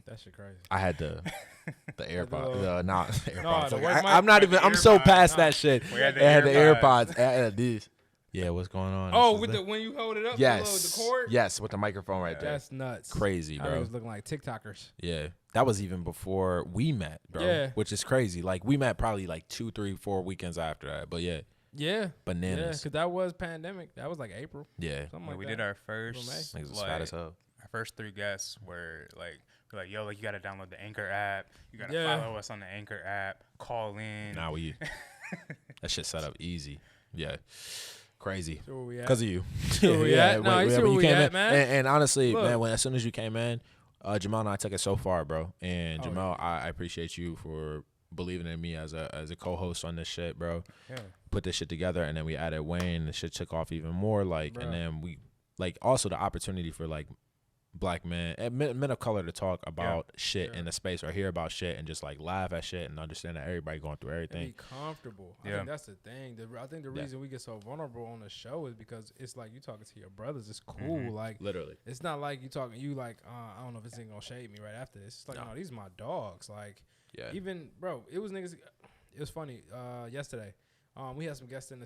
That shit crazy. I had the AirPods. Not the AirPods. No, I'm not even. I'm so past that shit. We had I had the AirPods. I had this. Yeah, what's going on? Oh, when you hold it up, yes, the cord. Yes, with the microphone right there. That's nuts. Crazy, bro. I was looking like TikTokers. Yeah, that was even before we met, bro. Yeah, which is crazy. Like we met probably like 2, 3, 4 weekends after that. But yeah. Yeah. Bananas. Yeah, because that was pandemic. That was like April. Yeah. Something like we that. did our first. Niggas was fat as hell. Our first 3 guests were like, yo, like you gotta download the Anchor app. You gotta follow us on the Anchor app. Call in. Nah, that shit set up easy. Yeah. Crazy. So we at? Because of you. So we at? No, you see where we at, man. And honestly, man, as soon as you came in, Jamal and I took it so far, bro. And Jamal, I appreciate you for believing in me as a co-host on this shit, bro. Yeah. Put this shit together, and then we added Wayne. The shit took off even more, like, and then we, like, also the opportunity for, like, black men and men of color to talk about shit in the space or hear about shit and just, like, laugh at shit and understand that everybody going through everything. And be comfortable. I think that's the thing. I think the reason we get so vulnerable on the show is because it's like you talking to your brothers. It's cool. Like, literally. It's not like you talking, you like, I don't know if this ain't going to shade me right after this. It's like, no, these are my dogs. Like, even, bro, it was niggas. It was funny. Yesterday, we had some guests in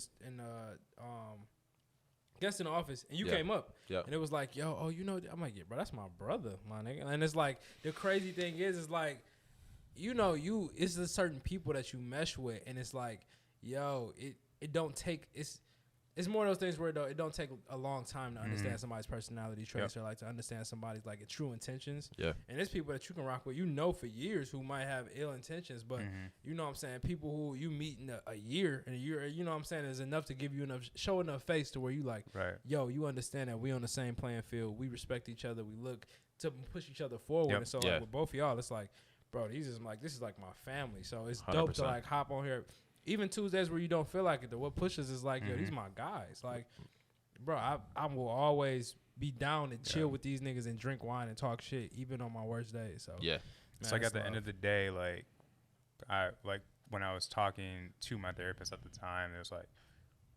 the office, and you came up, and it was like, yo, oh, you know, I'm like, yeah, bro, that's my brother, my nigga. And it's like, the crazy thing is like, you know, it's the certain people that you mesh with, and it's like, yo, it don't take, it's more of those things where it don't take a long time to understand somebody's personality traits or like to understand somebody's like true intentions. Yeah. And there's people that you can rock with, you know, for years who might have ill intentions, but you know what I'm saying, people who you meet in a year, you know what I'm saying, is enough to give you show enough face to where you like, yo, you understand that we on the same playing field, we respect each other, we look to push each other forward. And so like with both of y'all, it's like, bro, this is like my family. So it's 100%. Dope to like hop on here. Even Tuesdays where you don't feel like it, though, what pushes is like, yo, these my guys. Like, bro, I will always be down to chill with these niggas and drink wine and talk shit, even on my worst days. So it's like at the end of the day, like, when I was talking to my therapist at the time, it was like,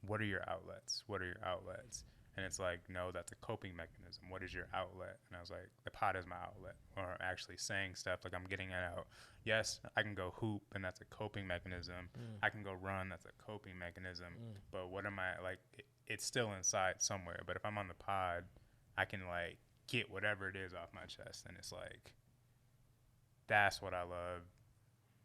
what are your outlets? What are your outlets? And it's like, no, that's a coping mechanism. What is your outlet? And I was like, the pot is my outlet. Or actually saying stuff like I'm getting it out. Yes, I can go hoop, and that's a coping mechanism. I can go run, that's a coping mechanism. But what am I, like, it's still inside somewhere. But if I'm on the pod, I can, like, get whatever it is off my chest. And it's like, that's what I love.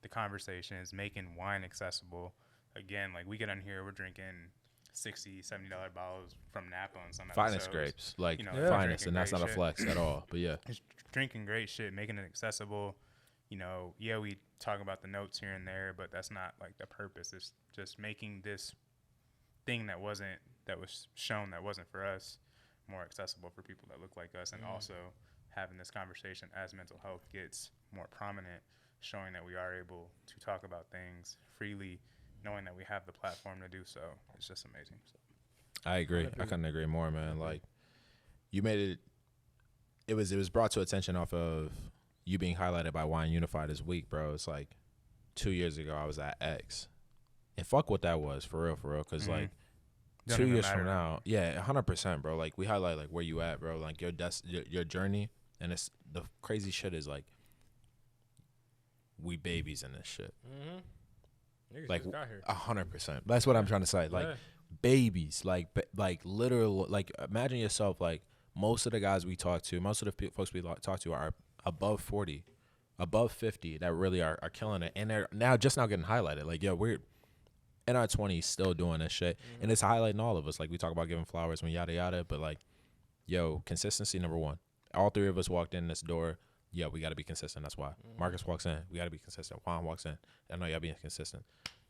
The conversations, making wine accessible. Again, like, we get on here, we're drinking $60, $70 bottles from Napa on some finest grapes, like, you know, finest, and that's not a flex at all. But just drinking great shit, making it accessible. You know, we talk about the notes here and there, but that's not like the purpose. It's just making this thing that was shown that wasn't for us more accessible for people that look like us, and also having this conversation as mental health gets more prominent, showing that we are able to talk about things freely, knowing that we have the platform to do so. It's just amazing. So. I agree. I couldn't agree more, man. Like, you made it was brought to attention off of you being highlighted by Wine Unified this week, bro. It's like 2 years ago I was at X. And fuck what that was, for real, because like 2 years from now, 100%, bro. Like, we highlight like where you at, bro, like your journey. And it's the crazy shit is like, we babies in this shit. Like 100%. That's what I'm trying to say. Like babies, like literal. Like, imagine yourself. Like, most of the guys we talk to, most of the folks we talk to are above 40, above 50 that really are killing it, and they're now getting highlighted. Like, yo, we're in our 20s still doing this shit, and it's highlighting all of us. Like, we talk about giving flowers and yada yada, but like, yo, consistency number one. All three of us walked in this door. Yeah, we got to be consistent. That's why. Marcus walks in. We got to be consistent. Juan walks in. I know y'all being consistent.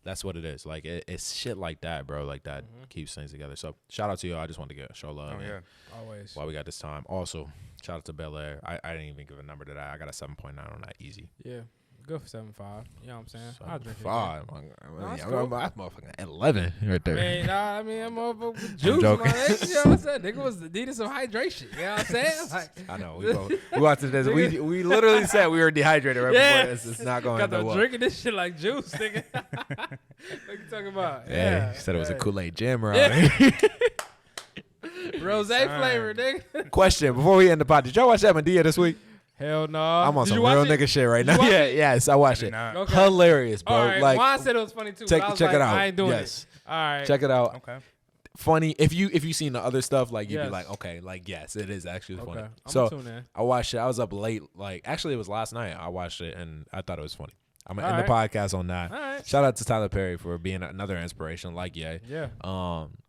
That's what it is. Like, it's shit like that, bro. Like, that keeps things together. So, shout out to y'all. I just wanted to show love. Oh, yeah. Always. While we got this time. Also, shout out to Bel Air. I didn't even give a number to that. I got a 7.9 on that. Easy. Yeah. Good for 7.5. You know what I'm saying? I'll drink it. 5. That's motherfucking 11 right there. I mean, I'm motherfucking juice. You know what I'm saying? Nigga needed some hydration. You know what I'm saying? Like, I know. We watched this. We literally said we were dehydrated right before this. It's not going to go up. Drinking this shit like juice, nigga. What you talking about? Yeah. He said it was a Kool-Aid jam around here. Rose flavor, nigga. Question before we end the pod. Did y'all watch that Medea this week? Hell no. I'm on some real nigga shit right now. Yes, I watched it. Okay. Hilarious, bro. All right. Like, Juan said it was funny too. Check it out. I ain't doing it. All right. Check it out. Okay. Funny. If you seen the other stuff, like, you'd be like, okay, like, yes, it is actually funny. I'm so tune in. I watched it. I was up late. Like, actually, it was last night. I watched it and I thought it was funny. I'm gonna end the podcast on that. All right. Shout out to Tyler Perry for being another inspiration, like Yeah.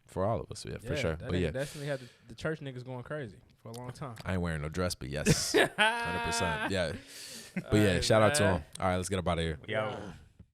for all of us, for sure. But definitely had the church niggas going crazy for a long time. I ain't wearing no dress, but yes, 100%. Yeah. But shout out to him. All right, let's get up out of here. Yo.